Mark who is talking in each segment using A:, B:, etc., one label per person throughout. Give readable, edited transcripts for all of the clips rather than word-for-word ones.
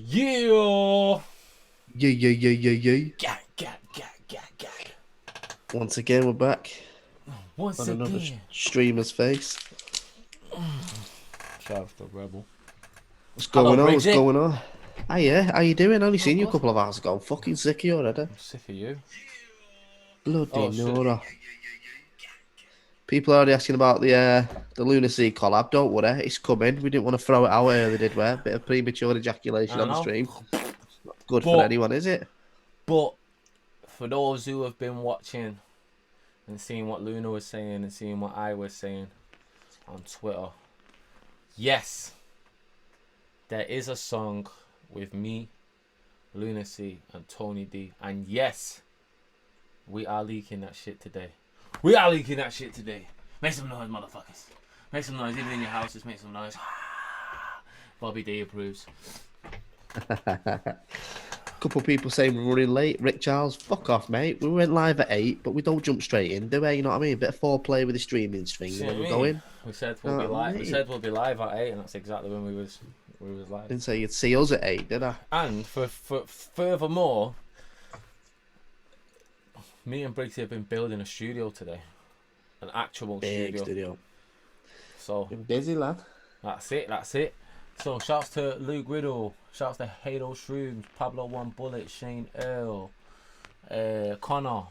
A: Yeah.
B: Yeah.
A: Gag.
B: Once again, we're back
A: Once
B: on another
A: again.
B: streamer's face.
A: Shout out to Rebel.
B: What's going on?
A: Briggz.
B: What's going on? Hiya, how you doing? Only seen you a
A: good.
B: couple of hours ago. I'm fucking sick of you already.
A: I'm sick of you.
B: Bloody
A: shit.
B: Nora. People are already asking about the Lunar C collab. Don't worry, it's coming. We didn't want to throw it out early, did we? Bit of premature ejaculation on the stream. Not good for anyone, is it?
A: But for those who have been watching and seeing what Luna was saying and seeing what I was saying on Twitter, yes, there is a song with me, Lunar C, and Tony D. And yes, we are leaking that shit today. Make some noise, motherfuckers. Make some noise. Even in your houses, make some noise. Bobby D approves.
B: Couple of people saying we're running late. Rick Charles, fuck off, mate. We went live at 8, but we don't jump straight in, do we? You know what I mean? A bit of foreplay with the streaming thing.
A: See
B: when
A: what
B: we
A: I
B: go
A: mean?
B: in.
A: We said we'll be live. We said we'll be live at 8, and that's exactly when we was live.
B: Didn't say you'd see us at 8, did I?
A: And for furthermore, me and Briggz have been building a studio today, an actual
B: Big studio.
A: So
B: been busy, lad.
A: That's it. So shouts to Luke Riddle, shouts to Halo Shrooms, Pablo One Bullet, Shane Earl, Connor,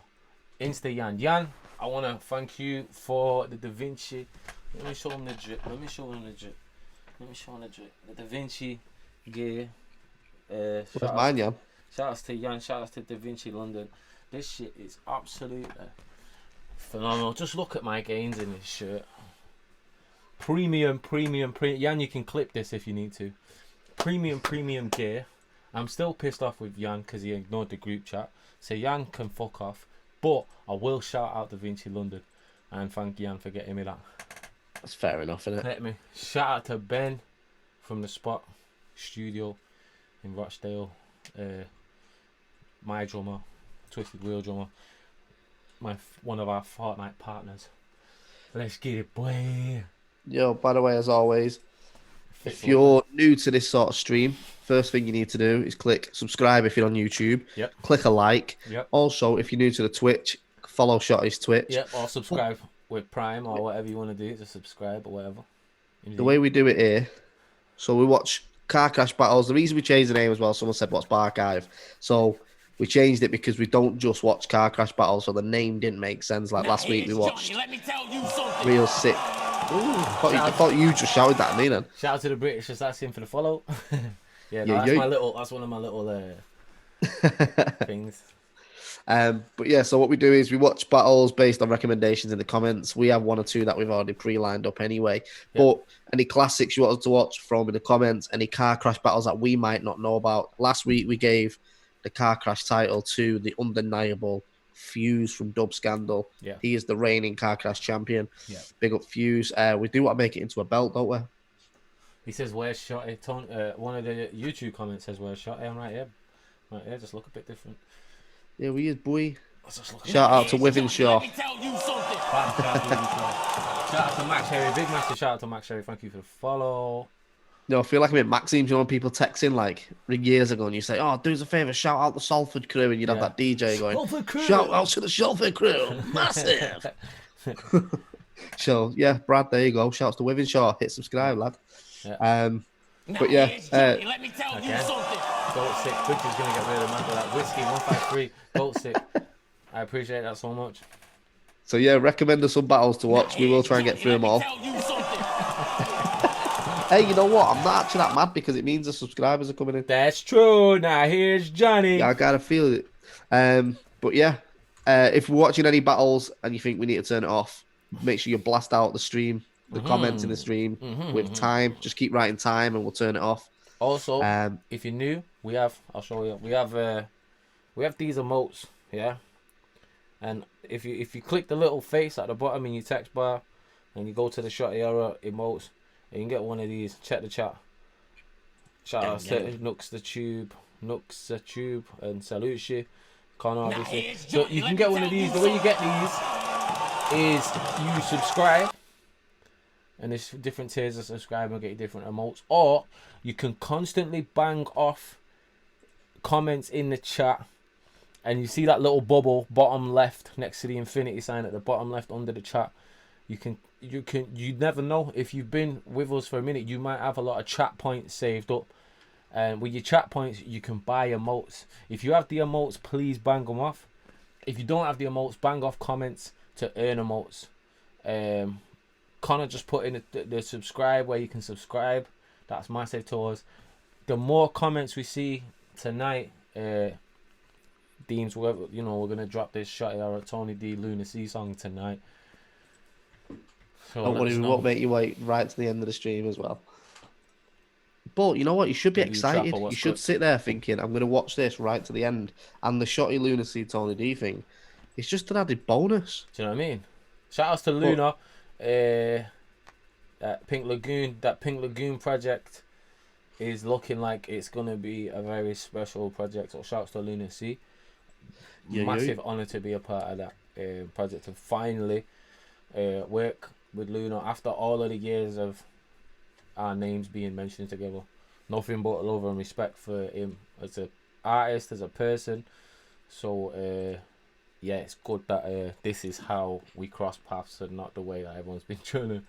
A: Insta Yan. I want to thank you for the Da Vinci. Let me show him the drip. The Da Vinci gear.
B: Where's mine, Jan?
A: Shoutouts to Jan, shoutouts to Da Vinci London. This shit is absolutely phenomenal. Just look at my gains in this shirt. Premium. Jan, you can clip this if you need to. Premium gear. I'm still pissed off with Jan because he ignored the group chat. So Jan can fuck off. But I will shout out Da Vinci London and thank Jan for getting me that.
B: That's fair enough, isn't it?
A: Let me shout out to Ben from the Spot Studio in Rochdale. My drummer, Twisted Wheel drummer, one of our Fortnite partners. Let's get it, boy.
B: Yo, by the way, as always, if you're new to this sort of stream, first thing you need to do is click subscribe if you're on YouTube.
A: Yep.
B: Click a like.
A: Yep.
B: Also, if you're new to the Twitch, follow Shotty's Twitch.
A: Yep, or subscribe with Prime or whatever you want to do. Just subscribe or whatever.
B: The way we do it here, so we watch car crash battles. The reason we changed the name as well, someone said, what's Barchive? So we changed it because we don't just watch car crash battles, so the name didn't make sense. Like last week we watched Real Sick. Ooh, I thought you just shouted that at me then.
A: Shout out to the British just asking for the follow. That's one of my little things.
B: But yeah, so what we do is we watch battles based on recommendations in the comments. We have one or two that we've already pre-lined up anyway. Yep. But any classics you want us to watch from in the comments, any car crash battles that we might not know about. Last week we gave the car crash title to the undeniable Fuse from Dub Scandal.
A: Yeah.
B: He is the reigning car crash champion.
A: Yeah.
B: Big up Fuse. We do want to make it into a belt, don't we?
A: He says, where's Shotty? One of the YouTube comments says, where's Shotty? I'm right here. Right here, just look a bit different.
B: Yeah, we is, boy. Shout out to Withenshaw.
A: Shout out to Max Sherry. Big massive shout out to Max Sherry. Thank you for the follow.
B: No, I feel like I'm in Maxime's, you know, when people text in like years ago and you say, oh, do us a favour, shout out the Salford crew, and you'd have that DJ going, shout out to the Salford crew, massive. So, yeah, Brad, there you go. Shouts to Withenshaw. Hit subscribe, lad.
A: Yeah.
B: But yeah.
A: Let me tell you something. Goat Sick. Quick is going to get rid of that. Whiskey 153. Goat Sick. I appreciate that so much.
B: So, yeah, recommend us some battles to watch. We will try and get through them all. Hey, you know what? I'm not actually that mad because it means the subscribers are coming in.
A: That's true. Now here's Johnny.
B: Yeah, I gotta feel it. But yeah, if we're watching any battles and you think we need to turn it off, make sure you blast out the stream, the comments in the stream with time. Just keep writing time and we'll turn it off.
A: Also, if you're new, I'll show you. We have these emotes, yeah. And if you click the little face at the bottom in your text bar and you go to the Shotty Horroh emotes, you can get one of these. Check the chat. Shout out to Nooks the Tube, and Salucci, Connor, obviously. So you can get one of these. The way you get these is you subscribe, and there's different tiers of subscribe and get different emotes, or you can constantly bang off comments in the chat, and you see that little bubble bottom left next to the infinity sign at the bottom left under the chat. You never know, if you've been with us for a minute, you might have a lot of chat points saved up, and with your chat points you can buy emotes. If you have the emotes, please bang them off. If you don't have the emotes, bang off comments to earn emotes. Connor just put in the subscribe where you can subscribe. That's massive to us. The more comments we see tonight, Deems, we're gonna drop this Shotty Horroh Tony D Lunar C song tonight. So
B: Don't worry, we won't make you wait right to the end of the stream as well. But you know what? You should be excited. You should sit there thinking, I'm going to watch this right to the end. And the Shotty Lunar C Tony D thing, it's just an added bonus.
A: Do you know what I mean? Shout outs to Lunar. That Pink Lagoon project is looking like it's going to be a very special project. So shout outs to Lunar C. Massive honour to be a part of that project, to finally work with Lunar after all of the years of our names being mentioned together. Nothing but love and respect for him as an artist, as a person. So yeah, it's good that this is how we cross paths and not the way that everyone's been trying to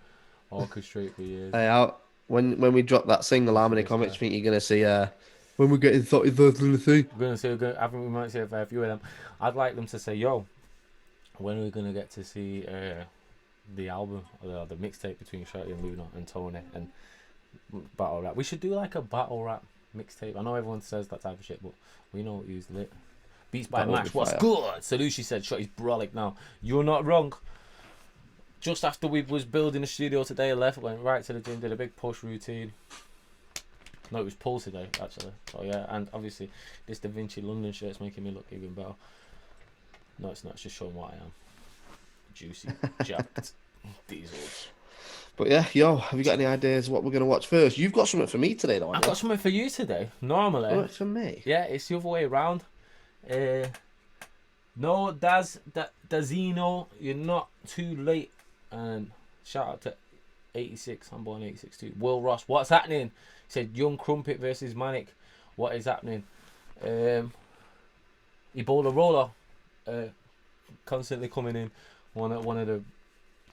A: orchestrate for years.
B: When we drop that single, how many comments do you think you're gonna see? When we're getting 33rd Lunar C,
A: I think we might see a fair few of them. I'd like them to say, "Yo, when are we gonna get to see the album or the mixtape between Shotty and Lunar and Tony and battle rap?" We should do like a battle rap mixtape. I know everyone says that type of shit, but we know who's lit. Beats by Max, what's good? Salushi said Shotty's brolic now. You're not wrong. Just after we was building the studio today, I left, went right to the gym, did a big push routine. No, it was pull today actually. So yeah, and obviously this Da Vinci London shirt's making me look even better. No, it's not. It's just showing what I am. Juicy, jacked, diesels.
B: But yeah, have you got any ideas what we're going to watch first? You've got something for me today, though.
A: I've got something for you today. Normally.
B: What's for me?
A: Yeah, it's the other way around. No, Dazino, you're not too late. And shout out to 86, I'm born 86 too. Will Ross, what's happening? He said Young Crumpet versus Manic. What is happening? Ebola Roller, constantly coming in. One of the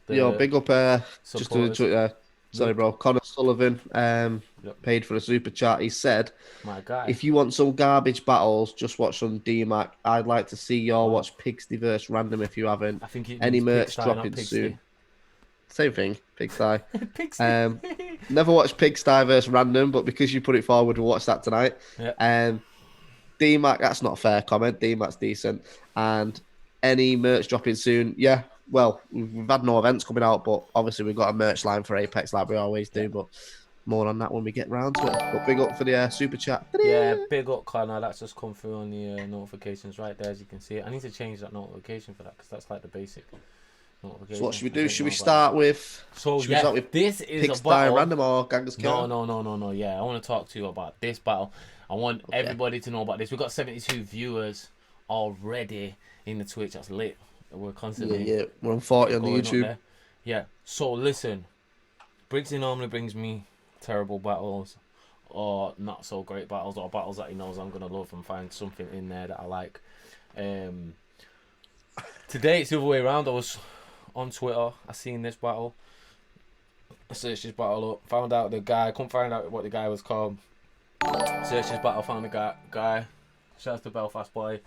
B: big up just to sorry bro, Connor Sullivan paid for a super chat. He said,
A: my guy,
B: if you want some garbage battles, just watch some DMAC. I'd like to see y'all watch Pigsty verse Random if you haven't.
A: I think
B: any merch dropping soon. Same thing, Pigsty. Never watched Pigsty verse Random, but because you put it forward, we'll watch that tonight. DMAC, that's not a fair comment. DMAC's decent. And any merch dropping soon, yeah. Well, we've had no events coming out, but obviously we've got a merch line for Apex like we always do, but more on that when we get round to it. But big up for the super chat.
A: Yeah, big up, Connor. That's just come through on the notifications right there, as you can see it. I need to change that notification for that, because that's like the basic notification.
B: So what should we do? Should we start with...
A: this is
B: Pigsty
A: a battle.
B: Random or Genghis?
A: No. Yeah, I want to talk to you about this battle. I want everybody to know about this. We've got 72 viewers already in the Twitch. That's lit. We're constantly...
B: Yeah. We're on 40 on the YouTube.
A: Yeah. So listen, Briggz normally brings me terrible battles or not so great battles, or battles that he knows I'm going to love and find something in there that I like. Today it's the other way around. I was on Twitter. I seen this battle. I searched this battle up. Found out the guy. Couldn't find out what the guy was called. Searched this battle. Found the guy. Shout out to Belfast boy.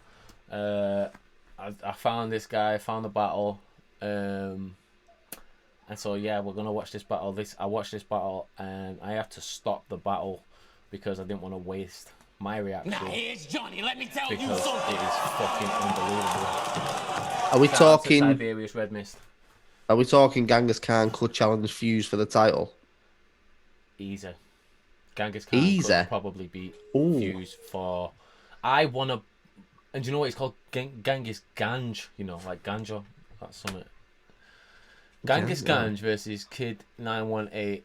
A: I found this guy. Found the battle. And so yeah, we're gonna watch this battle. I watched this battle and I have to stop the battle because I didn't want to waste my reaction.
C: Now here's Johnny. Let me tell you
A: because
C: something.
A: it is fucking unbelievable.
B: Are we talking
A: Siberius Red Mist?
B: Are we talking Genghis Khan could challenge Fuse for the title?
A: Easy. Genghis Khan could probably beat Fuse for... I want to... And do you know what it's called? Genghis Ganj. You know, like Ganja. That's something. Genghis Ganj versus Kid 918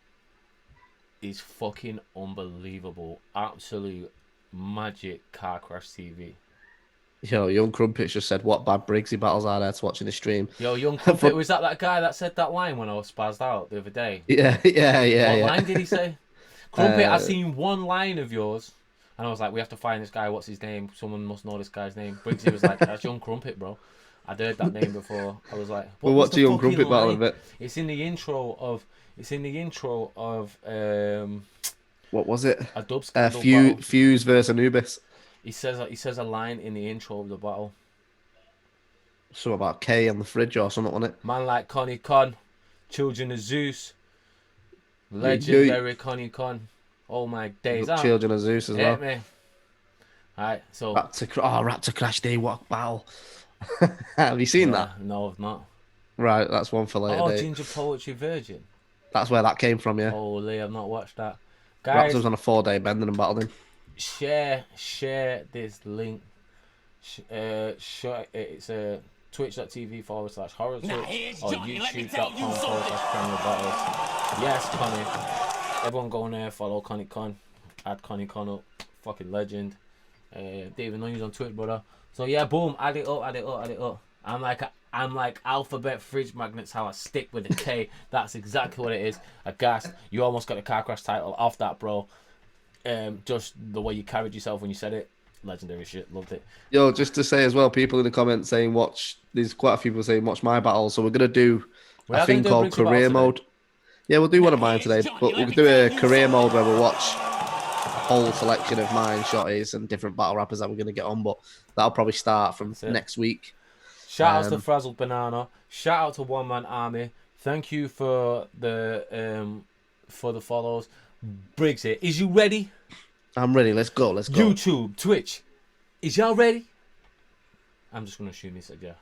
A: is fucking unbelievable. Absolute magic car crash TV.
B: Yo, Young Crumpets just said, what bad Briggsy battles are there to watch in the stream?
A: Yo, Young Crumpet, was that guy that said that line when I was spazzed out the other day?
B: Yeah.
A: What line did he say? Crumpet, I seen one line of yours, and I was like, we have to find this guy. What's his name? Someone must know this guy's name. Briggsy was like, that's Young Crumpet, bro. I'd heard that name before. I was like,
B: what's the Young Crumpet battle of it?
A: It's in the intro of.
B: What was it?
A: A dub scandal battle.
B: Fuse versus Anubis.
A: He says a line in the intro of the battle.
B: Something about K on the fridge or something on it.
A: Man like Connie Con, Children of Zeus, legendary Connie Con. Oh my days.
B: Children of Zeus as well.
A: Me. Alright, so
B: Raptor Crash Day, what battle. Have you seen that?
A: No, I've not.
B: Right, that's one for later.
A: Ginger Poetry Virgin.
B: That's where that came from, yeah.
A: Holy, I've not watched that. Guys,
B: Raptor was on a 4-day bending and battled him.
A: Share this link. It's twitch.tv/horror touch or youtube.com/battles. Yes, Connie. Everyone go in there, follow Connie Con. Add Connie Con up. Fucking legend. Didn't even know he was on Twitch, brother. So yeah, boom, add it up. I'm like alphabet fridge magnets, how I stick with the K. That's exactly what it is. I gassed. You almost got a car crash title off that, bro. Just the way you carried yourself when you said it, legendary shit. Loved it.
B: Yo, just to say as well, people in the comments saying there's quite a few people saying watch my battle. So we're gonna do a thing called career mode. Yeah, we'll do one of mine today, but we'll do a career mode where we'll watch a whole selection of mine, Shotties, and different battle rappers that we're gonna get on. But that'll probably start from next week.
A: Shout out to Frazzled Banana. Shout out to One Man Army. Thank you for the follows. Briggs here. Is you ready?
B: I'm ready. Let's go.
A: YouTube, Twitch. Is y'all ready? I'm just gonna assume he said yeah.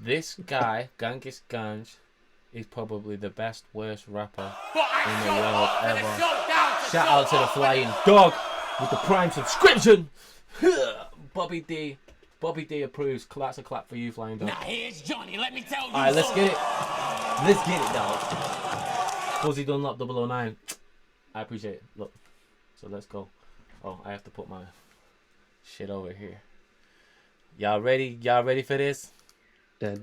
A: This guy, Genghis Ganj, is probably the best, worst rapper in the world ever. Shout out to the Flying Dog with the Prime subscription. Bobby D approves. That's a clap for you, Flying Dog.
C: Now here's Johnny, let me tell you.
A: Alright, let's get it. Let's get it, dog. Fuzzy Dunlop 009. I appreciate it. Look. So let's go. Oh, I have to put my shit over here. Y'all ready? Y'all ready for this?
B: Hey,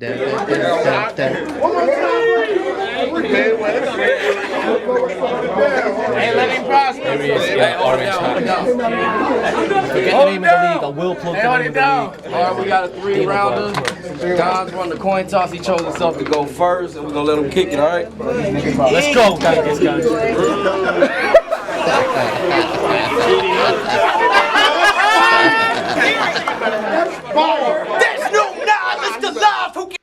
A: Hey,
C: let me prosper.
A: there he is. Yeah, orange hat. Forget the name of the league. I will plug the name of the league.
D: All right, we got a 3-rounder. Ganj won the coin toss. He chose himself to go first, and we're gonna let him kick it. All right.
A: Let's go, guys.
C: There's no nihilist alive who can.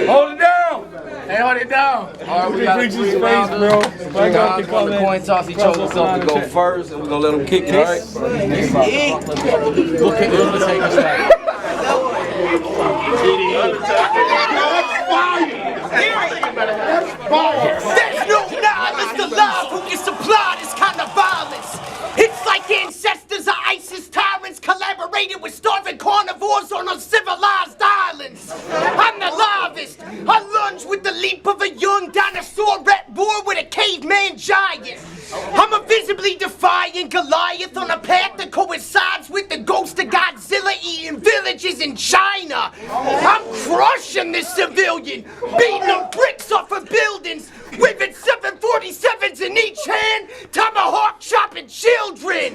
D: Hold it down. Hey, hold it down. All right, we got a 3-rounder. Ganj won the coin toss. He chose himself to go first, and we're gonna let him kick it. All right.
A: Look at the Undertaker style.
C: There's no nihilist alive who can supply this kind of violence. It's like ancestors of ISIS tyrants collaborated with starving carnivores on uncivilized islands. I'm the livest. I lunge with the leap of a young dinosaur at war with a caveman giant. I'm a visibly defying Goliath on a path that coincides with the ghost of Godzilla eating villages in China. I'm crushing this civilian, beating them bricks off of buildings, waving 747s in each hand, tomahawk chopping children.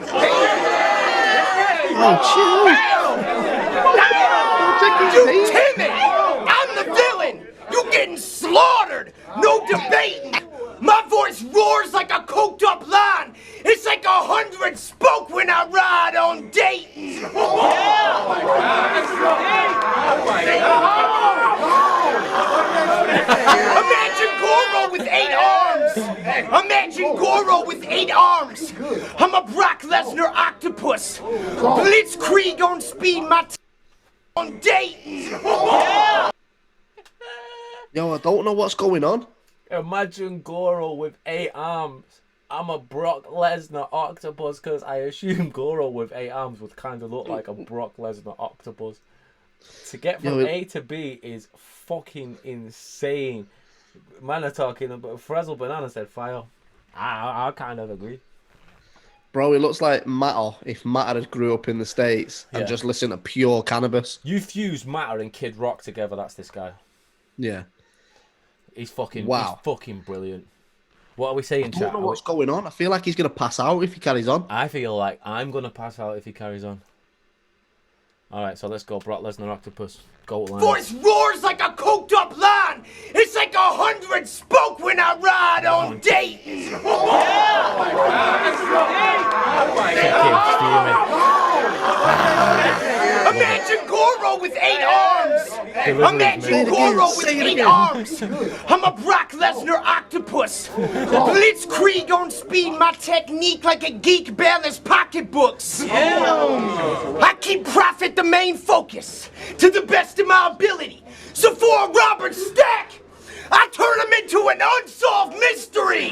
C: You timid! I'm the villain! You getting slaughtered! No debating! My voice roars like a coked up line! It's like 100 spoke when I ride on Dayton! Imagine Goro with 8 arms! Imagine Goro with 8 arms! I'm a Brock Lesnar octopus! Blitzkrieg on speed, my on Dayton!
B: Yo, I don't know what's going on.
A: Imagine Goro with 8 arms. I'm a Brock Lesnar octopus because I assume Goro with 8 arms would kind of look like a Brock Lesnar octopus. To get from A to B is fucking insane. Man are talking about Frazzle Banana said fire. I kind of agree.
B: Bro, it looks like Matter if Matter had grew up in the States and just listened to pure cannabis.
A: You fuse Matter and Kid Rock together, that's this guy.
B: Yeah.
A: He's fucking brilliant. What are we saying, chat?
B: I don't know what's going on. I feel like he's going to pass out if he carries on.
A: I feel like I'm going to pass out if he carries on. All right, so let's go. Brock Lesnar, Octopus. Goat line.
C: Voice roars like a coked up lion. It's like 100 spoke when I ride on Dayton. Imagine Goro with 8 arms. Imagine Goro with 8 arms. I'm a Brock Lesnar octopus. Blitzkrieg on speed, my technique like a geek balanced pocketbooks. I keep profit the main focus to the best of my ability. So for a Robert Stack, I turn him into an unsolved mystery.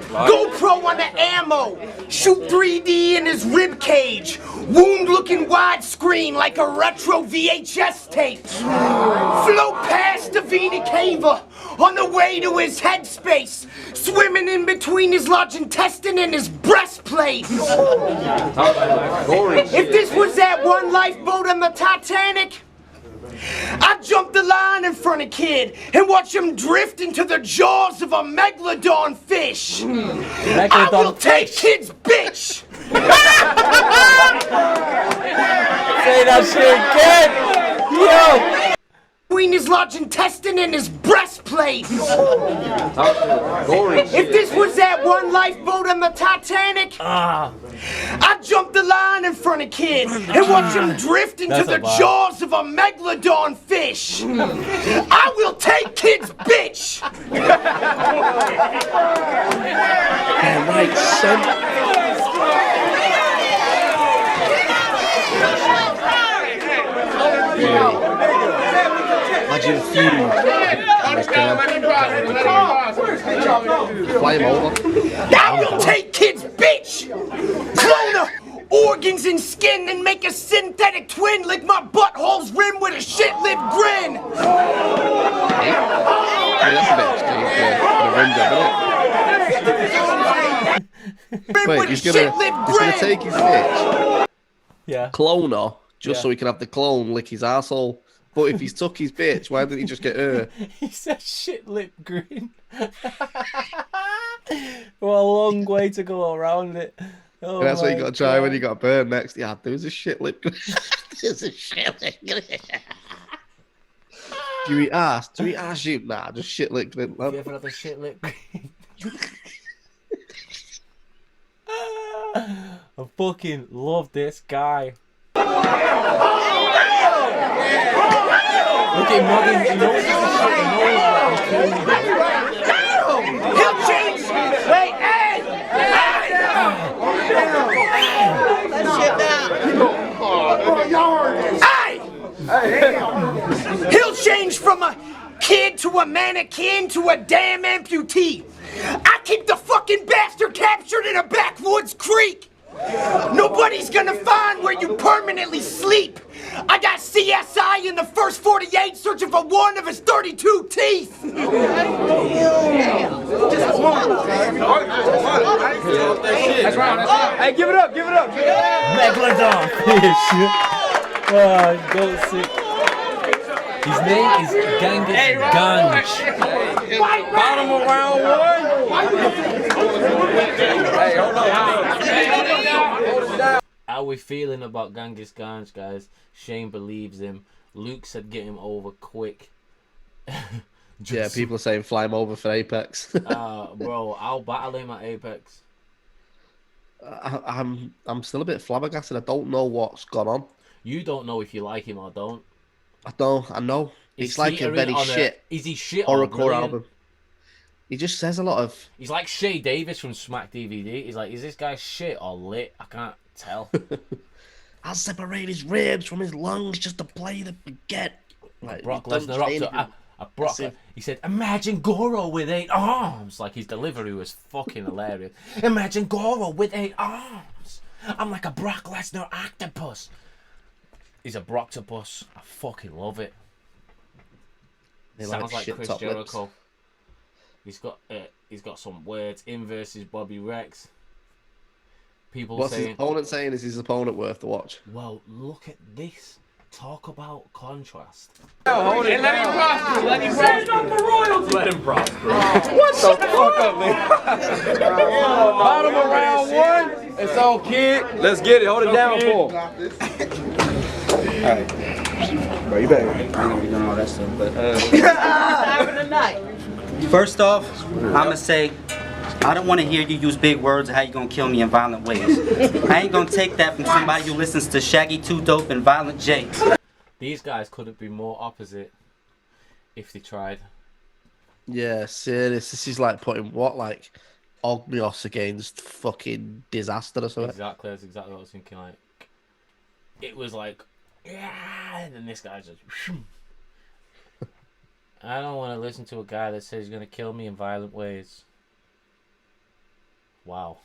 C: GoPro on the ammo, shoot 3D in his rib cage, wound-looking widescreen like a retro VHS tape. Float past Davina Cava on the way to his headspace, swimming in between his large intestine and his breastplate. If this was that one lifeboat on the Titanic, I'd jump the line in front of Kid and watch him drift into the jaws of a Megalodon fish. I will take Kid's bitch!
A: Say that shit again! Yo!
C: Between his large intestine and his breastplate. If this was that one lifeboat on the Titanic, I'd jump the line in front of Kid and watch him drift into the jaws of a Megalodon fish. I will take Kid's bitch.
B: Yeah, right, son. Imagine feuding. Fly him over.
C: I will take Kid's bitch! Clone her organs and skin and make a synthetic twin lick my butthole's rim with a shit-lipped grin!
B: Wait, he's gonna take his bitch.
A: Yeah.
B: Clone her, just so he can have the clone lick his asshole. But if he's took his bitch, why didn't he just get her?
A: He said shit lip grin. What a long way to go around it. Oh,
B: that's what you got to try when you got a bird next. Yeah, there's a shit lip grin. There's a shit lip grin. Do you eat ass? Do you eat ass? You? Nah, just shit lip grin.
A: Do you ever have a shit lip grin? I fucking love this guy. Look at him nodding. He knows this shit. He knows that
C: He'll change! Wait, hey! Hey! He'll change from a kid to a mannequin to a damn amputee. I keep the fucking bastard captured in a backwoods creek. Nobody's gonna find where you permanently sleep. I got CSI in the first 48 searching for one of his 32 teeth.
D: Hey, give it up, give it up.
A: Megalodon fish. Oh, goat sick. His name is Genghis Ganj.
D: Bottom of round one. Hey, hold on.
A: How we feeling about Genghis Ganj, guys? Shane believes him. Luke said get him over quick.
B: Yeah, people are saying fly him over for Apex.
A: Bro, I'll battle him at Apex.
B: I'm still a bit flabbergasted. I don't know what's gone on.
A: You don't know if you like him or don't.
B: I know. It's like a very shit.
A: Is he shit
B: horrorcore album? He just says a lot of.
A: He's like Shay Davis from Smack DVD. He's like, is this guy shit or lit? I can't tell.
B: I'll separate his ribs from his lungs just to play the forget. Like,
A: Brock Lesnar he said, imagine Goro with 8 arms. Like his delivery was fucking hilarious. Imagine Goro with 8 arms. I'm like a Brock Lesnar octopus. He's a Broctopus. I fucking love it. Sounds like Chris Jericho. Lips. He's got some words. In versus Bobby Rex. People
B: What's his
A: saying,
B: opponent saying? Is his opponent worth the watch?
A: well, look at this. Talk about contrast.
D: Hold it. Let him prosper. Let him prosper.
E: Let him prosper.
D: What the fuck up, man? Bottom of round one. It's on, kid. Let's get it. Hold it down for him. Alright. Bro, you better. I know we done all that stuff, but
F: First off, I'ma say I don't want to hear you use big words of how you gonna kill me in violent ways. I ain't gonna take that from somebody who listens to Shaggy 2 Dope and Violent J.
A: These guys couldn't be more opposite if they tried.
B: Yeah, serious. This is like putting what, like, Ogmios against fucking Disaster or something.
A: Exactly, that's exactly what I was thinking. Like, it was like, yeah, and then this guy just. I don't want to listen to a guy that says he's gonna kill me in violent ways. Wow.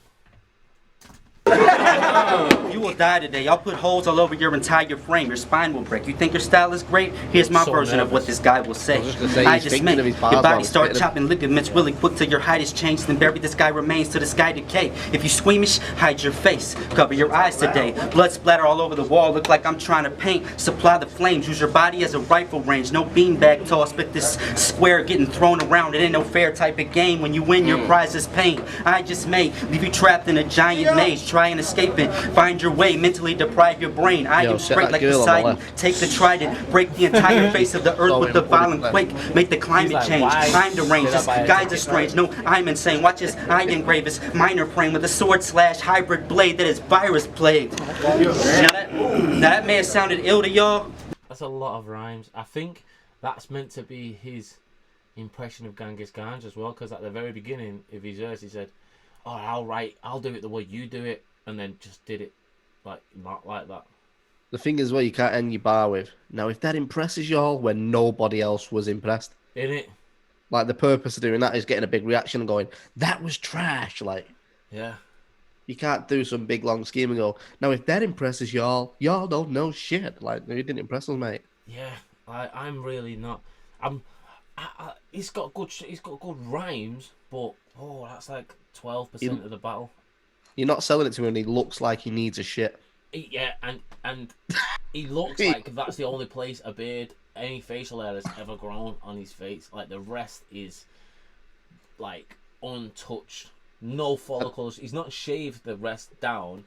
F: You will die today. I'll put holes all over your entire frame. Your spine will break. You think your style is great? Here's my version of what this guy will say. I just make your body start chopping ligaments really quick till your height is changed. Then bury this guy remains till the sky decay. If you squeamish, hide your face. Cover your eyes today. Blood splatter all over the wall. Look like I'm trying to paint. Supply the flames. Use your body as a rifle range. No beanbag toss, but this square getting thrown around. It ain't no fair type of game. When you win, your prize is pain. I just may leave you trapped in a giant maze. Try and escape it. Find your way. Mentally deprive your brain. I am straight like Poseidon. Take the trident. Break the entire face of the earth with the violent quake. Make the climate change. I'm deranged. This guides are strange. No, I'm insane. Watch this. I engrave his minor frame with a sword slash hybrid blade that is virus plagued. Now that may have sounded ill to y'all.
A: That's a lot of rhymes. I think that's meant to be his impression of Genghis Ganj as well, because at the very beginning of his verse he said, "Oh, I'll do it the way you do it," and then just did it like not like that.
B: The thing is, well, you can't end your bar with. Now, if that impresses y'all, when nobody else was impressed,
A: In it,
B: like the purpose of doing that is getting a big reaction and going, "That was trash." Like,
A: yeah.
B: you can't do some big long scheme and go, "Now, if that impresses y'all don't know shit." Like, no, you didn't impress us, mate.
A: Yeah, I'm really not. He's got good rhymes, but that's like 12% of the battle.
B: You're not selling it to him, and he looks like he needs a shit.
A: Yeah, and he looks like that's the only place a beard, any facial hair has ever grown on his face. Like the rest is like untouched, no follicles. He's not shaved the rest down.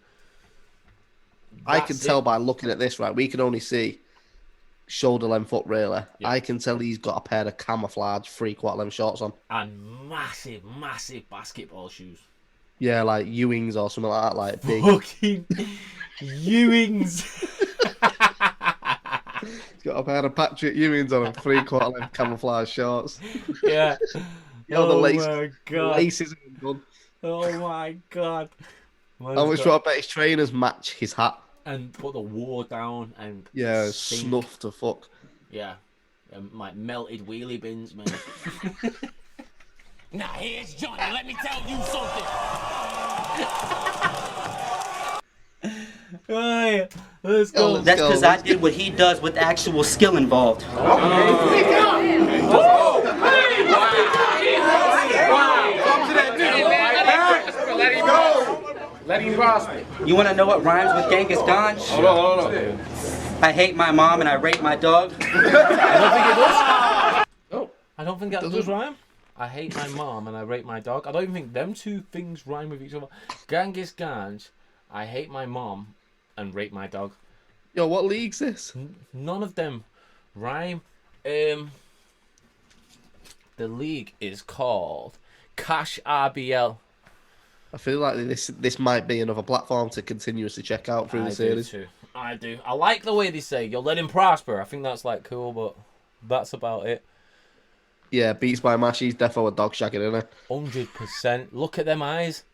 B: I can tell by looking at this, right? We can only see shoulder length foot really. Yeah. I can tell he's got a pair of camouflage 3/4 length shorts on.
A: And massive basketball shoes.
B: Yeah, like Ewings or something like that, like big.
A: Fucking Ewings.
B: He's got a pair of Patrick Ewings on him, 3/4 length camouflage shorts.
A: Yeah.
B: The
A: my God.
B: Laces are done.
A: Oh my God.
B: How much do I bet his trainers match his hat?
A: And put the war down and
B: snuff to fuck.
A: Yeah, like melted wheelie bins, man. Now here's Johnny. Let me tell you something. Alright, let's go.
F: That's because I did what he does with actual skill involved.
D: Let him prosper.
F: You want to know what rhymes with Genghis Ganj?
D: Hold on.
F: I hate my mom and I rape my dog.
A: I don't think it does. Oh, I don't think that does rhyme. I hate my mom and I rape my dog. I don't even think them two things rhyme with each other. Genghis Ganj, I hate my mom and rape my dog.
B: Yo, what league's this?
A: None of them rhyme. The league is called Cash RBL.
B: I feel like this might be another platform to continuously check out through the series.
A: I do. I like the way they say, "You'll let him prosper." I think that's like cool, but that's about it.
B: Yeah, Beats by Mash, he's defo a dog shagging, isn't he?
A: 100%. Look at them eyes.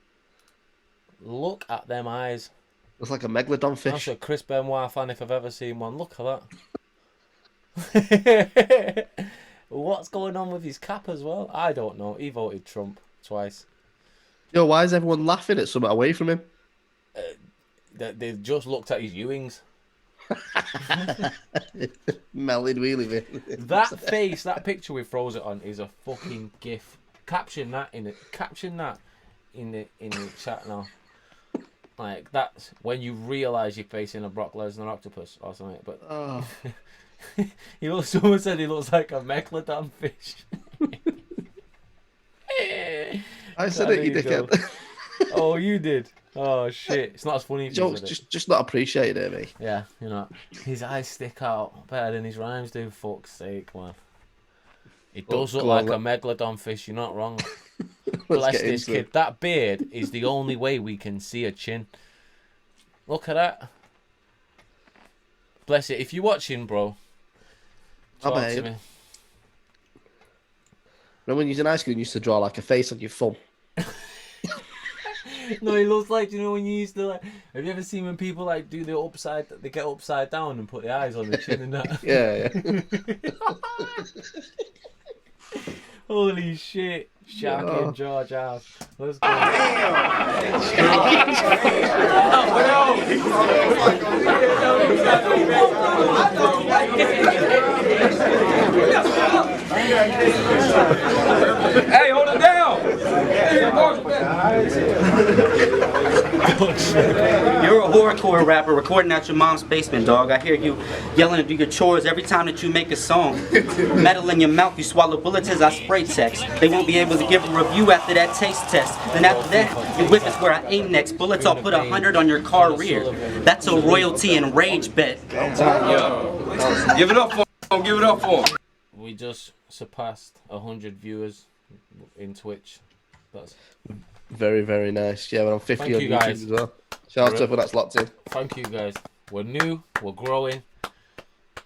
A: Look at them eyes.
B: Looks like a Megalodon fish.
A: That's a Chris Benoit fan if I've ever seen one. Look at that. What's going on with his cap as well? I don't know. He voted Trump twice.
B: Yo, why is everyone laughing at something away from him?
A: They've just looked at his Ewings.
B: Melted wheelie bit.
A: That face, that picture with Froze It on is a fucking gif. Caption that in the chat now. Like, that's when you realise you're facing a Brock Lesnar octopus or something. But someone said he looks like a Megalodon fish.
B: I said it, you dickhead.
A: Oh, you did? Oh, shit. It's not as funny if you
B: Jokes,
A: said it.
B: just not appreciated it, mate.
A: Yeah, you know. His eyes stick out better than his rhymes do, fuck's sake, man. It does look like a Megalodon fish, you're not wrong. Bless this kid. That beard is the only way we can see a chin. Look at that. Bless it. If you're watching, bro, talk to me.
B: Remember when you was in high school, you used to draw like a face on your thumb?
A: No, he looks like, you know, when you used to, like, have you ever seen when people, like, do the upside, they get upside down and put the eyes on the chin and that?
B: Yeah.
A: Holy shit. Sharky and George House. Let's go.
D: Hey, hold it down.
F: You're a horrorcore rapper recording at your mom's basement, dog. I hear you yelling to do your chores every time that you make a song. Metal in your mouth, you swallow bullets as I spray text. They won't be able to give a review after that taste test. Then after that, your whip is where I aim next. Bullets, I'll put 100 on your car rear. That's a royalty and rage bet.
D: Give it up for him. Give it up for him.
A: We just surpassed 100 viewers in Twitch. That's
B: very, very nice. Yeah, we're on 50
A: Thank
B: on
A: you,
B: YouTube
A: guys.
B: as well. Shout out to everyone that's locked in.
A: Thank you, guys. We're new. We're growing.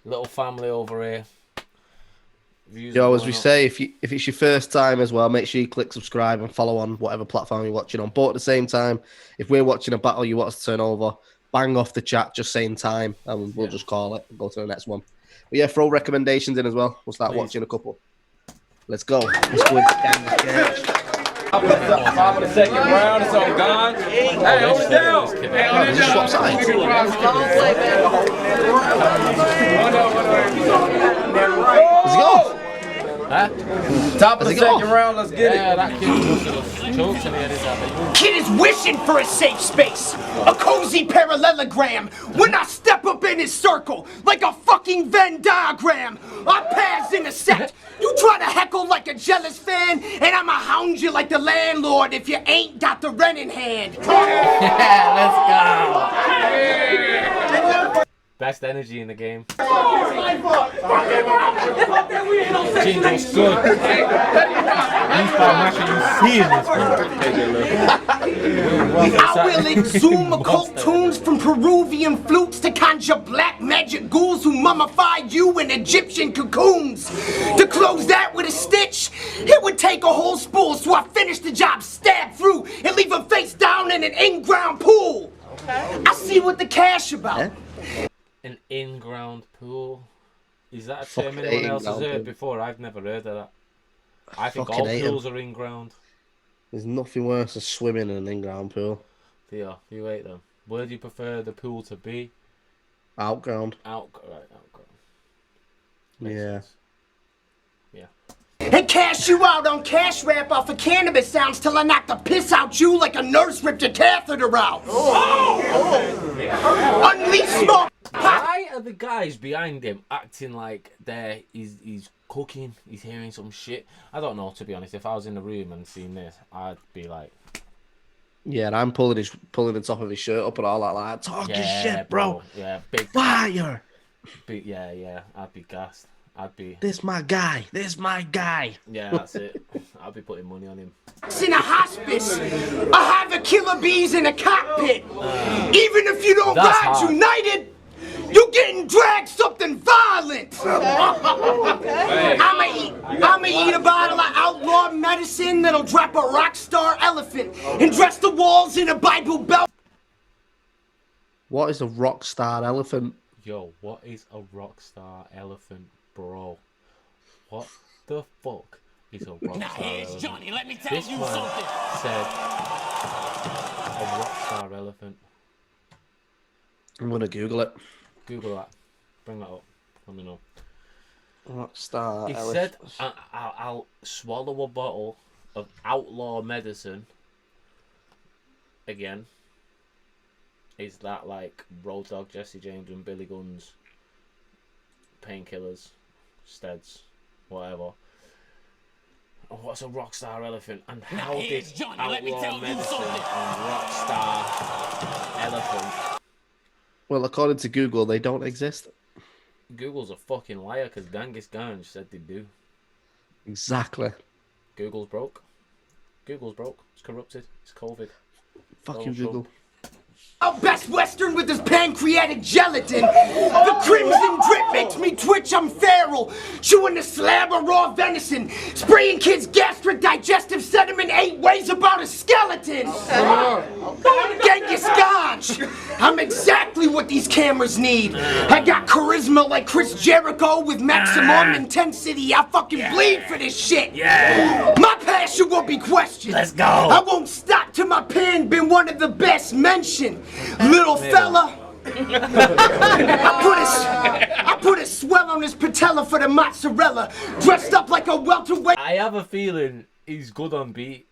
A: Little family over here. Views
B: Yo,
A: are
B: as we
A: going up.
B: say, if it's your first time as well, make sure you click subscribe and follow on whatever platform you're watching on. But at the same time, if we're watching a battle you want us to turn over, bang off the chat, just saying time, and we'll just call it and go to the next one. But yeah, throw recommendations in as well. We'll start watching a couple. Let's go. Let's go into Ganj.
D: Top of the second round, it's on Ganj. Hey, hold it down. Hey, hold it down.
B: Swap sides. Let's go.
A: Huh?
D: Top of the second round, let's get
A: Yeah,
D: it.
A: that kid was jokes in here.
C: Kid is wishing for a safe space, a cozy parallelogram. When I step up in his circle, like a fucking Venn diagram, our paths intersect. You try to heckle like a jealous fan, and I'ma hound you like the landlord if you ain't got the rent in hand.
A: Let's go. Best energy in the game. Jingo's good.
C: I will exhume occult tunes from Peruvian flutes to conjure black magic ghouls who mummified you in Egyptian cocoons. To close that with a stitch, it would take a whole spool, so I finish the job, stab through, and leave him face down in an in-ground pool. I see what the cash about.
A: An in-ground pool. Is that a term anyone else has heard before? I've never heard of that. I think all pools are in-ground.
B: There's nothing worse than swimming in an in-ground pool.
A: Yeah, you hate them. Where do you prefer the pool to be?
B: Outground.
A: Outground. Makes
B: Yeah.
A: sense. Yeah.
C: And cash you out on cash wrap off of cannabis sounds till I knock the piss out you like a nurse ripped a catheter out. Unleash smoke.
A: Why are the guys behind him acting like he's cooking, he's hearing some shit? I don't know, to be honest. If I was in the room and seen this, I'd be like...
B: Yeah, and I'm pulling the top of his shirt up and all that, like, talking shit, bro.
A: Yeah, big
B: fire.
A: Yeah, I'd be gassed.
B: This my guy.
A: Yeah, that's it. I'd be putting money on him.
C: In a hospice, I have a killer bees in a cockpit. Even if you don't
A: That's
C: ride
A: hard.
C: united, you getting dragged something violent. I'ma eat a bottle of outlaw medicine that'll drop a rock star elephant and dress the walls in a Bible belt.
B: What is a rock star elephant?
A: Yo, what is a rockstar elephant, bro? What the fuck is a rockstar
C: Now here's
A: elephant?
C: Johnny, let me tell
A: This
C: you
A: man
C: something.
A: said a rockstar elephant.
B: I'm gonna Google it.
A: Google that. Bring that up. Let me know.
B: Rock star
A: He
B: elephant.
A: said, I'll swallow a bottle of outlaw medicine again Is that like Road Dogg, Jesse James, and Billy Gunn's Painkillers, Steads, whatever? And what's a Rockstar Elephant? And how did Outlaw Medicine and Rockstar Elephant?
B: Well, according to Google, they don't exist.
A: Google's a fucking liar because Genghis Ganj said they do.
B: Exactly.
A: Google's broke. Google's broke. It's corrupted. It's COVID.
B: Fuck you, Google.
C: Out Best Western with his pancreatic gelatin. The crimson drip makes me twitch, I'm feral. Chewing a slab of raw venison. Spraying kids' gastric digestive sediment 8 ways about a skeleton. Genghis Ganj. I'm exactly what these cameras need. I got charisma like Chris Jericho with maximum intensity. I fucking bleed for this shit. My passion will be questioned.
A: Let's go.
C: I won't stop till my pen been one of the best mentioned. Little fella. I put a swell on his patella for the mozzarella. Dressed up like a welterweight.
A: I have a feeling he's good on beat.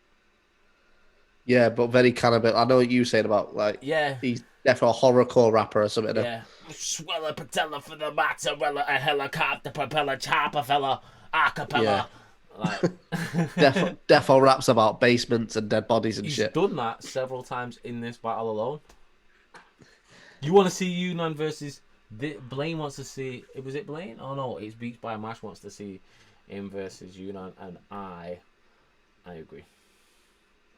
B: Yeah, but very cannibal. I know what you saying about like.
A: Yeah.
B: He's definitely a horrorcore rapper or something.
A: Yeah. Swell a patella for the mozzarella. A helicopter propeller chopper fella. Acapella.
B: Yeah.
A: Like.
B: Defo raps about basements and dead bodies and
A: He's
B: shit.
A: done that several times in this battle alone. You want to see Yunnan versus Blaine wants to see. Was it Blaine? Oh no, it's Beats by Mash wants to see him versus Yunnan, and I agree.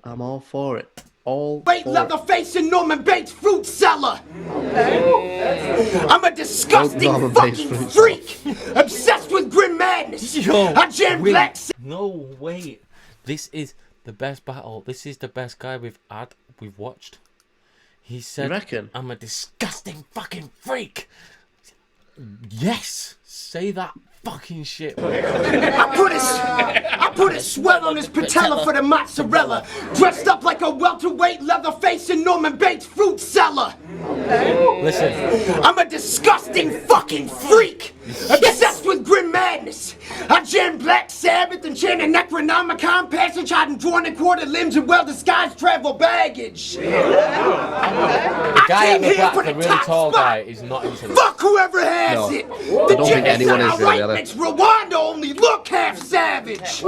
B: I'm all for it. All
C: Wait,
B: for
C: Leatherface and Norman Bates fruit seller. I'm a disgusting
B: Norman Bates
C: fucking
B: fruit
C: freak. Obsessed with grim madness.
A: Yo,
C: I jam
A: wait.
C: black.
A: No, wait. This is the best battle. This is the best guy we've watched. He said,
B: You reckon?
A: I'm a disgusting fucking freak. Yes, say that fucking shit.
C: I put a swell on his patella for the mozzarella. Dressed up like a welterweight, Leatherface and Norman Bates fruit seller.
A: Listen.
C: I'm a disgusting fucking freak. Obsessed with grim madness. I jam Black Sabbath and chant a Necronomicon passage, hiding drawn and quartered limbs and well-disguised travel baggage.
A: The guy at the back, the really tall guy, is not into this.
C: Fuck whoever has it.
B: I don't think anyone is really, are they?
C: makes Rwanda only look half savage.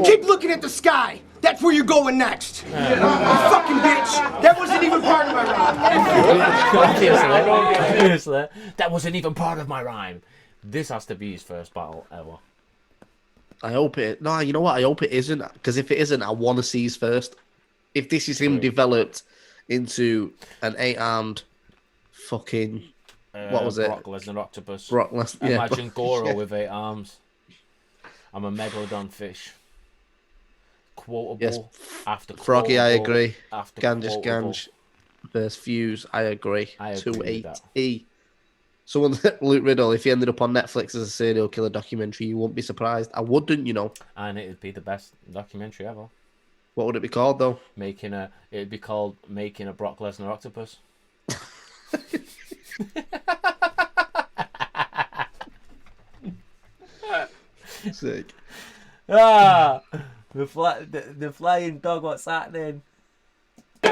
C: Keep looking at the sky. That's where you're going next. You fucking bitch. That wasn't even part of my rhyme.
A: Obviously, that wasn't even part of my rhyme. This has to be his first battle ever.
B: I hope it. No, you know what? I hope it isn't. Because if it isn't, I want to see his first. If this is him developed into an 8-armed fucking. What was it?
A: Brock Lesnar octopus.
B: Brock Lesnar. Yeah,
A: Imagine Goro with 8 arms. I'm a Megalodon fish. Quotable
B: Yes.
A: after
B: Froggy, I
A: quotable
B: agree.
A: after
B: Ganj
A: quotable.
B: Ganj versus Fuse, I agree.
A: I agree
B: To
A: with
B: a
A: that.
B: T. Someone Luke Riddle, if he ended up on Netflix as a serial killer documentary, you wouldn't be surprised. I wouldn't, you know.
A: And it'd be the best documentary ever.
B: What would it be called though?
A: It'd be called Making a Brock Lesnar Octopus.
B: Sick.
A: The flying dog, what's happening?
D: All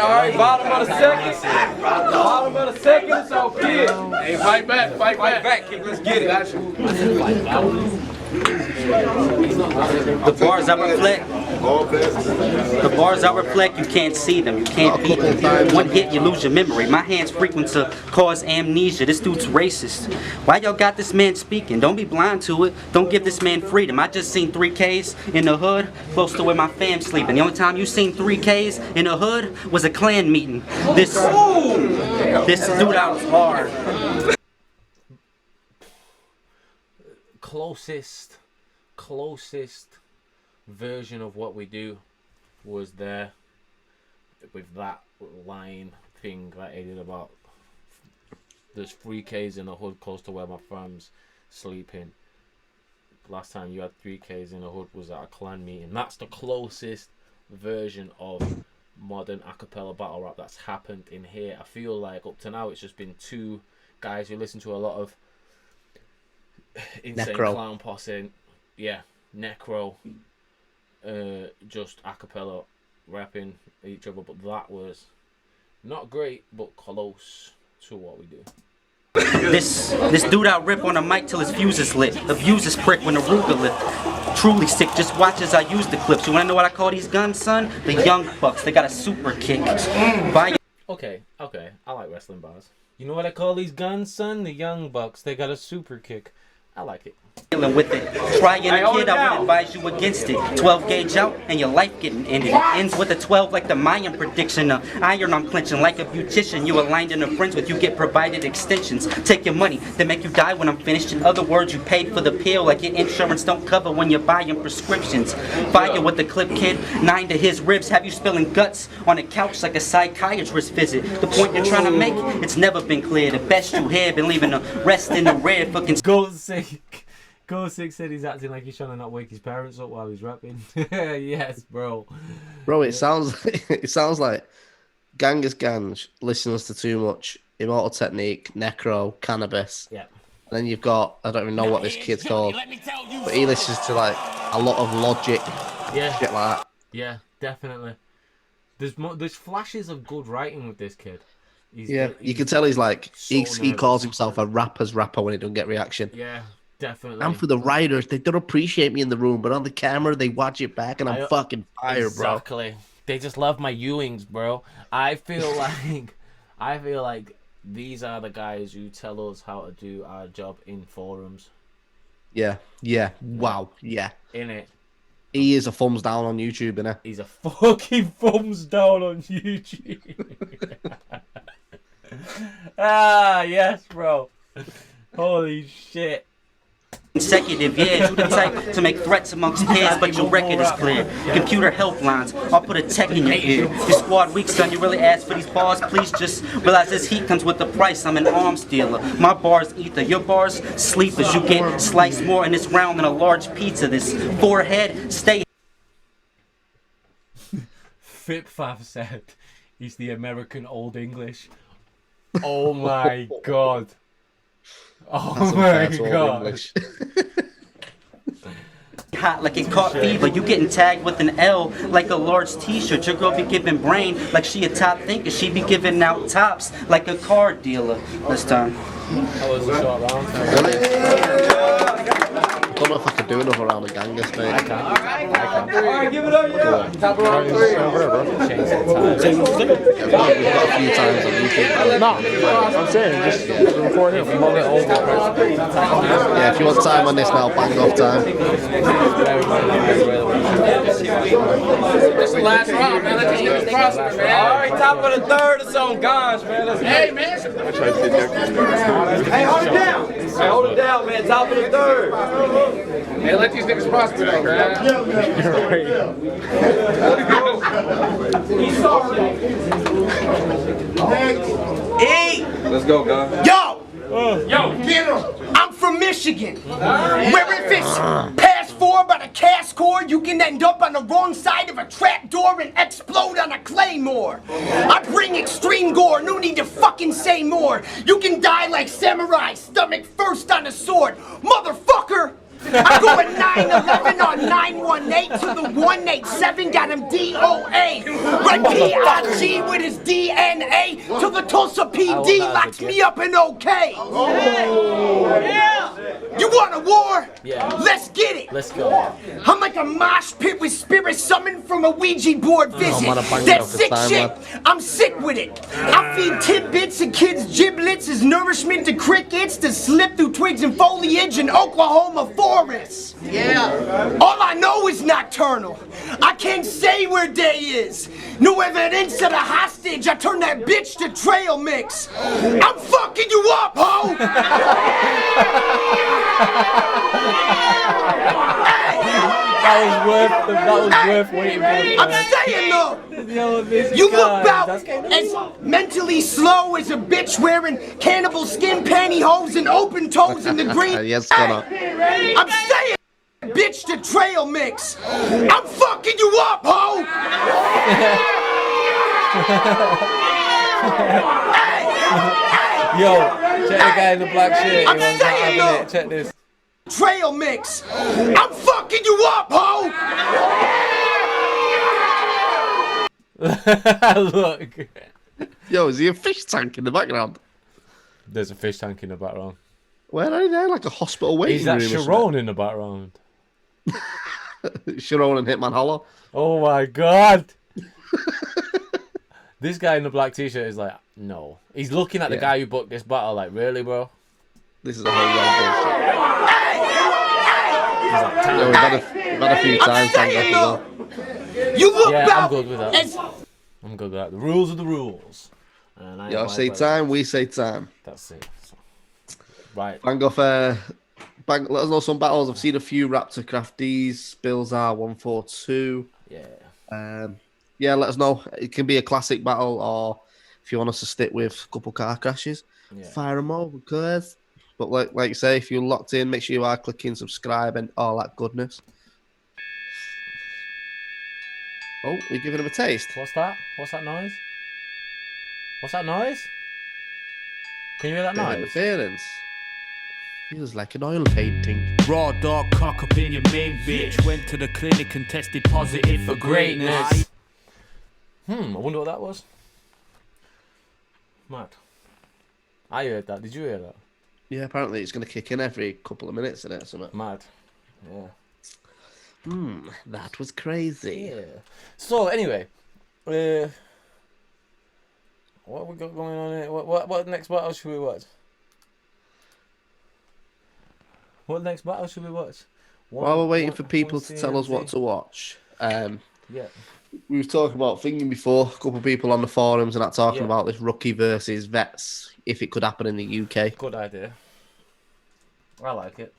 D: right, bottom of the second. Bottom of the second, it's all good. Hey, fight back, kid, let's get it.
F: The bars I reflect, you can't see them, you can't beat them. One hit, you lose your memory. My hands frequent to cause amnesia. This dude's racist. Why y'all got this man speaking? Don't be blind to it. Don't give this man freedom. I just seen 3Ks in the hood, close to where my fam's sleeping. The only time you seen 3Ks in the hood was a Klan meeting. This dude out was hard.
A: Closest version of what we do was there with that line thing that he did about there's 3Ks in the hood close to where my fam's sleeping. Last time you had 3Ks in the hood was at a clan meeting. That's the closest version of modern acapella battle rap that's happened in here. I feel like up to now it's just been two guys who listen to a lot of Insane
B: Necro.
A: Clown Posse, yeah, Necro, just a cappella rapping each other, but that was not great, but close to what we do.
F: This dude out rip on a mic till his fuse is lit. Abuse his prick when the Ruger lift. Truly sick, just watch as I use the clips. You wanna know what I call these guns, son? The Young Bucks, they got a super kick.
A: Okay, I like wrestling bars. You know what I call these guns, son? The Young Bucks, they got a super kick. I like it.
F: With it. Trying a kid, I would advise you against it. 12 gauge out and your life getting ended. It ends with a 12 like the Mayan prediction. Iron I'm clenching like a beautician. You aligned in a friends with you get provided extensions. Take your money, they make you die when I'm finished. In other words, you paid for the pill like your insurance don't cover when you're buying prescriptions. Fire with the clip kid, 9 to his ribs. Have you spilling guts on a couch like a psychiatrist visit. The point you're trying to make, it's never been clear. The best you hear been leaving the rest in the red for
A: Gold 6 said he's acting like he's trying to not wake his parents up while he's rapping. Yes, bro.
B: Bro, it sounds like Genghis Ganj listens to too much Immortal Technique, Necro, Cannabis.
A: Yeah.
B: And then you've got, I don't even know what this kid's called, but he listens to like a lot of Logic.
A: Yeah.
B: Shit like that.
A: Yeah, definitely. There's flashes of good writing with this kid.
B: You can tell he's like, he calls himself a rapper's rapper when he doesn't get reaction.
A: Yeah. Definitely.
B: And for the writers, they don't appreciate me in the room, but on the camera, they watch it back, and I'm fucking fired,
A: exactly.
B: Bro.
A: They just love my Ewings, bro. I feel like these are the guys who tell us how to do our job in forums.
B: Yeah. Wow. Yeah.
A: Innit?
B: He is a thumbs down on YouTube, innit?
A: He's a fucking thumbs down on YouTube. Yes, bro. Holy shit.
F: Consecutive, yeah, you the type to make threats amongst peers, but your record is clear. Computer helplines, I'll put a tech in your ear. Your squad weak, son, you really ask for these bars? Please just realize this heat comes with the price. I'm an arms dealer. My bars ether, your bars sleepers. You get sliced more in this round than a large pizza. This forehead, stay.
A: Fipfav said he's the American Old English. Oh my god. Oh my god.
F: Hot like it caught fever. You getting tagged with an L like a large t-shirt. Your girl be giving brain like she a top thinker. She be giving out tops like a car dealer. This time.
A: That was a short round.
B: I don't know if I can do another round of Genghis, mate.
A: I can.
D: Alright, give it up, yeah. Top of round 3.
A: Change the time.
B: We've got a few times on YouTube.
E: No, I'm saying just record him.
B: Yeah, if you want time on this now, bang off time.
D: This is the last round, man. Let's get this prosper, man. Alright, top of the 3rd. It's on Ganj, man. Let's hey, man. Hey, hold it down. Hey, hold it down, man. Top of the 3rd. Hey, let these niggas prosper, though, man.
C: Hey!
D: Let's go, guys.
C: Yo! Get him! I'm from Michigan, where if it's past 4 by the cast cord, you can end up on the wrong side of a trap door and explode on a claymore. I bring extreme gore, no need to fucking say more. You can die like samurai, stomach first on a sword. Motherfucker! I'm going 911 on 918 to the 187, got him DOA. Right PIG with his DNA to the Tulsa PD, locks me up in OK. Yeah. You want a war?
A: Yeah.
C: Let's get it.
A: Let's go.
C: I'm like a mosh pit with spirits summoned from a Ouija board visit. That sick shit, I'm sick with it. I feed tidbits and kids' giblets as nourishment to crickets to slip through twigs and foliage in Oklahoma forests. Yeah. All I know is nocturnal. I can't say where day is. No evidence of the hostage. I turn that bitch to trail mix. I'm fucking you up, ho!
A: That was worth waiting for.
C: I'm saying though, you look about as mentally slow as a bitch wearing cannibal skin pantyhose and open toes in the green.
B: Yes, Connor.
C: I'm saying, bitch, the trail mix. I'm fucking you up, ho!
A: Yo, check the guy in the black shirt.
C: I'm saying though.
A: Check this.
C: trail mix. I'm fucking you up, ho!
A: Look.
B: Yo, is he a fish tank in the background?
A: There's a fish tank in the background.
B: Where are they? Like a hospital waiting
A: Is that
B: room.
A: Sharon in the background?
B: Sharon and Hitman Hollow.
A: Oh my god. This guy in the black t-shirt is like, no. He's looking at the guy who booked this battle like, really, bro?
B: This is a whole lot of bullshit. Yo, we've had a few times.
C: You look
A: I'm good with that. I'm good with that. The rules are the rules. And
B: Yo, say time, we say time.
A: That's it. So, right.
B: Bang off, let us know some battles. I've seen a few Raptor Crafties. Bills are 142.
A: Yeah.
B: Yeah, let us know. It can be a classic battle, or if you want us to stick with a couple car crashes, fire them over, because. But like you say, if you're locked in, make sure you are clicking subscribe and all that goodness. Oh, we're giving him a taste.
A: What's that? What's that noise? What's that noise? Can you hear that noise?
B: Interference. Feels like an oil painting.
G: Raw dog cock up in your main bitch. Went to the clinic and tested positive for greatness.
A: I wonder what that was. Mad. I heard that. Did you hear that?
B: Yeah, apparently it's going to kick in every couple of minutes in it or something.
A: Mad. Yeah.
B: That was crazy.
A: Yeah. So anyway, what we got going on here? What next battle should we watch? What next battle should we watch?
B: While we're waiting for people to tell us what to watch, we were talking about thinking before. A couple of people on the forums and that talking about this rookie versus vets, if it could happen in the UK.
A: Good idea. I like it.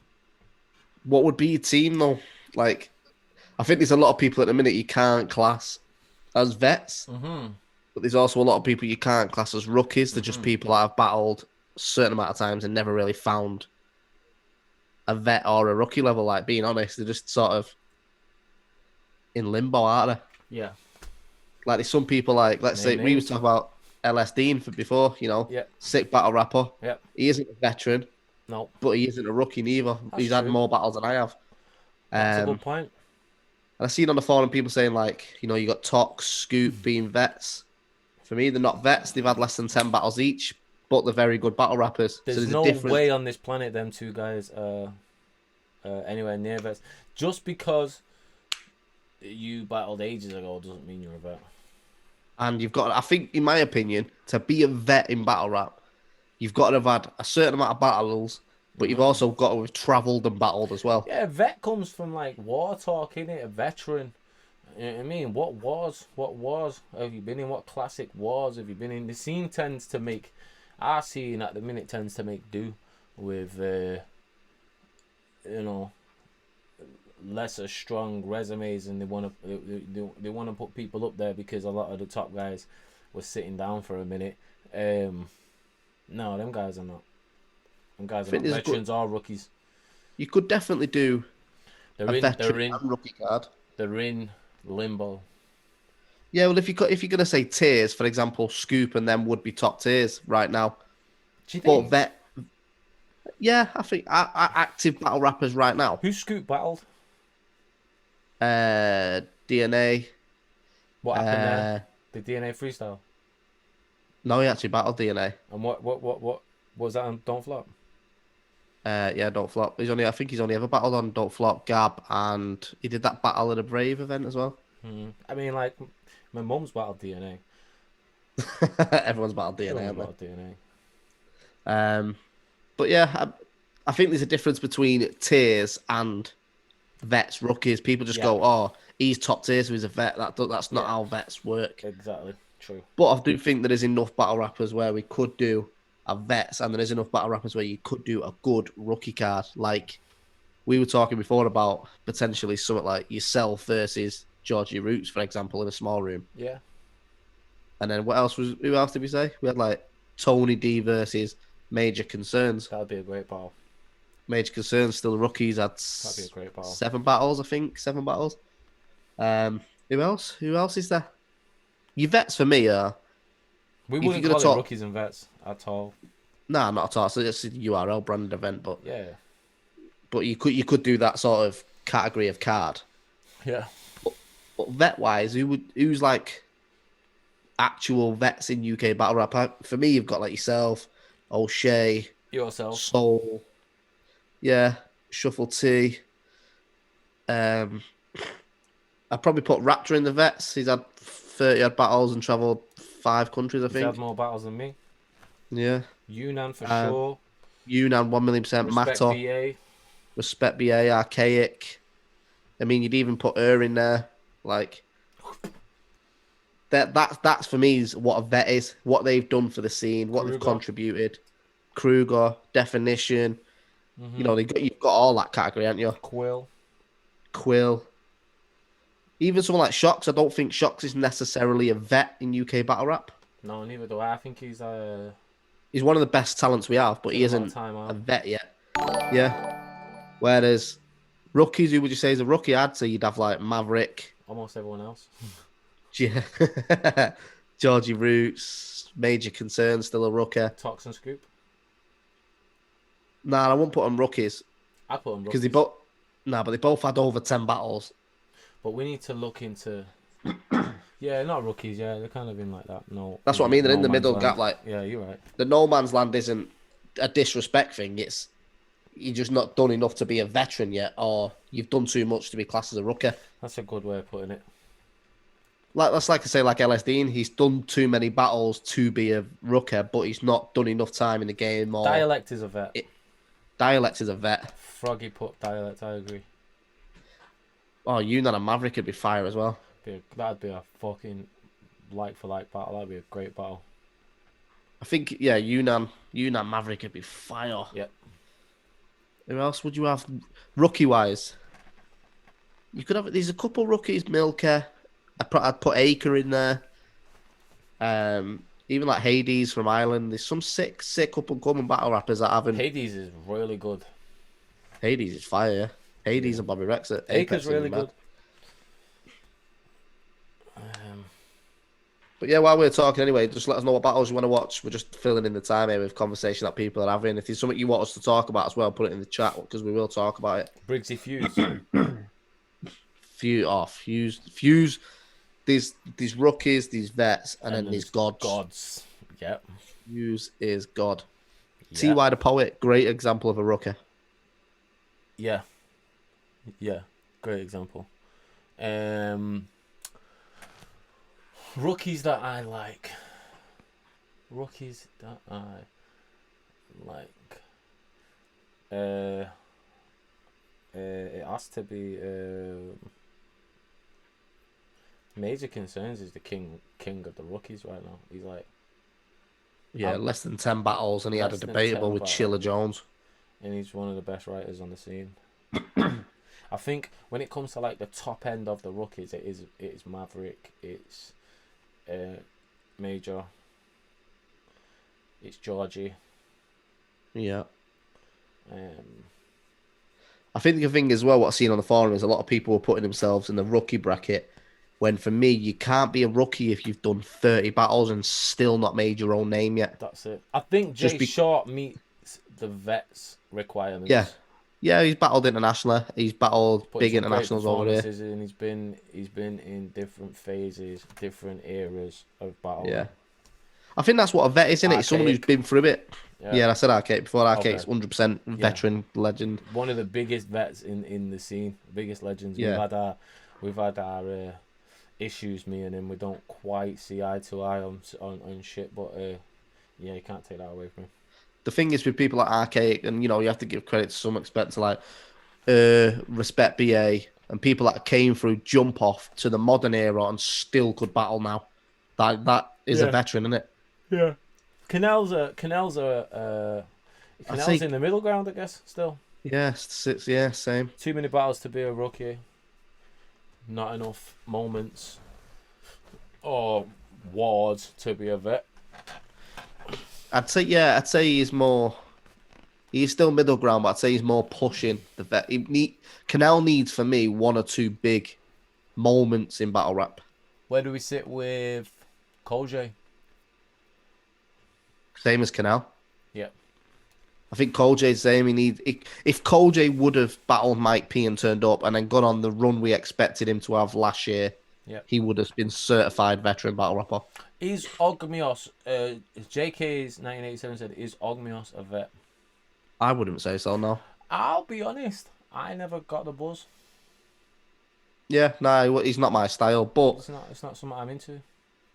B: What would be your team though? Like, I think there's a lot of people at the minute you can't class as vets, but there's also a lot of people you can't class as rookies. They're just people that have battled a certain amount of times and never really found a vet or a rookie level. Like, being honest, they're just sort of in limbo, aren't they?
A: Yeah.
B: Like, there's some people, like, let's say, we was talking about LS Dean before, you know, sick battle rapper.
A: Yeah.
B: He isn't a veteran.
A: No.
B: But he isn't a rookie neither. He's had more battles than I have.
A: That's a good point.
B: And I've seen on the forum people saying, like, you know, you got Tox, Scoop being vets. For me, they're not vets. They've had less than 10 battles each, but they're very good battle rappers.
A: There's no way on this planet them two guys are anywhere near vets. Just because you battled ages ago doesn't mean you're a vet.
B: And you've got, I think, in my opinion, to be a vet in battle rap, you've got to have had a certain amount of battles, but you've also got to have travelled and battled as well.
A: Yeah, a vet comes from, like, war talk, innit? A veteran. You know what I mean? What wars have you been in? What classic wars have you been in? The scene tends to make, our scene at the minute tends to make do with, you know, lesser strong resumes, and they want to put people up there because a lot of the top guys were sitting down for a minute. No, them guys are not. Them guys are not veterans or rookies.
B: You could definitely do
A: a
B: veteran and rookie card.
A: They're in limbo.
B: Yeah, well, if you're gonna say tiers, for example, Scoop and them would be top tiers right now.
A: Do you think?
B: But yeah, I think active battle rappers right now.
A: Who Scoop battled?
B: DNA.
A: What happened there? The DNA freestyle.
B: No, he actually battled DNA.
A: And what was that on Don't Flop?
B: Yeah, Don't Flop. I think he's only ever battled on Don't Flop, Gab, and he did that battle at a Brave event as well.
A: I mean, like, my mum's battled DNA.
B: Everyone's battled DNA.
A: DNA.
B: But yeah, I think there's a difference between tiers and vets, rookies. People just go, "Oh, he's top tier, so he's a vet." That's not how vets work.
A: Exactly. True.
B: But I do think there is enough battle rappers where we could do a vets, and there is enough battle rappers where you could do a good rookie card. Like we were talking before about potentially something like yourself versus Georgie Roots, for example, in a small room.
A: Yeah.
B: And then who else did we say? We had like Tony D versus Major Concerns.
A: That'd be a great battle.
B: Major Concerns still rookies. That'd
A: be a great battle. 7
B: battles, I think. 7 battles. Who else? Who else is there? Your vets for me are...
A: We wouldn't call it rookies and vets at all.
B: Nah, not at all. So it's a URL branded event, but...
A: Yeah.
B: but you could do that sort of category of card.
A: Yeah.
B: But vet wise, who's like actual vets in UK battle rap? For me, you've got like yourself, O'Shea,
A: Yourself,
B: Soul, yeah, Shuffle T. I'd probably put Raptor in the vets. He's had 30 odd battles and travelled 5 countries, I think.
A: He's had more battles than me.
B: Yeah.
A: Yunnan for sure.
B: Yunnan 1,000,000%.
A: Respect
B: Mato.
A: BA.
B: Respect BA. Archaic. I mean, you'd even put her in there. Like that's for me is what a vet is. What they've done for the scene. What they've contributed. Kruger, Definition.
A: Mm-hmm.
B: You know, you've got all that category, haven't you? Quill. Even someone like Shocks. I don't think Shocks is necessarily a vet in UK battle rap.
A: No, neither do I. I think he's
B: He's one of the best talents we have, but he isn't a vet yet. Yeah. Whereas rookies, who would you say is a rookie? I'd say you'd have like Maverick.
A: Almost everyone else.
B: Yeah. Georgie Roots, Major Concern, still a rookie.
A: Toxin Scoop.
B: Nah, I won't put them rookies.
A: I put them rookies.
B: Because they both... Nah, but they both had over 10 battles.
A: But we need to look into... Yeah, not rookies, yeah. They're kind of in like that. No,
B: that's what I mean. They're in the middle gap. Like,
A: yeah, you're right.
B: The no man's land isn't a disrespect thing. It's you're just not done enough to be a veteran yet, or you've done too much to be classed as a rookie.
A: That's a good way of putting it.
B: That's like I say, like LSD. He's done too many battles to be a rookie, but he's not done enough time in the game. Or
A: Dialect is a vet.
B: Dialect is a vet.
A: Froggy put Dialect. I agree.
B: Oh, Yunnan and Maverick could be fire as well.
A: That'd be a fucking like for like battle. That'd be a great battle.
B: I think, yeah, Yunnan Maverick could be fire.
A: Yep.
B: Who else would you have rookie wise? You could have. There's a couple rookies. Milker. I'd put Acre in there. Even like Hades from Ireland. There's some sick up and coming battle rappers that haven't.
A: Hades is really good.
B: Hades is fire. Yeah. Hades and Bobby Rex.
A: Acre's really good.
B: But yeah, while we're talking anyway, just let us know what battles you want to watch. We're just filling in the time here with conversation that people are having. If there's something you want us to talk about as well, put it in the chat because we will talk about it.
A: Briggsy
B: Fuse. These rookies, these vets, and then these gods.
A: Yep.
B: Fuse is God.
A: Yep.
B: T.Y. the Poet, great example of a rookie.
A: Yeah. Yeah, great example. Rookies that I like. It has to be Major Concerns is the king of the rookies right now. He's like
B: less than 10 battles, and he had a debatable with Chilla Jones.
A: And he's one of the best writers on the scene. I think when it comes to like the top end of the rookies, it is Maverick, it's Major, it's Georgie.
B: Yeah. I think the thing as well, what I've seen on the forum is a lot of people were putting themselves in the rookie bracket. When for me, you can't be a rookie if you've done 30 battles and still not made your own name yet.
A: That's it. I think Jay Short meets the vets requirements.
B: Yeah. Yeah, he's battled internationally. He's battled big internationals over there.
A: And he's been in different phases, different eras of battle.
B: Yeah. I think that's what a vet is, isn't it? It's someone who's been through it. Yeah, I said Archaic before. Archaic's 100% veteran legend.
A: One of the biggest vets in the scene, biggest legends.
B: Yeah.
A: We've had our issues, me and him. We don't quite see eye to eye on shit, but yeah, you can't take that away from him.
B: The thing is with people like Archaic, and you have to give credit to some extent to like Respect BA and people that came through Jump Off to the modern era and still could battle now. That is a veteran, isn't it?
A: Yeah. Canal's in the middle ground, I guess. Still.
B: Yeah, same.
A: Too many battles to be a rookie. Not enough moments or wards to be a vet.
B: I'd say he's still middle ground, but I'd say he's more pushing the vet. Canal needs, for me, 1 or 2 big moments in battle rap.
A: Where do we sit with Kojay?
B: Same as Canal.
A: Yep.
B: I think Cole J's saying if Cole J would have battled Mike P and turned up and then gone on the run we expected him to have last year, he would have been certified veteran battle rapper.
A: Is Ogmios, JK's 1987 said, is Ogmios a vet?
B: I wouldn't say so, no.
A: I'll be honest, I never got the buzz.
B: Yeah, no, he's not my style, but
A: it's not something I'm into.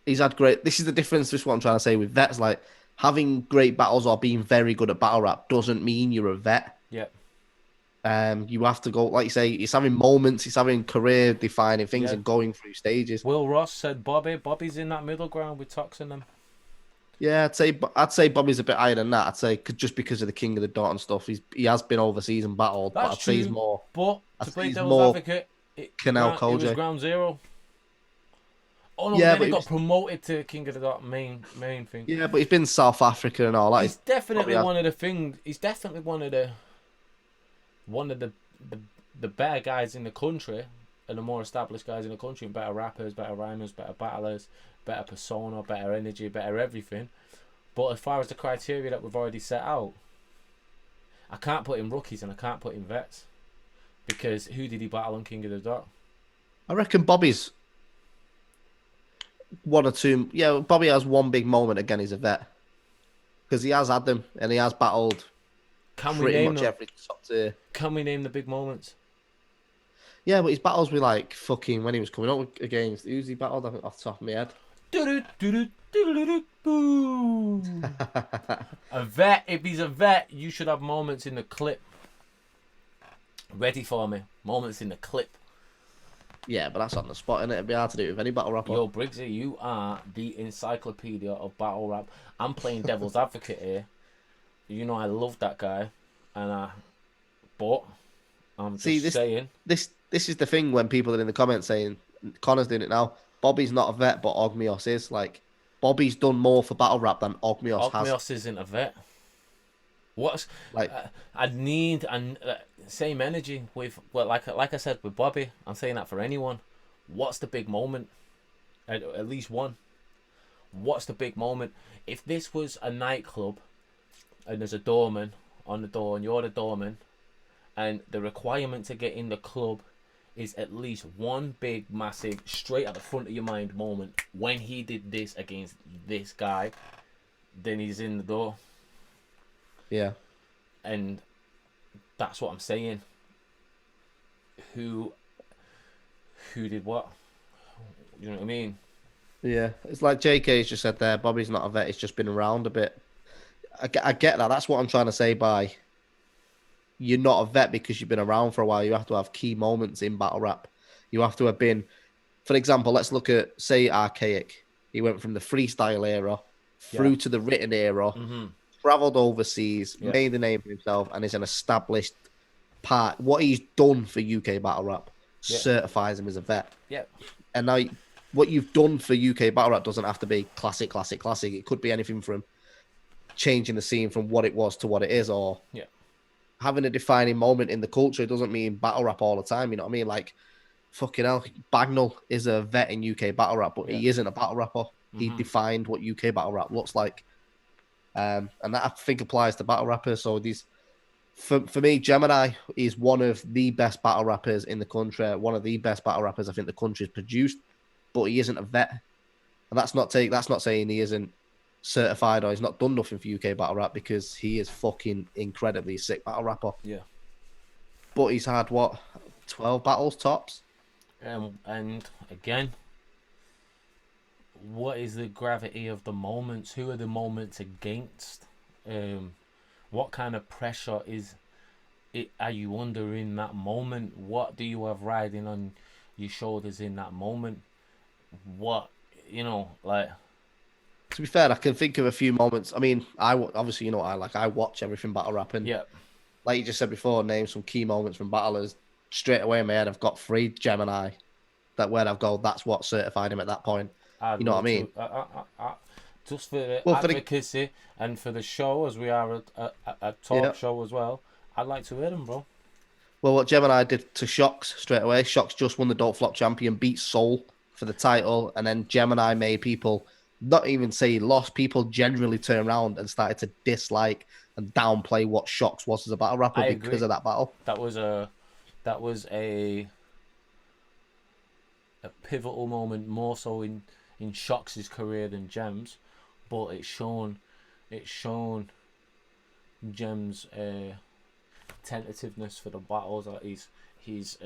B: He's had great. This is the difference. This is what I'm trying to say with vets. Like having great battles or being very good at battle rap doesn't mean you're a vet.
A: Yeah.
B: You have to go, like you say, it's having moments, it's having career defining things and going through stages.
A: Will Ross said Bobby's in that middle ground with Tox in them.
B: Yeah, I'd say Bobby's a bit higher than that. I'd say just because of the King of the Dot and stuff, he has been overseas and battled.
A: That's
B: but I'd say he's more.
A: But to play devil's advocate, it was ground zero. Oh no, then he got promoted to King of the Dot main thing.
B: Yeah, but he's been South Africa and all that.
A: He's definitely one of the things. He's definitely one of the better guys in the country, and the more established guys in the country, better rappers, better rhymers, better battlers, better persona, better energy, better everything. But as far as the criteria that we've already set out, I can't put in rookies and I can't put in vets, because who did he battle on King of the Dot?
B: I reckon Bobby's one or two. Yeah, Bobby has one big moment again. He's a vet because he has had them and he has battled. Pretty much every top tier.
A: Can we name the big moments?
B: Yeah, but his battles were like fucking when he was coming up against who's he battled off the top of my head.
A: A vet. If he's a vet, you should have moments in the clip. Ready for me. Moments in the clip.
B: Yeah, but that's on the spot, innit? It'd be hard to do with any battle rapper.
A: Yo, Briggsy, you are the encyclopedia of battle rap. I'm playing devil's advocate here. You know I love that guy, but I'm just saying.
B: This is the thing when people are in the comments saying Connor's doing it now. Bobby's not a vet, but Ogmios is. Like Bobby's done more for battle rap than Ogmios has.
A: Ogmios isn't a vet. What's like? I need same energy with like I said with Bobby. I'm saying that for anyone. What's the big moment? At least one. What's the big moment? If this was a nightclub, and there's a doorman on the door, and you're the doorman, and the requirement to get in the club is at least one big, massive, straight at the front of your mind moment. When he did this against this guy, then he's in the door.
B: Yeah.
A: And that's what I'm saying. Who did what? You know what I mean?
B: Yeah. It's like JK's just said there, Bobby's not a vet, he's just been around a bit. I get that. That's what I'm trying to say by you're not a vet because you've been around for a while. You have to have key moments in battle rap. You have to have been, for example, let's look at, say, Archaic. He went from the freestyle era through to the written era, traveled overseas, made a name for himself, and is an established part. What he's done for UK battle rap certifies him as a vet.
A: Yeah.
B: And now what you've done for UK battle rap doesn't have to be classic. It could be anything from changing the scene from what it was to what it is, or having a defining moment in the culture. It doesn't mean battle rap all the time, you know what I mean? Like, fucking hell, Bagnall is a vet in UK battle rap, but he isn't a battle rapper. He defined what UK battle rap looks like. And that, I think, applies to battle rappers. So these, for me, Gemini is one of the best battle rappers in the country, one of the best battle rappers I think the country's produced, but he isn't a vet. And that's not saying he isn't certified or he's not done nothing for UK battle rap, because he is fucking incredibly sick battle rapper.
A: Yeah.
B: But he's had, 12 battles tops?
A: And again, what is the gravity of the moments? Who are the moments against? What kind of pressure are you under in that moment? What do you have riding on your shoulders in that moment? What, like...
B: To be fair, I can think of a few moments. I mean, obviously, I watch everything battle rap, and like you just said before, name some key moments from battlers. Straight away in my head, I've got 3 Gemini. That where I've gone, that's what certified him at that point. You know what I mean?
A: Just for the advocacy and for the show, as we are a talk show as well, I'd like to hear them, bro.
B: Well, what Gemini did to Shocks straight away, Shocks just won the Don't Flop champion, beat Soul for the title, and then Gemini made people, not even say he lost, people generally turn around and started to dislike and downplay what Shocks was as a battle rapper because of that battle.
A: That was a pivotal moment, more so in Shocks' career than Gems, but it's shown Gems tentativeness for the battles. That he's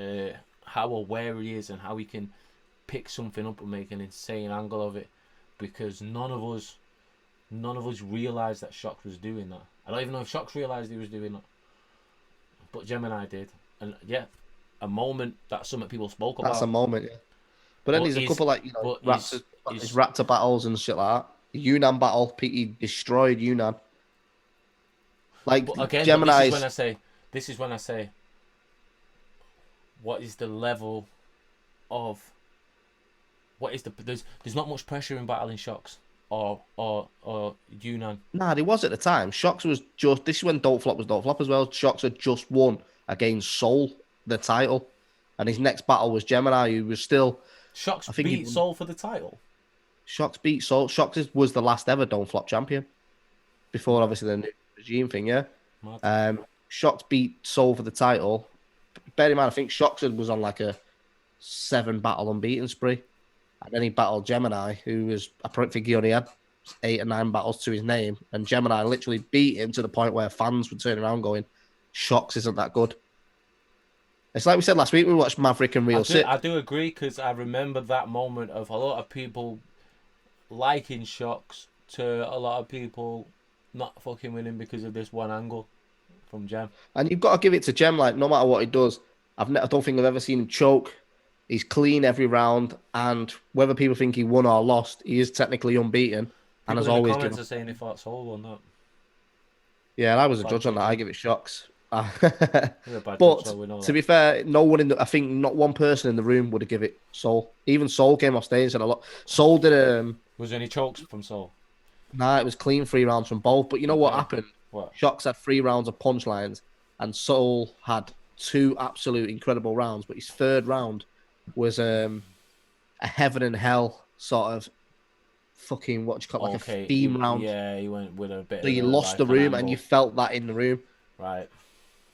A: how aware he is and how he can pick something up and make an insane angle of it, because none of us realized that Shocks was doing that. I don't even know if Shocks realized he was doing that, but Gemini did. And yeah, a moment that some people spoke about.
B: That's a moment, yeah. But then there's a couple like, you know, his Raptor battles and shit like that. The Yunnan battle, Pete destroyed Yunnan. Like,
A: but again,
B: Gemini.
A: This is when I say, what is the level of, what is the, there's not much pressure in battling Shocks or Yunnan.
B: Nah, there was at the time. Shocks was just, this is when Don't Flop was Don't Flop as well. Shocks had just won against Soul, the title. And his next battle was Gemini, who was still...
A: Shocks beat Soul for the title?
B: Shocks beat Soul. Shocks was the last ever Don't Flop champion. Before, obviously, the new regime thing, yeah? Shocks beat Soul for the title. Bear in mind, I think Shocks was on like a 7-battle unbeaten spree. And then he battled Gemini, who was, I think he only had 8 or 9 battles to his name. And Gemini literally beat him to the point where fans would turn around going, Shocks isn't that good. It's like we said last week, we watched Maverick and Real Sick.
A: I do agree, because I remember that moment of a lot of people liking Shocks to a lot of people not fucking winning because of this one angle from Gem.
B: And you've got to give it to Gem, like, no matter what he does, I don't think I've ever seen him choke. He's clean every round, and whether people think he won or lost, he is technically unbeaten. And as always,
A: comments are saying he thought Soul won that.
B: Yeah, I was a judge on that. I give it Shocks. But to be fair, no one I think not one person in the room would have give it Soul. Even Soul came off stage and a lot. Soul did
A: Was there any chokes from Soul?
B: Nah, it was clean 3 rounds from both. But you know what happened?
A: What?
B: Shocks had 3 rounds of punchlines, and Soul had 2 absolute incredible rounds. But his 3rd round was a heaven and hell sort of fucking like a theme round.
A: Yeah, he went with a bit.
B: So you lost the room, and you felt that in the room.
A: Right.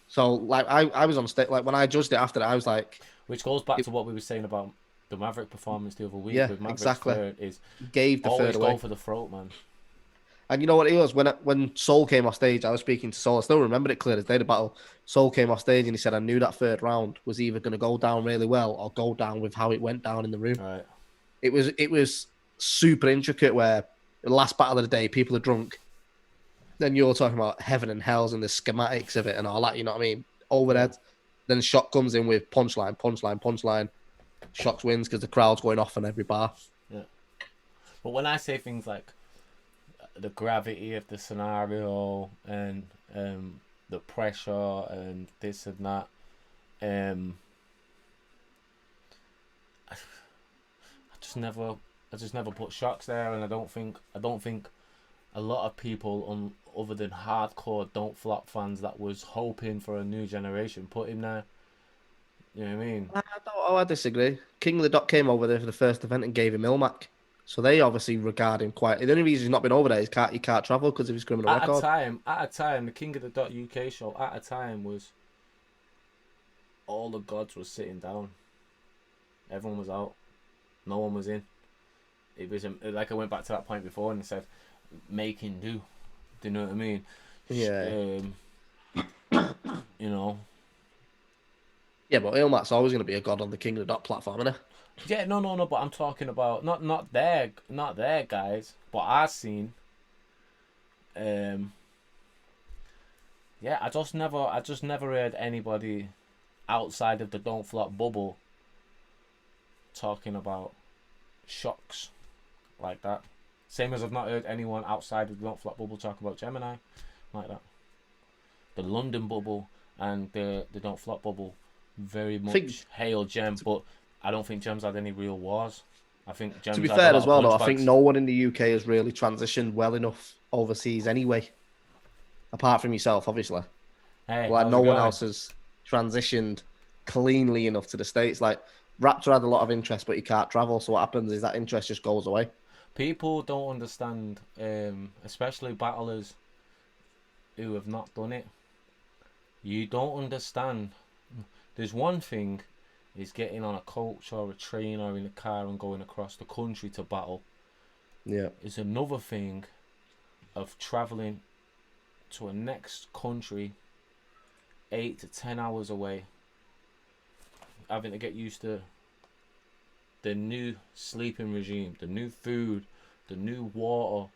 B: So, like, I was on stage, like, when I judged it after that, I was like...
A: Which goes back to what we were saying about the Maverick performance the other week.
B: Yeah,
A: with Maverick's
B: exactly.
A: Third is
B: gave the
A: always
B: third away.
A: go for the throat, man.
B: And you know what it was? When Soul came off stage, I was speaking to Soul. I still remember it clear as day, the battle. Soul came off stage and he said, I knew that 3rd round was either going to go down really well or go down with how it went down in the room.
A: Right.
B: It was super intricate where the last battle of the day, people are drunk. Then you're talking about heaven and hells and the schematics of it and all that, you know what I mean? Overhead. Then Shock comes in with punchline. Shocks wins because the crowd's going off on every bar.
A: Yeah. But when I say things like the gravity of the scenario and the pressure and this and that, I just never put Shocks there, and I don't think a lot of people other than hardcore Don't Flop fans that was hoping for a new generation put him there. You know what I mean?
B: I disagree. King of the Dot came over there for the first event and gave him Ilmac. So they obviously regard him quite... The only reason he's not been over there is he can't travel because of his criminal record.
A: At a time, the King of the Dot UK show, at a time, was... All the gods were sitting down. Everyone was out. No one was in. It was like I went back to that point before and said, making do. Do you know what I mean?
B: Yeah.
A: You know.
B: Yeah, but Ilmac's always going to be a god on the King of the Dot platform, isn't he?
A: Yeah, no. But I'm talking about not their guys, but I've seen. Yeah, I just never heard anybody outside of the Don't Flop bubble talking about Shocks like that. Same as I've not heard anyone outside of the Don't Flop bubble talk about Gemini like that. The London bubble and the Don't Flop bubble very much hail Gem, but I don't think Gem's had any real wars. I think Gem's
B: to be
A: had
B: fair
A: a lot
B: as well,
A: of
B: though,
A: punch
B: I think
A: bags.
B: no one in the UK has really transitioned well enough overseas anyway. Apart from yourself, obviously.
A: Hey,
B: like
A: how's
B: no
A: it
B: one
A: going?
B: else has transitioned cleanly enough to the States. Like Raptor had a lot of interest, but he can't travel. So what happens is that interest just goes away.
A: People don't understand, especially battlers. who have not done it, you don't understand. There's one thing is getting on a coach or a train or in a car and going across the country to battle.
B: Yeah.
A: It's another thing of traveling to a next country 8 to 10 hours away, having to get used to the new sleeping regime, the new food, the new water,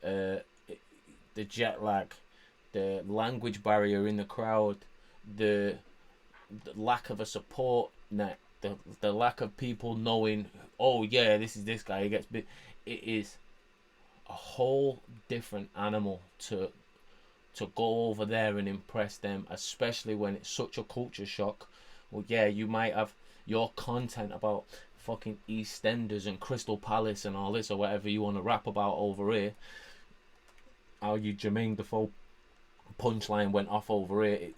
A: the jet lag, the language barrier in the crowd, the lack of a support net, the lack of people knowing, oh yeah, this is this guy, he gets big. It is a whole different animal to go over there and impress them, especially when it's such a culture shock. Well, yeah, you might have your content about fucking EastEnders and Crystal Palace and all this or whatever you want to rap about over here. How you Jermaine Defoe punchline went off over here.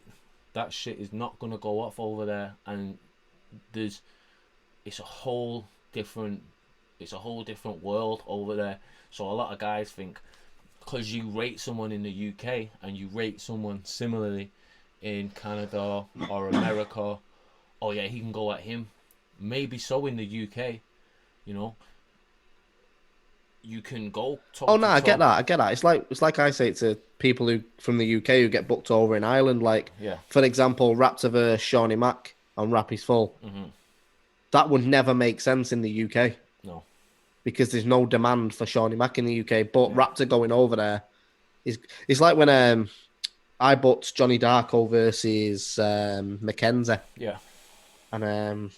A: That shit is not gonna go off over there, and it's a whole different world over there. So a lot of guys think because you rate someone in the UK and you rate someone similarly in Canada or America, oh yeah, he can go at him. Maybe so in the UK, you know. You can go talk.
B: Oh no, I get that. It's like I say to people who from the UK who get booked over in Ireland. Like,
A: yeah.
B: For example, Raptor vs Shawnee Mac on Rap Is Full.
A: Mm-hmm.
B: That would never make sense in the UK.
A: No.
B: Because there's no demand for Shawnee Mac in the UK. But Raptor going over there it's like when I booked Johnny Darko versus Mackenzie.
A: Yeah.
B: And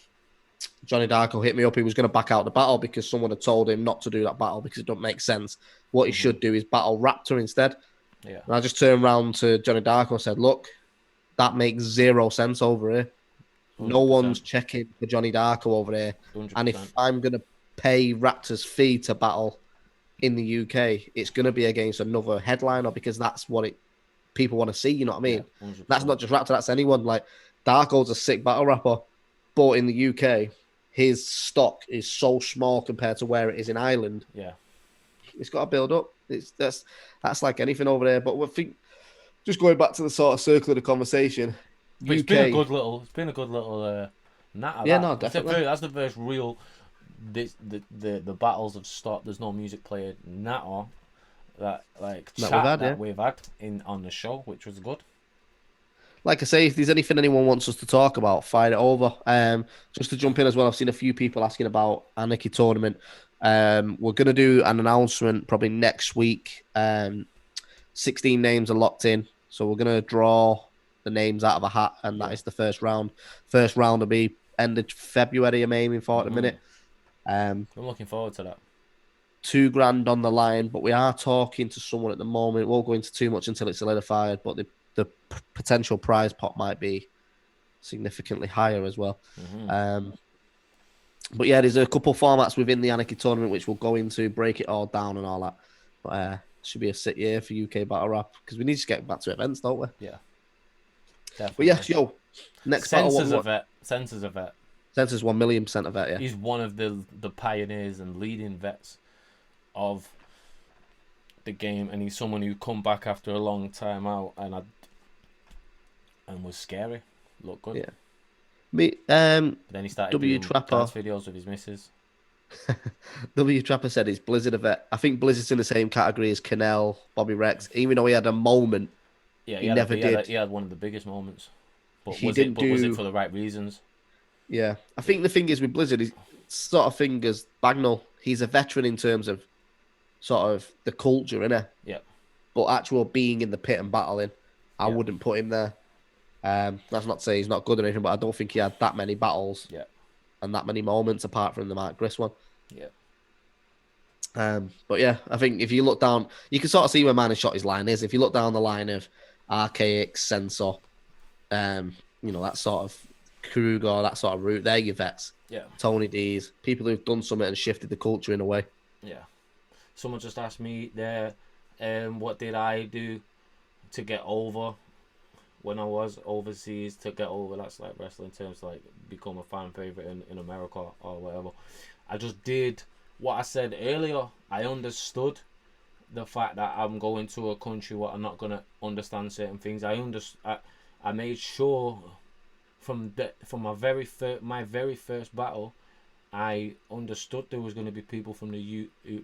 B: Johnny Darko hit me up. He was going to back out the battle because someone had told him not to do that battle because it don't make sense. What he should do is battle Raptor instead.
A: Yeah.
B: And I just turned around to Johnny Darko and said, look, that makes zero sense over here. 100%. No one's checking for Johnny Darko over here.
A: 100%.
B: And if I'm going to pay Raptor's fee to battle in the UK, it's going to be against another headliner because that's what people want to see, you know what I mean?
A: Yeah,
B: that's not just Raptor, that's anyone. Like, Darko's a sick battle rapper, but in the UK, his stock is so small compared to where it is in Ireland.
A: Yeah.
B: It's got to build up. That's like anything over there. But I think, just going back to the sort of circle of the conversation,
A: But it's been a good little natter.
B: Yeah, no, definitely.
A: That's the first real the battles have stopped. There's no music player natter that we've had on the show, which was good.
B: Like I say, if there's anything anyone wants us to talk about, fire it over. Just to jump in as well, I've seen a few people asking about Anarchy Tournament. We're going to do an announcement probably next week. 16 names are locked in. So we're going to draw the names out of a hat, and that is the first round. First round will be end of February, I'm aiming for at the minute.
A: I'm looking forward to that.
B: $2,000 on the line, but we are talking to someone at the moment. Won't go into too much until it's solidified, but the potential prize pot might be significantly higher as well. But yeah, there's a couple formats within the Anarchy Tournament which we'll go into, break it all down and all that. But should be a sick year for UK Battle Rap because we need to get back to events, don't we?
A: Yeah. Definitely.
B: But yes, next
A: Sensor's
B: battle.
A: a vet. Sensor's a vet.
B: Sensor's 1,000,000% a vet, yeah.
A: He's one of the pioneers and leading vets of the game, and he's someone who come back after a long time out and was scary. Looked good.
B: Yeah.
A: Then he started doing
B: Trapper
A: dance videos with his missus.
B: Trapper said he's Blizzard a vet. I think Blizzard's in the same category as Canel, Bobby Rex. Even though he had a moment,
A: yeah,
B: he never did.
A: He had one of the biggest moments, but
B: was it
A: for the right reasons?
B: Yeah, I think the thing is with Blizzard, he's sort of thing as Bagnall. He's a veteran in terms of sort of the culture, innit?
A: Yeah.
B: But actual being in the pit and battling, I wouldn't put him there. That's not to say he's not good or anything, but I don't think he had that many battles and that many moments apart from the Mark Griss one.
A: Yeah.
B: But yeah, I think if you look down, you can sort of see where Man and Shotty's line is. If you look down the line of Archaic, Sensor, that sort of Kruger, that sort of route, they're your vets.
A: Yeah.
B: Tony D's, people who've done something and shifted the culture in a way.
A: Yeah. Someone just asked me there, what did I do to get over when I was overseas? To get over, that's like wrestling terms, like become a fan favorite in America or whatever. I just did what I said earlier. I understood the fact that I'm going to a country where I'm not gonna understand certain things. I made sure from my very first battle, I understood there was going to be people from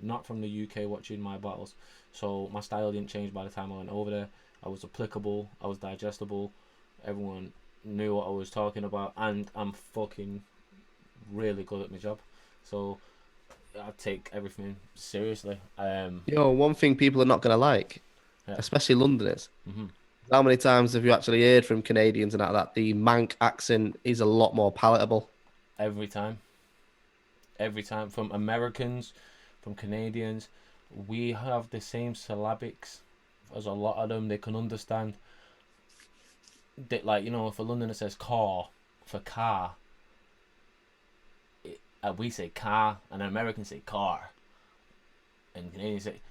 A: not from the UK watching my battles. So my style didn't change by the time I went over there. I was applicable, I was digestible, everyone knew what I was talking about, and I'm fucking really good at my job. So I take everything seriously.
B: One thing people are not going to like, especially Londoners, how many times have you actually heard from Canadians and that the Manc accent is a lot more palatable?
A: Every time. From Americans, from Canadians, we have the same syllabics as a lot of them. They can understand that, like, you know, if a Londoner says car for car, we say car, and Americans say car, and Canadians say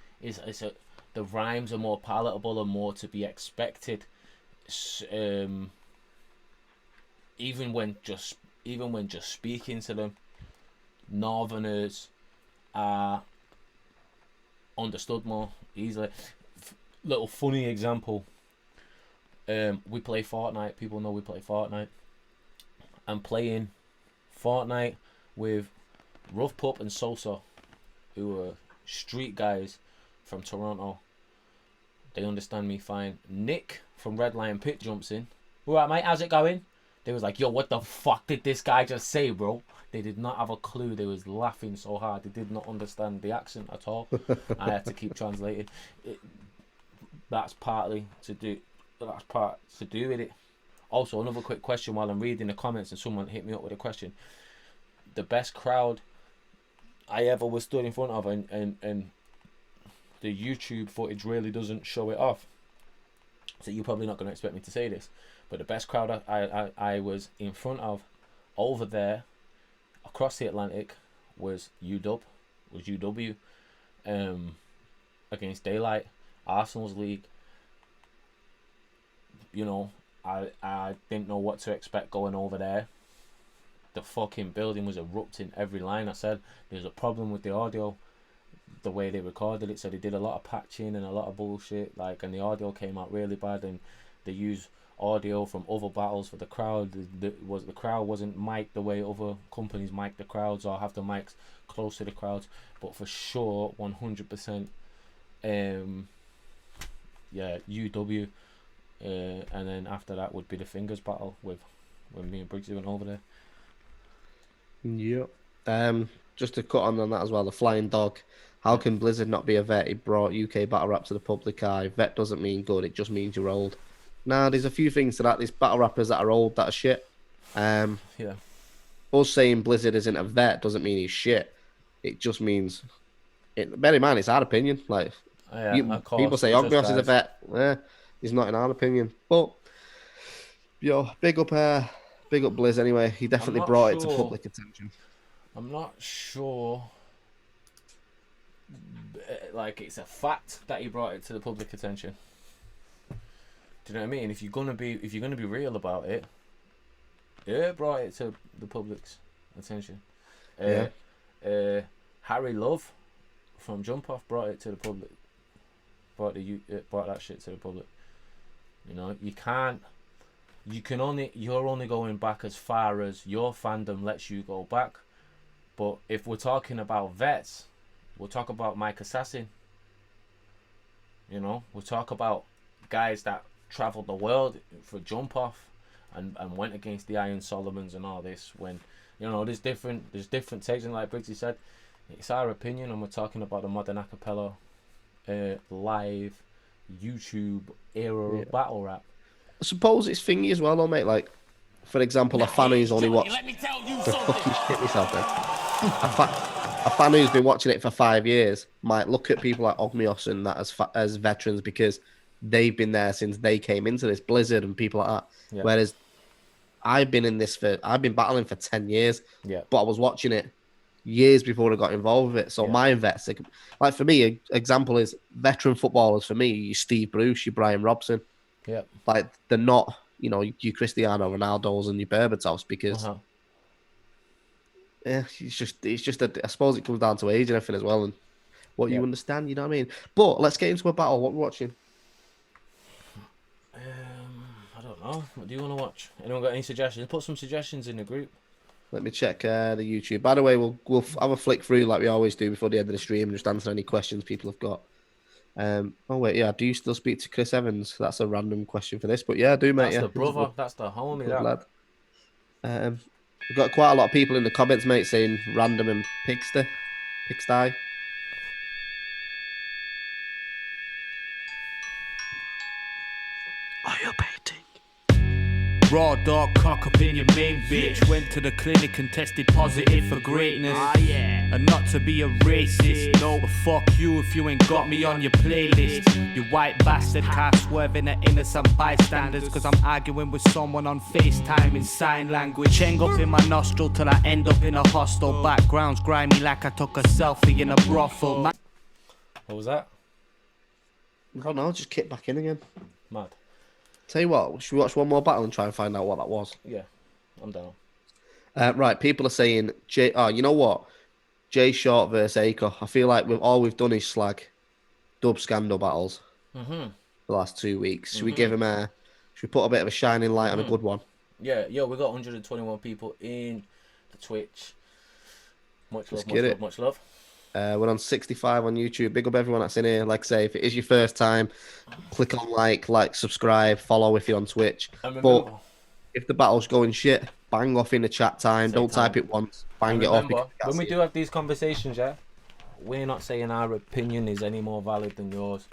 A: the rhymes are more palatable and more to be expected. Even when just speaking to them, Northerners are understood more easily. Little funny example. We play Fortnite. People know we play Fortnite. I'm playing Fortnite with Rough Pup and Sosa, who are street guys from Toronto. They understand me fine. Nick from Red Lion Pit jumps in. All right, mate, how's it going? They was like, yo, what the fuck did this guy just say, bro? They did not have a clue. They was laughing so hard. They did not understand the accent at all. I had to keep translating. That's partly to do with it. Also, another quick question while I'm reading the comments, and someone hit me up with a question. The best crowd I ever was stood in front of, and the YouTube footage really doesn't show it off. So you're probably not going to expect me to say this, but the best crowd I was in front of over there across the Atlantic was UW against Daylight, Arsenal's league. You know, I didn't know what to expect going over there. The fucking building was erupting every line I said. There's a problem with the audio, the way they recorded it. So they did a lot of patching and a lot of bullshit, like, and the audio came out really bad, and they used audio from other battles for the crowd. The crowd wasn't mic'd the way other companies mic the crowds or have the mics close to the crowds. But for sure, 100%, UW, and then after that would be the Fingers battle with when me and Briggz went over there.
B: Yep. Just to cut on that as well, the Flying Dog. How can Blizzard not be a vet? He brought UK battle rap to the public eye. Vet doesn't mean good, it just means you're old. Now, there's a few things to that. There's battle rappers that are old that are shit. Us saying Blizzard isn't a vet doesn't mean he's shit. It just means, bear in mind, it's our opinion. Like, people say Ogmios is a vet. He's not in our opinion. But, big up Blizz anyway. He definitely brought it to public attention.
A: I'm not sure. Like, it's a fact that he brought it to the public attention. Do you know what I mean? If you're gonna be real about it, brought it to the public's attention. Harry Love from Jump Off brought it to the public. Brought that shit to the public. You know, you're only going back as far as your fandom lets you go back. But if we're talking about vets, we'll talk about Mike Assassin. You know, we'll talk about guys that traveled the world for Jump Off and went against the Iron Solomons and all this. When, you know, there's different takes, and like Briggsy said, it's our opinion, and we're talking about the modern acapella live YouTube era of battle rap.
B: I suppose it's thingy as well, though, mate. Like, for example, a fan who's only watched.
C: Let me tell you
B: fucking shit myself, then. A fan who's been watching it for 5 years might look at people like Ogmios and that as veterans because they've been there since they came into this, Blizzard and people like that. Yeah. Whereas I've been battling for 10 years, but I was watching it years before I got involved with it. So my vets, like for me, example is veteran footballers. For me, you Steve Bruce, you Brian Robson.
A: Yeah,
B: like they're not, you know, you Cristiano Ronaldo's and your Berbatovs because. Yeah, it's just. I suppose it comes down to age and everything as well. And what you understand. You know what I mean? But let's get into a battle. What we're watching?
A: I don't know. What do you want to watch? Anyone got any suggestions? Put some suggestions in the group.
B: Let me check the YouTube. By the way, we'll have a flick through like we always do before the end of the stream and just answer any questions people have got. Oh wait, yeah. Do you still speak to Chris Evans? That's a random question for this, but yeah, I do, mate.
A: That's the brother. That's the homie. That
B: lad. We've got quite a lot of people in the comments, mate, saying random and pigsty.
C: Are you painting?
G: Raw dog cock up in your main bitch. Went to the clinic and tested positive for greatness. And not to be a racist, no, but fuck you if you ain't got me on your playlist. You white bastard, car swerving at innocent bystanders. Cause I'm arguing with someone on FaceTime in sign language. Cheng up in my nostril till I end up in a hostel. Background's grimy like I took a selfie in a brothel.
A: What was that?
B: I don't know, just kick back in again.
A: Mad.
B: Tell you what, should we watch one more battle and try and find out what that was?
A: Yeah, I'm down.
B: Right, people are saying, you know what? Jay Short versus Acre. I feel like we've done is slag dub scandal battles for the last 2 weeks. Should we give him should we put a bit of a shining light on a good one?
A: Yeah, we got 121 people in the Twitch. Much love.
B: We're on 65 on YouTube. Big up everyone that's in here. Like I say, if it is your first time, click on like, subscribe, follow if you're on Twitch. But if the battle's going shit, bang off in the chat time. Don't type it once. Bang it off.
A: When we do have these conversations, yeah, we're not saying our opinion is any more valid than yours.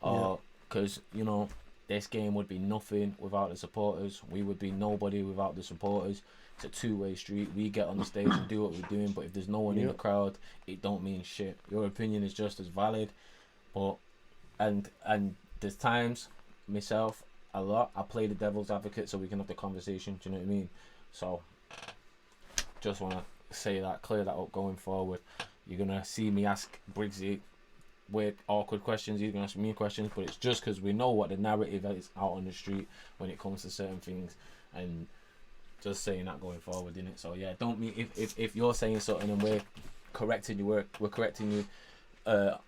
A: Because, you know, this game would be nothing without the supporters. We would be nobody without the supporters. It's a two-way street. We get on the stage and do what we're doing, but if there's no one in the crowd, it don't mean shit. Your opinion is just as valid, but and there's times myself a lot I play the devil's advocate so we can have the conversation. Do you know what I mean? So just want to say that, clear that up going forward. You're gonna see me ask Briggsy weird, awkward questions. You're gonna ask me questions, but it's just because we know what the narrative is out on the street when it comes to certain things, and just saying that going forward, innit? So yeah, don't mean if you're saying something and we're correcting you, we're correcting you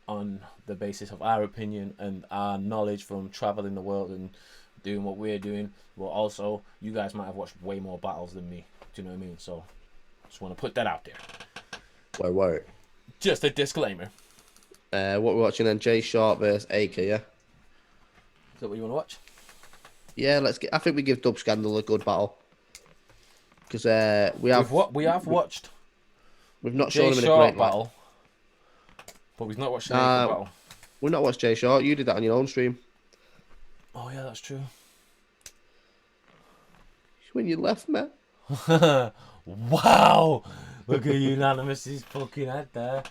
A: on the basis of our opinion and our knowledge from traveling the world and doing what we're doing. Well, also you guys might have watched way more battles than me. Do you know what I mean? So just want to put that out there.
B: Word.
A: Just a disclaimer.
B: What we're watching then? Jay Short versus Acre. Yeah.
A: Is that what you want to watch?
B: Yeah, I think we give Dub Scandal a good battle. Because we have
A: watched.
B: We've not shown him in a great battle,
A: but we've not watched the battle.
B: We've not watched Jay Short. You did that on your own stream.
A: Oh yeah, that's true.
B: When you left, man.
A: Wow! Look at Unanimous's fucking head there.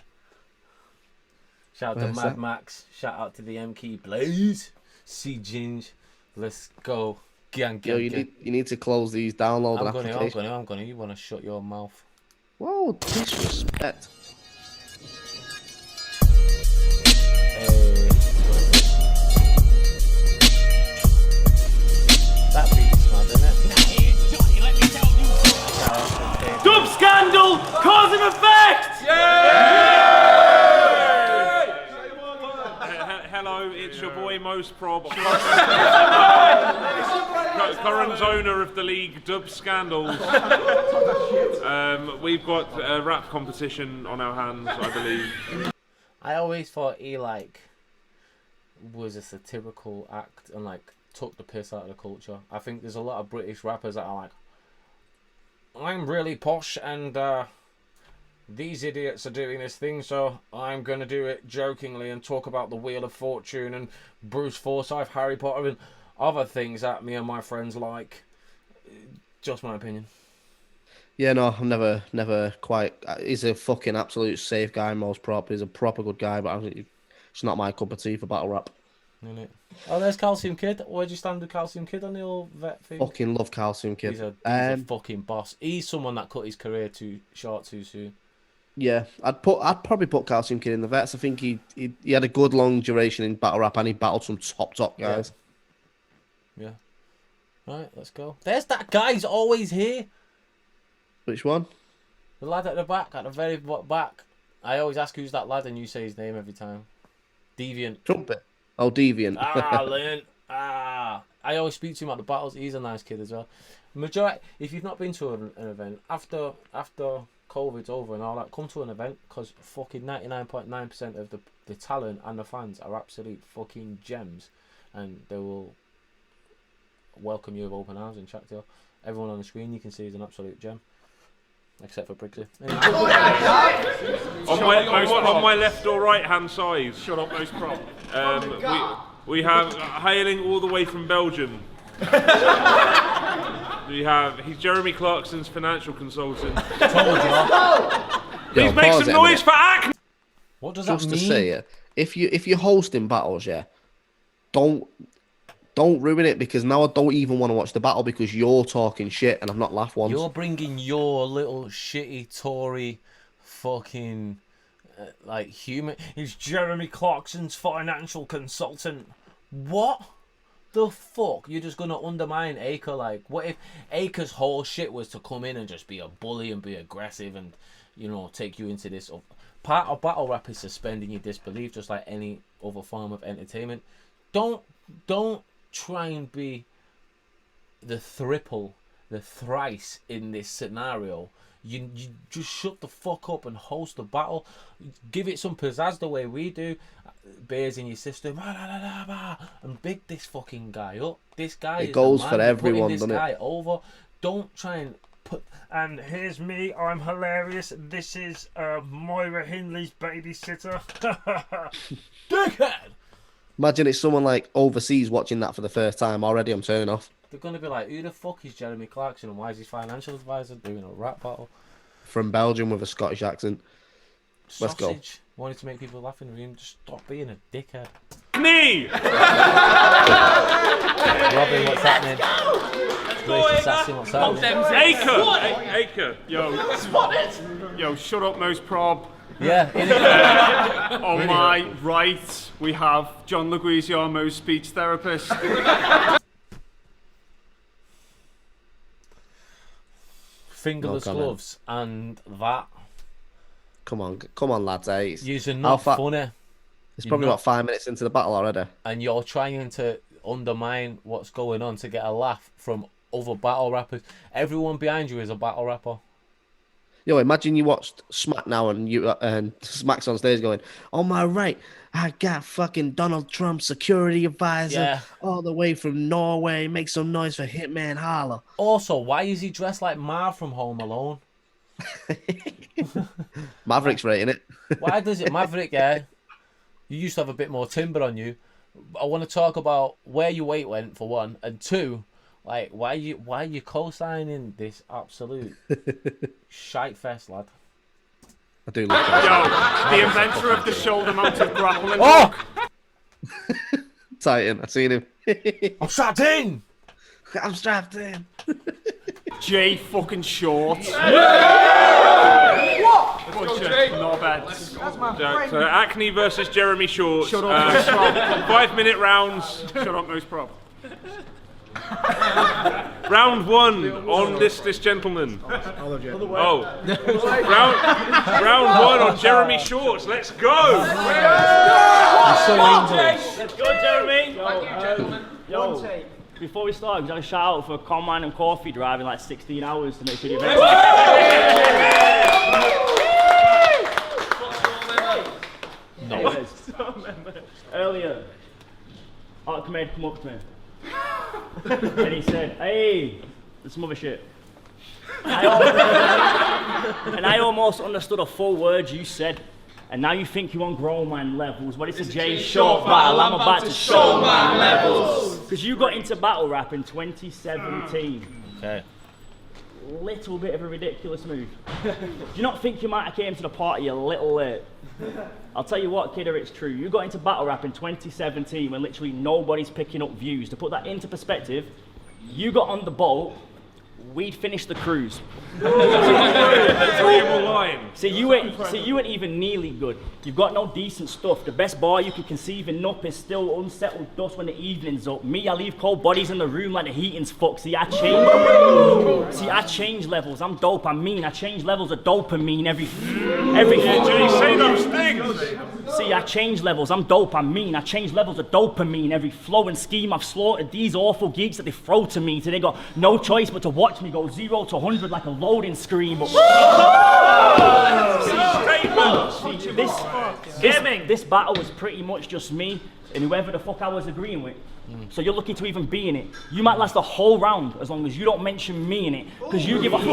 A: Shout out to Mad Max. Shout out to the MK Blaze. See Ginge. Let's go. Gang.
B: You need to close these download applications.
A: I'm gonna. You want to shut your mouth?
B: Whoa, disrespect.
A: That beat's mad, isn't it?
C: Dub scandal, cause and effect!
H: Hello, it's your boy Most Prob, current owner of the league Dub Scandals. We've got a rap competition on our hands, I believe.
A: I always thought he was a satirical act and took the piss out of the culture. I think there's a lot of British rappers that are like, I'm really posh and these idiots are doing this thing, so I'm going to do it jokingly and talk about the Wheel of Fortune and Bruce Forsyth, Harry Potter and other things that me and my friends like. Just my opinion.
B: Yeah, no, I'm never quite. He's a fucking absolute safe guy, Most Prop. He's a proper good guy, but it's not my cup of tea for battle rap.
A: Isn't it? Oh, there's Calcium Kid. Where'd you stand with Calcium Kid on the old vet thing?
B: Fucking love Calcium Kid.
A: He's a fucking boss. He's someone that cut his career too short too soon.
B: Yeah, I'd probably put Calcium Kid in the vets. I think he had a good long duration in battle rap and he battled some top guys.
A: Yeah. Right, let's go. There's that guy. He's always here.
B: Which one?
A: The lad at the back, at the very back. I always ask who's that lad, and you say his name every time. Deviant.
B: Trumpet. Oh, Deviant.
A: Lynn. I always speak to him at the battles. He's a nice kid as well. Majority, if you've not been to an event after COVID's over and all that, come to an event, because fucking 99.9% of the talent and the fans are absolute fucking gems, and they will welcome you with open arms and chat to you. Everyone on the screen you can see is an absolute gem, except for Briggz.
H: On my left or right hand side. Shut up, most prop. We have hailing all the way from Belgium. He's Jeremy Clarkson's financial consultant. Please make some noise for Acre.
A: What does that mean?
B: Just to say, if you're hosting battles, yeah, don't ruin it, because now I don't even want to watch the battle because you're talking shit and I've not laughed once.
A: You're bringing your little shitty Tory fucking like human. He's Jeremy Clarkson's financial consultant. What the fuck? You're just gonna undermine Acre? Like, what if Acre's whole shit was to come in and just be a bully and be aggressive and, you know, take you into this? Part of battle rap is suspending your disbelief, just like any other form of entertainment. Don't try and be the thrice in this scenario. You just shut the fuck up and host the battle. Give it some pizzazz the way we do. Bears in your system, and big this fucking guy up. This guy
B: goes for everyone,
A: this
B: doesn't
A: guy
B: it?
A: over. Don't try and put. And here's me. I'm hilarious. This is Moira Hindley's babysitter. Dickhead.
B: Imagine it's someone like overseas watching that for the first time. Already, I'm turning off.
A: They're gonna be like, who the fuck is Jeremy Clarkson and why is his financial advisor doing a rap battle?
B: From Belgium with a Scottish accent. Let's go.
A: Sausage. Wanted to make people laugh in the room. Just stop being a dickhead.
H: Me!
A: Robin, what's happening? What's happening?
H: Acre!
E: Yo, shut up, most prob.
A: Yeah.
E: On my right, we have John Leguizamo, speech therapist.
A: Fingerless gloves and that.
B: Come on, lads.
A: You're not funny.
B: It's probably about 5 minutes into the battle already.
A: And you're trying to undermine what's going on to get a laugh from other battle rappers. Everyone behind you is a battle rapper.
B: Yo, imagine you watched Smack now and Smack's on stage going, on my right, I got fucking Donald Trump's security advisor all the way from Norway. Make some noise for Hitman Holla.
A: Also, why is he dressed like Marv from Home Alone?
B: Maverick's rating it.
A: Why does it Maverick? Yeah, you used to have a bit more timber on you. I want to talk about where your weight went for one, and two, like why are you co-signing this absolute shite fest, lad?
B: I do look at
E: Yo, the inventor of the shoulder-mounted grappling
A: hook.
B: Titan, I seen him.
A: I'm strapped in.
B: I'm strapped in.
E: Jay fucking Short.
H: What?
E: Not bad.
H: So Acne versus Jeremy Short.
E: Shut up,
H: 5 minute rounds.
E: Shut up, most prob.
H: Round one on this gentleman. Oh, round one on Jeremy Shorts. Let's go.
A: You're so English.
I: Let's go, Jeremy.
J: Thank you, gentlemen.
I: Yo, before we start, we got a shout out for Command and Coffee driving like 16 hours to make sure the event. No. Earlier, Ahmed come up to me. And he said, hey, there's some other shit. And I almost understood a full word you said. And now you think you're on grown man levels. But it's a J Short battle. I'm about to show my levels. Because you got into battle rap in 2017.
A: Okay.
I: Little bit of a ridiculous move. Do you not think you might have came to the party a little late? I'll tell you what, kidder, it's true. You got into battle rap in 2017 when literally nobody's picking up views. To put that into perspective, you got on the boat we'd finished the cruise.
H: line.
I: See, you ain't even nearly good. You've got no decent stuff. The best bar you can conceive in Nup is still unsettled dust when the evening's up. Me, I leave cold bodies in the room like the heating's fucked. See, I change levels. I'm dope, I mean. I change levels of dopamine every
H: Jay, say those things.
I: See, I change levels. I'm dope, I mean. I change levels of dopamine every flow and scheme. I've slaughtered these awful geeks that they throw to me. So they got no choice but to watch me go 0 to 100 like a loading screen. But this battle was pretty much just me and whoever the fuck I was agreeing with. So you're lucky to even be in it. You might last the whole round as long as you don't mention me in it, because you give a Let's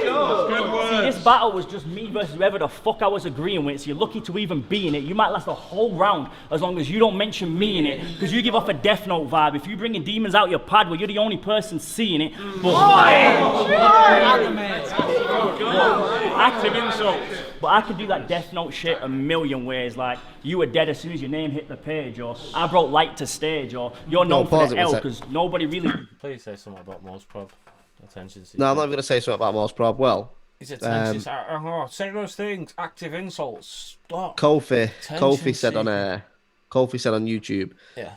I: go. See, this battle was just me versus whoever the fuck I was agreeing with. So you're lucky to even be in it. You might last the whole round as long as you don't mention me in it, because you give off a Death Note vibe. If you bringing demons out your pad where you're the only person seeing it,
H: Active insults.
I: But I could do that Death Note shit a million ways, like you were dead as soon as your name hit the page, or I brought light to stage, or you're known for the L, because nobody really...
A: Please say something about Most Prob. Attention.
B: No, I'm not going to say something about Most Prob. Well...
A: Say those things. Active insults. Stop.
B: Kofi said on YouTube,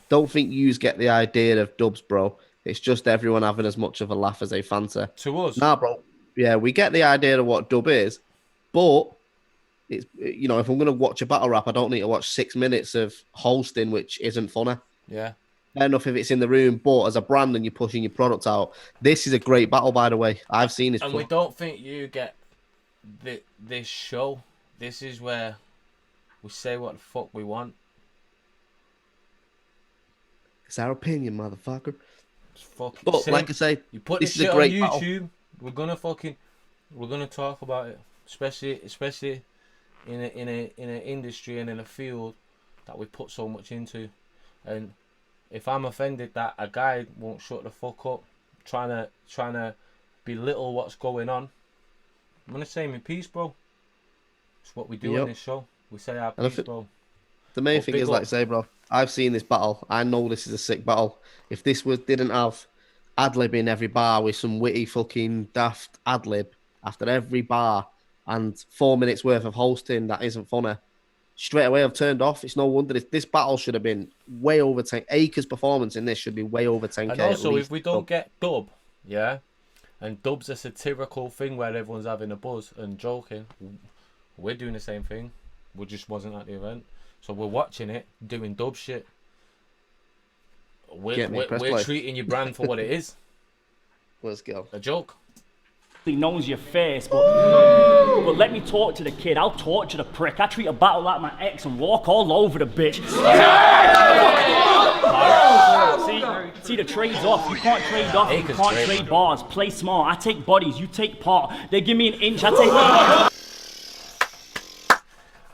B: don't think yous get the idea of dubs, bro. It's just everyone having as much of a laugh as they fancy.
A: To us.
B: Nah, bro. Yeah, we get the idea of what dub is, but... It's, you know, if I'm going to watch a battle rap, I don't need to watch 6 minutes of hosting, which isn't funny.
A: Yeah.
B: Fair enough if it's in the room, but as a brand and you're pushing your product out, this is a great battle, by the way. I've seen this.
A: And we don't think you get this show. This is where we say what the fuck we want.
B: It's our opinion, motherfucker.
A: But
B: like I say,
A: you put
B: this
A: this
B: is
A: shit
B: a great
A: on YouTube.
B: Battle.
A: We're gonna talk about it, especially in an industry and in a field that we put so much into. And if I'm offended that a guy won't shut the fuck up, trying to belittle what's going on, I'm gonna say my piece, bro. It's what we do on this show. We say our piece, bro.
B: The main thing is, like I say, bro, I've seen this battle. I know this is a sick battle. If this didn't have ad-lib in every bar with some witty fucking daft ad-lib after every bar and 4 minutes worth of hosting that isn't funny, straight away I've turned off. It's no wonder this battle should have been way over 10. Acre's performance in this should be way over 10k.
A: And also, if we don't get dub, and dub's a satirical thing where everyone's having a buzz and joking, we're doing the same thing. We just wasn't at the event, so we're watching it, doing dub shit. We're treating your brand for what it is.
B: Let's go.
A: A joke.
I: He knows your face, but let me talk to the kid. I'll torture the prick. I treat a battle like my ex and walk all over the bitch. See, the trade's off. You can't trade off. You can't trade bars. Play smart. I take bodies. You take part. They give me an inch.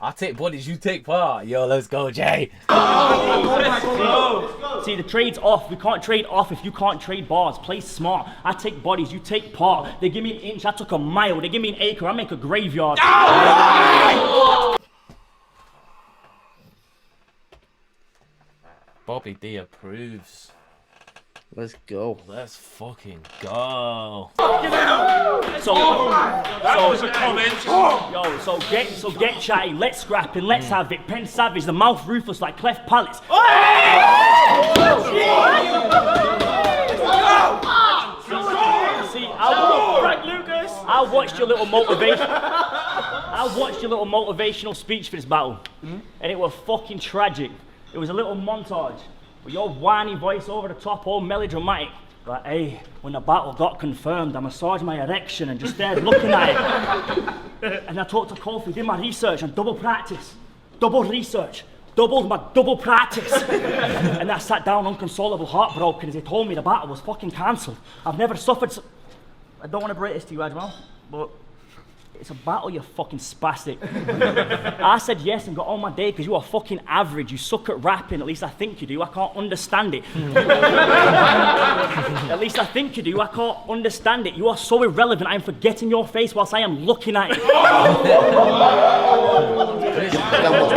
A: I take bodies, you take part. Yo, let's go, Jay.
I: See, the trade's off. We can't trade off if you can't trade bars. Play smart. I take bodies, you take part. They give me an inch, I took a mile. They give me an acre, I make a graveyard.
A: Bobby D approves.
B: Let's go.
A: Let's fucking go.
I: So get chatty, let's scrap and let's have it. Pen savage, the mouth ruthless like cleft palates. See, I watched your little motivation. I watched your little motivational speech for this battle, and it was fucking tragic. It was a little montage. With your whiny voice over the top, all melodramatic. Like, hey, when the battle got confirmed, I massaged my erection and just stared looking at it. And I talked to Kofi, did my research and double practice. Double research. Doubled my double practice. And I sat down unconsolable, heartbroken as he told me the battle was fucking cancelled. I've never suffered so... I don't want to break this to you, Admiral, but... It's a battle, you fucking spastic. I said yes and got on my day because you are fucking average. You suck at rapping, at least I think you do. I can't understand it. At least I think you do. I can't understand it. You are so irrelevant. I am forgetting your face whilst I am looking at it.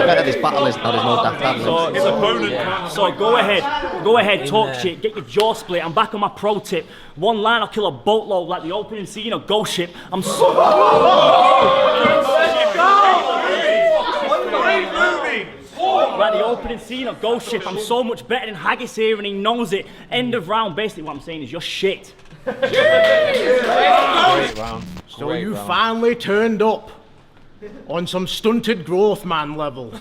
B: better this battle is now. There's no daft ad-libs.
H: His opponent can't.
I: So go ahead, talk shit, get your jaw split. I'm back on my pro tip. One line, I'll kill a boatload like the opening scene of Ghost Ship. I'm so. Like the opening scene of Ghost Ship, I'm so much better than Haggis here, and he knows it. End of round. Basically, what I'm saying is you're shit.
A: Great round.
J: So you finally turned up on some stunted growth man level.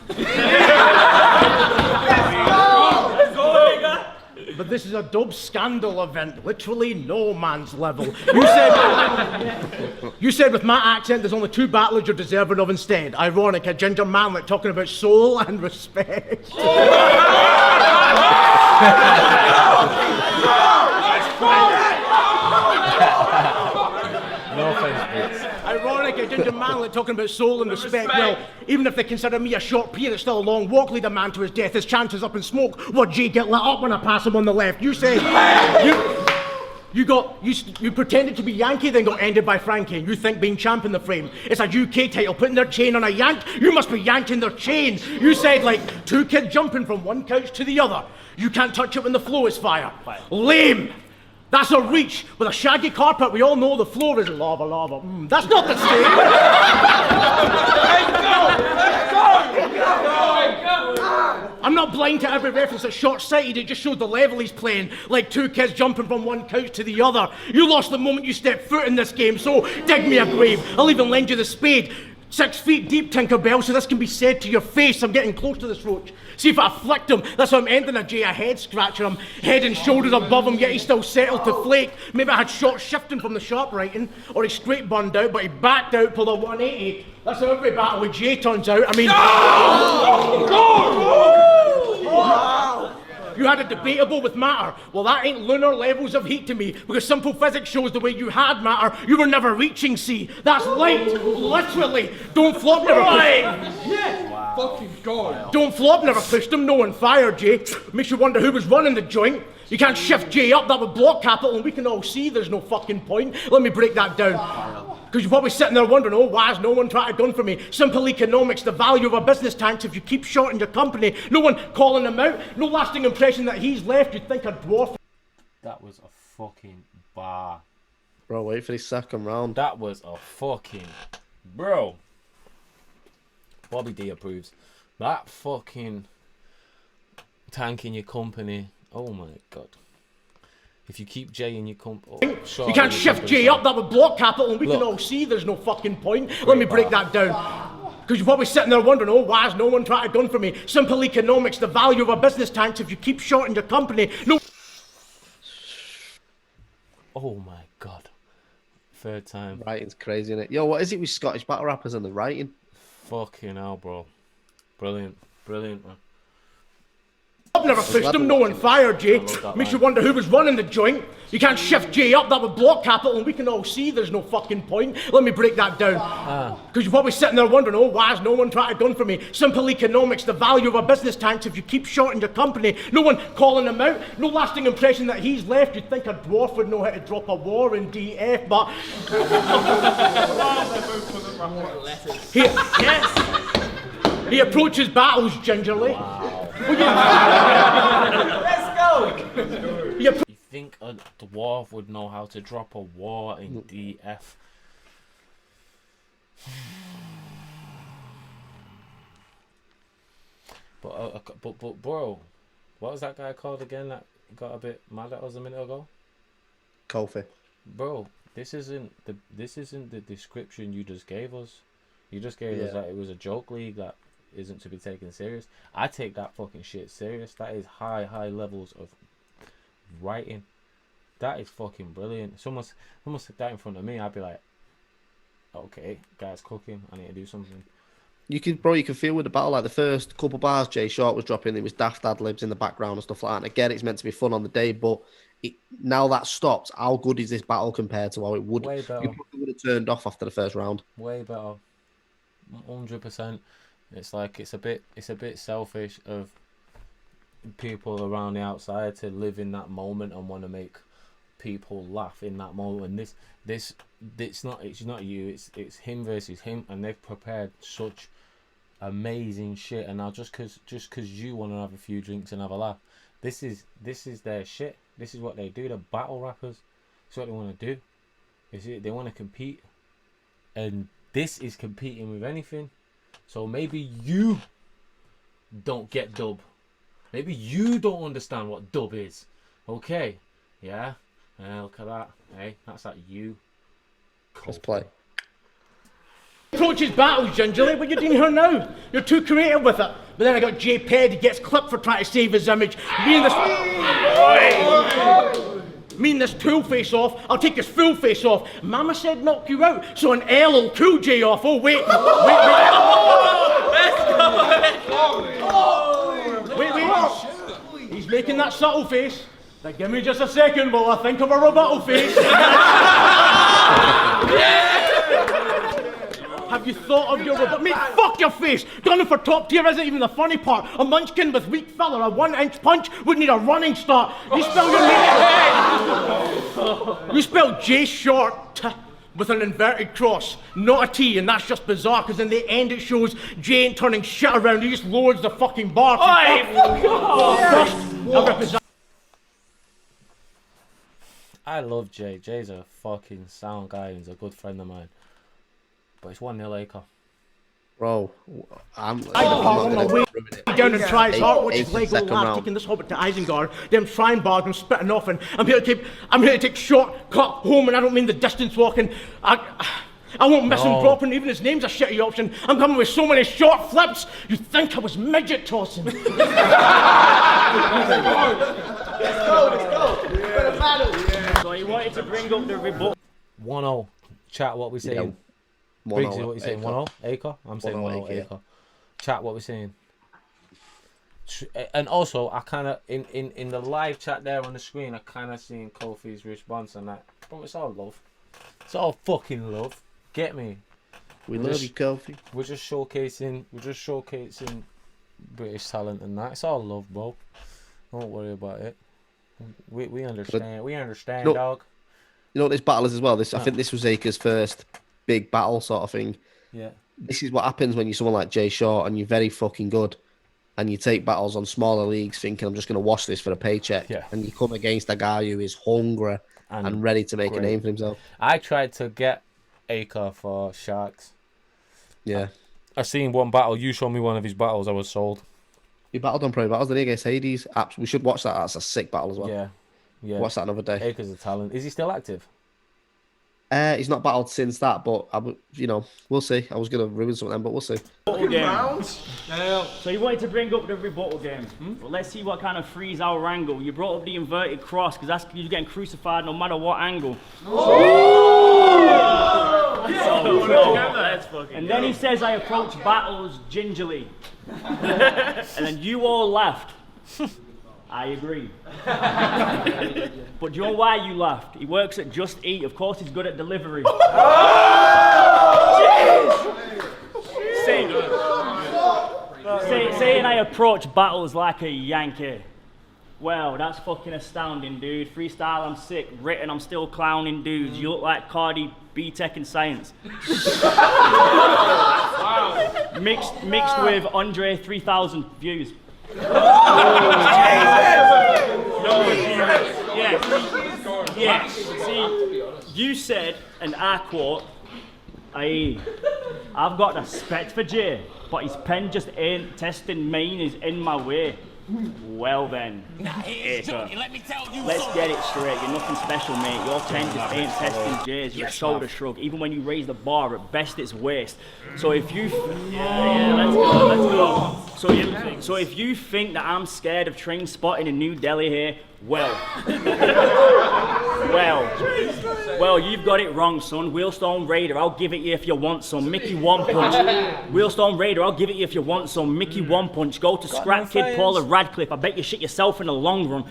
J: But this is a dub scandal event, literally no man's level. You said with my accent there's only 2 battlers you're deserving of instead. Ironic, a ginger manlet talking about soul and respect.
A: No offense, Briggs.
J: Ironic, a ginger manlet talking about soul and respect. Well, even if they consider me a short peer, it's still a long walk, lead a man to his death. His chances up in smoke. What, G, get lit up when I pass him on the left? You say you pretended to be Yankee, then got ended by Frankie. You think being champ in the frame, it's a UK title, putting their chain on a yank. You must be yanking their chain. You said like 2 kids jumping from one couch to the other. You can't touch it when the flow is fire. Lame. That's a reach. With a shaggy carpet, we all know the floor is lava, lava. That's not the same. I'm not blind to every reference that's short-sighted. It just showed the level he's playing. Like 2 kids jumping from one couch to the other. You lost the moment you stepped foot in this game, so dig me a grave. I'll even lend you the spade. 6 feet deep, Tinkerbell, so this can be said to your face. I'm getting close to this roach. See if I flicked him. That's how I'm ending a J, a head scratcher. I'm head and shoulders above him, yet he's still settled to flake. Maybe I had short shifting from the sharp writing, or he straight burned out, but he backed out, pulled a 180. That's how every battle with J turns out. I mean... You had a debatable with matter. Well, that ain't lunar levels of heat to me, because simple physics shows the way you had matter, you were never reaching C. That's light, literally. Don't flop, never pushed.
C: Yeah. Fucking God.
J: Don't flop, never pushed him. No one fired J. Makes you wonder who was running the joint. You can't shift J up, that would block capital, and we can all see there's no fucking point. Let me break that down. Because you're probably sitting there wondering, oh, why has no one tried a gun for me? Simple economics, the value of a business tanks if you keep short in your company. No one calling him out, no lasting impression that he's left. You'd think a dwarf.
A: That was a fucking bar.
B: Bro, wait for the second round.
A: That was a fucking... Bro. Bobby D approves. That fucking... tank in your company. Oh my God. If you keep J in your company... Oh,
J: you can't shift J up, that would block capital, and we can all see there's no fucking point. Let me break that down. Because you're probably sitting there wondering, oh, why has no one tried a gun for me? Simple economics, the value of a business tanks if you keep short in your company. No.
A: Oh my God. Third time.
B: Writing's crazy, innit? Yo, what is it with Scottish battle rappers and the writing?
A: Fucking hell, bro. Brilliant. Brilliant, man.
J: I've never pushed him, no one fired J. Makes you wonder who was running the joint. You can't shift J up, that would block capital, and we can all see there's no fucking point. Let me break that down. Because you're probably sitting there wondering, oh, why has no one tried a gun for me? Simple economics, the value of a business tanks if you keep short in your company. No one calling him out, no lasting impression that he's left. You'd think a dwarf would know how to drop a war in DF, but... He approaches battles gingerly. Wow.
C: Let's go!
A: You think a dwarf would know how to drop a war in DF? But bro, what was that guy called again that got a bit mad at us a minute ago?
B: Kofi.
A: Bro, this isn't the description you just gave us. You just gave us that it was a joke league that isn't to be taken serious. I take that fucking shit serious. That is high levels of writing. That is fucking brilliant. Someone said that in front of me, I'd be like, okay, guy's cooking, I need to do something.
B: You can feel with the battle, like the first couple bars Jay Short was dropping, there was daft ad-libs in the background and stuff like that. And I get it's meant to be fun on the day, but now that stops, how good is this battle compared to how it would?
A: Way better.
B: You probably would have turned off after the first round.
A: Way better. 100%. It's like it's a bit selfish of people around the outside to live in that moment and want to make people laugh in that moment. It's not you. It's him versus him, and they've prepared such amazing shit, and now just cause you want to have a few drinks and have a laugh, this is their shit. This is what they do. They're battle rappers. That's what they want to do. They want to compete, and this is competing with anything. So maybe you don't get dub. Maybe you don't understand what dub is. Okay, yeah. Look at that. Hey, that's like you.
B: Let's play.
J: Approaches battles gingerly, but you're doing her now. You're too creative with it. But then I got J Ped, he gets clipped for trying to save his image. Me and this tool face off, I'll take his full face off. Mama said knock you out, so an L will cool J off. Oh, wait. Wait. He's making that subtle face. Now give me just a second while I think of a rebuttal face. Have you thought of your rebuttal? Mate, fuck your face! Gunning for top tier isn't even the funny part. A munchkin with weak filler, a 1-inch punch would need a running start. You spell your name. You spell J short with an inverted cross, not a T, and that's just bizarre because in the end it shows J ain't turning shit around, he just lowers the fucking bar.
A: I love Jay. Jay's a fucking sound guy. He's a good friend of mine. But it's 1-0 Acre.
B: Bro, I'm
J: on my way down and try his heart, watch his Lego laugh, taking this hobbit to Isengard, them shrine bars and spitting off, and I'm here to take shortcut home, and I don't mean the distance walking. I won't miss him dropping, even his name's a shitty option. I'm coming with so many short flips, you'd think I was midget tossing. Let's go.
I: So he wanted to bring up the rebuttal.
A: 1-0. Chat, what we saying? Briggz, what you saying? 1-0 Acre? I'm saying 1-0 Acre. Chat, what we saying? And also, I kind of in the live chat there on the screen, I kind of seen Kofi's response and that. Bro, it's all love. It's all fucking love. Get me?
B: We love you, Kofi.
A: We're just showcasing British talent and that. It's all love, bro. Don't worry about it. We understand. We understand, dog.
B: You know what this battle is as well? I think this was Acre's first big battle sort of thing.
A: Yeah.
B: This is what happens when you're someone like Jay Short and you're very fucking good and you take battles on smaller leagues thinking I'm just going to watch this for a paycheck.
A: Yeah.
B: And you come against a guy who is hungry and ready to make a name for himself.
A: I tried to get Acre for Sharks.
B: Yeah.
A: I seen one battle. You showed me one of his battles. I was sold.
B: He battled on Pro Battles, didn't he, against Hades? We should watch that. That's a sick battle as well.
A: Yeah.
B: Watch that another day.
A: Acre's a talent. Is he still active?
B: He's not battled since that, but we'll see. I was going to ruin something, but we'll see.
I: So you wanted to bring up the rebuttal game. Well, let's see what kind of freeze our angle. You brought up the inverted cross because that's you're getting crucified no matter what angle. And then he says I approach battles gingerly. And then you all laughed. I agree. But do you know why you laughed? He works at Just Eat. Of course he's good at delivery. Saying I approach battles like a Yankee. Well, that's fucking astounding, dude. Freestyle, I'm sick. Written, I'm still clowning dudes. You look like Cardi B Tech and Science. Mixed with Andre 3000 views. Yes. See, you said, and I quote, I've got respect for Jay, but his pen just ain't testing mine is in my way. Well then, Acre, let's get it straight. You're nothing special, mate. Your pen just ain't testing Jay's. Your shoulder shrug. Even when you raise the bar, at best it's waist. So if you, let's go. So if you think that I'm scared of train spotting in New Delhi here, well, you've got it wrong, son. Wheelstone Raider, I'll give it you if you want some. Mickey One Punch. Wheelstone Raider, I'll give it you if you want some. Mickey One Punch. Go to Scrap Kid Paula Radcliffe. I bet you shit yourself in the long run.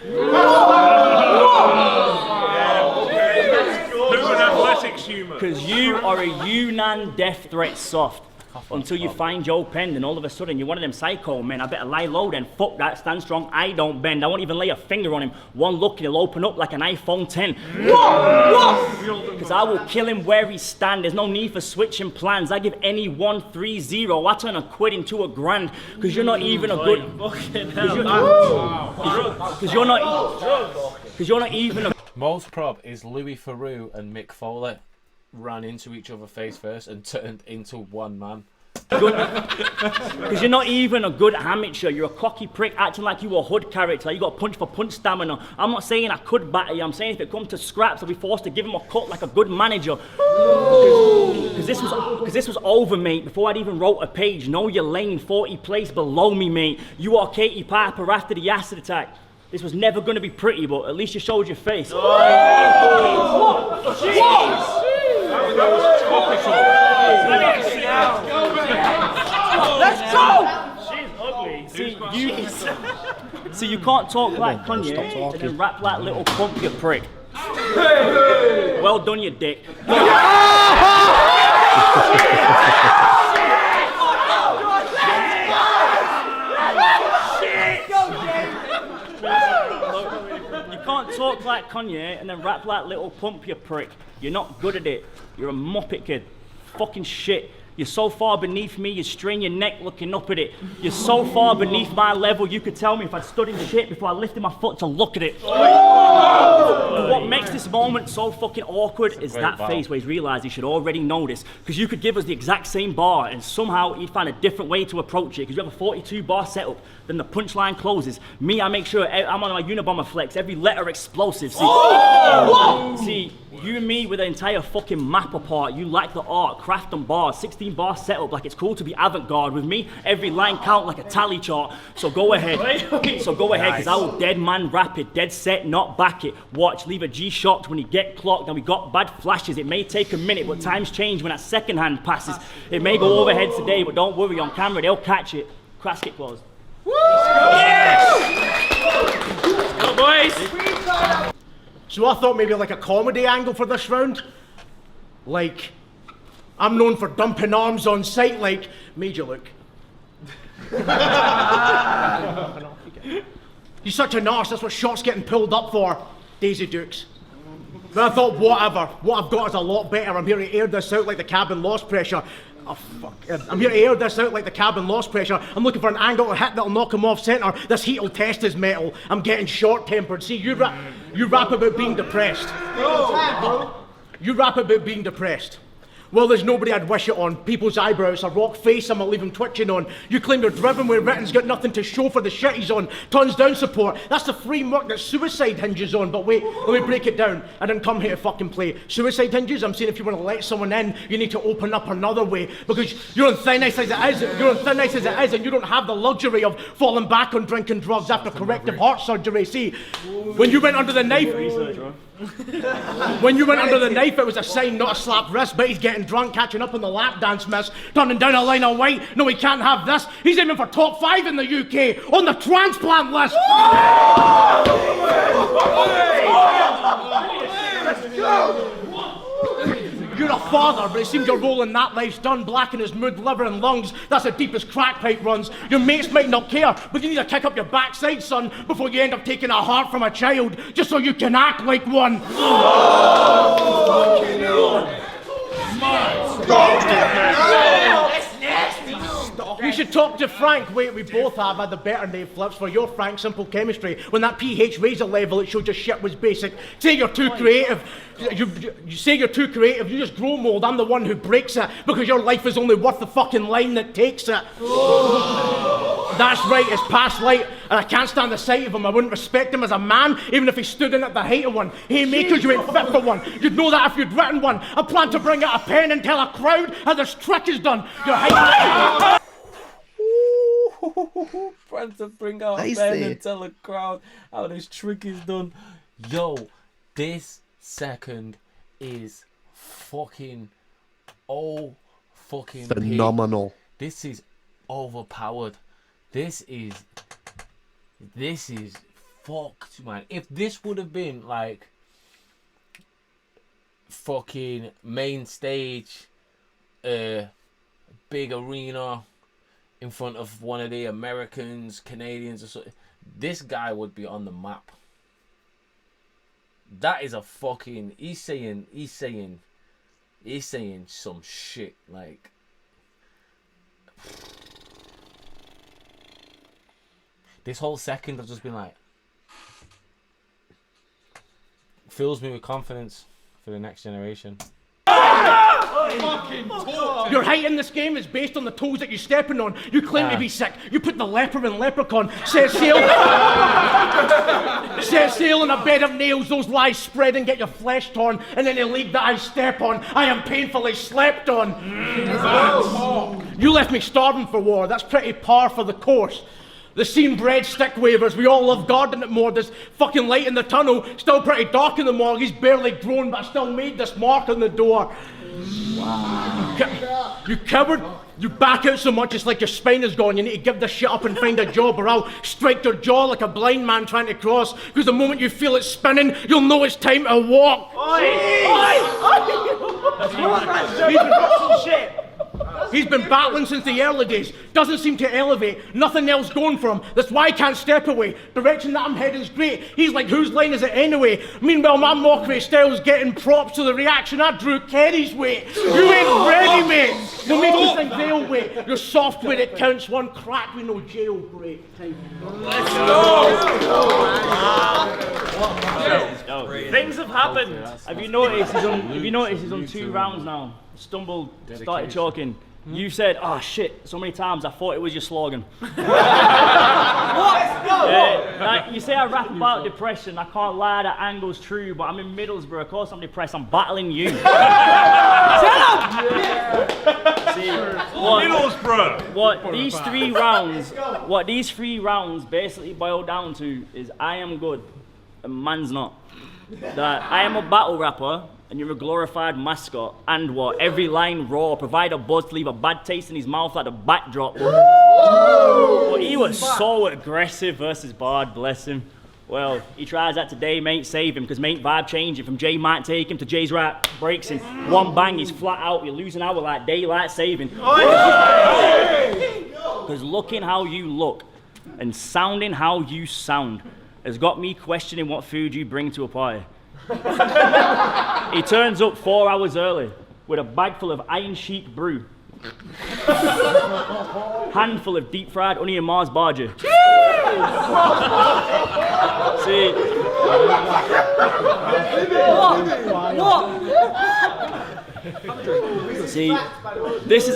I: Because you are a Yunnan death threat soft. Until you find Joe Penn, and all of a sudden you're one of them psycho men. I better lie low then. Fuck that, stand strong, I don't bend. I won't even lay a finger on him. One look and he'll open up like an iPhone 10. Because I will kill him where he stand. There's no need for switching plans. I give anyone 3-0. I turn a quid into a grand. Because you're not even a good... Because you're not even a...
A: Most prob is Louis Theroux and Mick Foley ran into each other face first and turned into one man.
I: Because you're not even a good amateur. You're a cocky prick acting like you a hood character. You got punch for punch stamina. I'm not saying I could batter you. I'm saying if it comes to scraps, I'll be forced to give him a cut like a good manager. Because this was over, mate. Before I'd even wrote a page. Know your lane, 40 place below me, mate. You are Katie Piper after the acid attack. This was never going to be pretty, but at least you showed your face.
C: Let's go!
I: She's ugly. See, you can't talk like Kanye and then rap like Little Pump, you prick. Well done, you dick. You can't talk like Kanye and then rap like Little Pump, you prick. You're not good at it. You're a muppet kid. Fucking shit. You're so far beneath me, you strain your neck looking up at it. You're so far beneath my level, you could tell me if I'd stood in shit before I lifted my foot to look at it. What makes this moment so fucking awkward is that face where he's realised he should already know this. Because you could give us the exact same bar and somehow he'd find a different way to approach it. Because you have a 42 bar setup, then the punchline closes. Me, I make sure I'm on my Unabomber flex, every letter explosive. See, you and me with the entire fucking map apart. You like the art, craft and bars, 16 bar setup like it's cool to be avant-garde. With me, every line count like a tally chart. So go ahead, because I will dead man rap it, dead set, not back it. Watch, leave a G shocked when you get clocked, and we got bad flashes. It may take a minute, but times change when that second hand passes. It may go overhead today, but don't worry, on camera they'll catch it. Crash kick closed.
J: Go, boys! So I thought maybe like a comedy angle for this round. Like, I'm known for dumping arms on sight, like, made you look. He's such an arse, that's what Shot's getting pulled up for. Daisy Dukes. But I thought, whatever, what I've got is a lot better. I'm here to air this out like the cabin lost pressure. Oh, fuck. I'm here to air this out like the cabin lost pressure. I'm looking for an angle to hit that'll knock him off centre. This heat'll test his metal. I'm getting short-tempered. See, you rap about being depressed. You rap about being depressed. Well, there's nobody I'd wish it on. People's eyebrows, a rock face, I'ma leave him twitching on. You claim you're driven where written's got nothing to show for the shit he's on. Tons down support. That's the framework that suicide hinges on. But wait, let me break it down. I didn't come here to fucking play suicide hinges. I'm saying if you want to let someone in, you need to open up another way. Because you're on thin ice as it is. You're on thin ice as it is, and you don't have the luxury of falling back on drinking drugs after corrective heart surgery. See, when you went under the knife... When you went under the knife, it was a sign, not a slap wrist. But he's getting drunk, catching up on the lap dance miss, turning down a line of white. No, he can't have this. He's aiming for top 5 in the UK on the transplant list. Let's go. You're a father, but it seems you're rolling that life's done, black in his mood, liver and lungs. That's the deepest crack pipe runs. Your mates might not care, but you need to kick up your backside, son, before you end up taking a heart from a child, just so you can act like one. We should talk to Frank. Wait, we both have had the better name flips for your frank, simple chemistry. When that pH razor level, it showed your shit was basic. Say you're too creative. You say you're too creative. You just grow mold. I'm the one who breaks it because your life is only worth the fucking line that takes it. That's right, it's past light, and I can't stand the sight of him. I wouldn't respect him as a man, even if he stood in at the height of one. Hey, makers, you ain't fit for one. You'd know that if you'd written one. I plan to bring out a pen and tell a crowd how this trick is done. Your height.
A: Plan to bring out a pen and tell a crowd how this trick is done. Yo, this second is fucking
B: phenomenal.
A: This is overpowered. This is fucked, man. If this would have been like fucking main stage big arena in front of one of the Americans, Canadians or something, this guy would be on the map. That is a fucking, he's saying some shit, like, this whole second I've just been like, fills me with confidence for the next generation.
J: Your height in this game is based on the toes that you're stepping on. You claim to be sick. You put the leper in Leprechaun, set sail in a bed of nails, those lies spread and get your flesh torn, and then the league that I step on, I am painfully slept on. You left me starving for war. That's pretty par for the course. The scene bred stick wavers, we all love garden at more. There's fucking light in the tunnel, still pretty dark in the morgue. He's barely grown, but I still made this mark on the door. Wow. You coward, you back out so much it's like your spine is gone. You need to give this shit up and find a job, or I'll strike your jaw like a blind man trying to cross. Because the moment you feel it spinning, you'll know it's time to walk. He's been battling since the early days. Doesn't seem to elevate. Nothing else going for him. That's why I can't step away. Direction that I'm heading's great. He's like, whose line is it anyway? Meanwhile, my mockery style's getting props to the reaction I drew Kerry's way. You ain't ready, mate. We'll make you think they'll wait. Your software, it counts one crack with no jailbreak.
E: Let's go. Things have happened.
I: Have you noticed he's on 2 rounds now? Stumbled, started choking. You said, "Oh shit," so many times I thought it was your slogan. Like, you say I rap about depression. I can't lie, that angle's true, but I'm in Middlesbrough. Of course I'm depressed. I'm battling you. Shut up! See,
E: Middlesbrough.
I: What these 3 rounds basically boil down to is I am good and man's not. That I am a battle rapper and you're a glorified mascot, and what? Every line raw, provide a buzz to leave a bad taste in his mouth like a backdrop. But he was so aggressive versus Bard, bless him. Well, he tries that today, mate, save him, because mate, vibe changing from Jay might take him to Jay's rap breaks him. One bang, he's flat out, you're losing hour like daylight saving. Because looking how you look and sounding how you sound has got me questioning what food you bring to a party. He turns up 4 hours early with a bag full of Iron Sheik brew, handful of deep fried onion Mars barger. See, see, this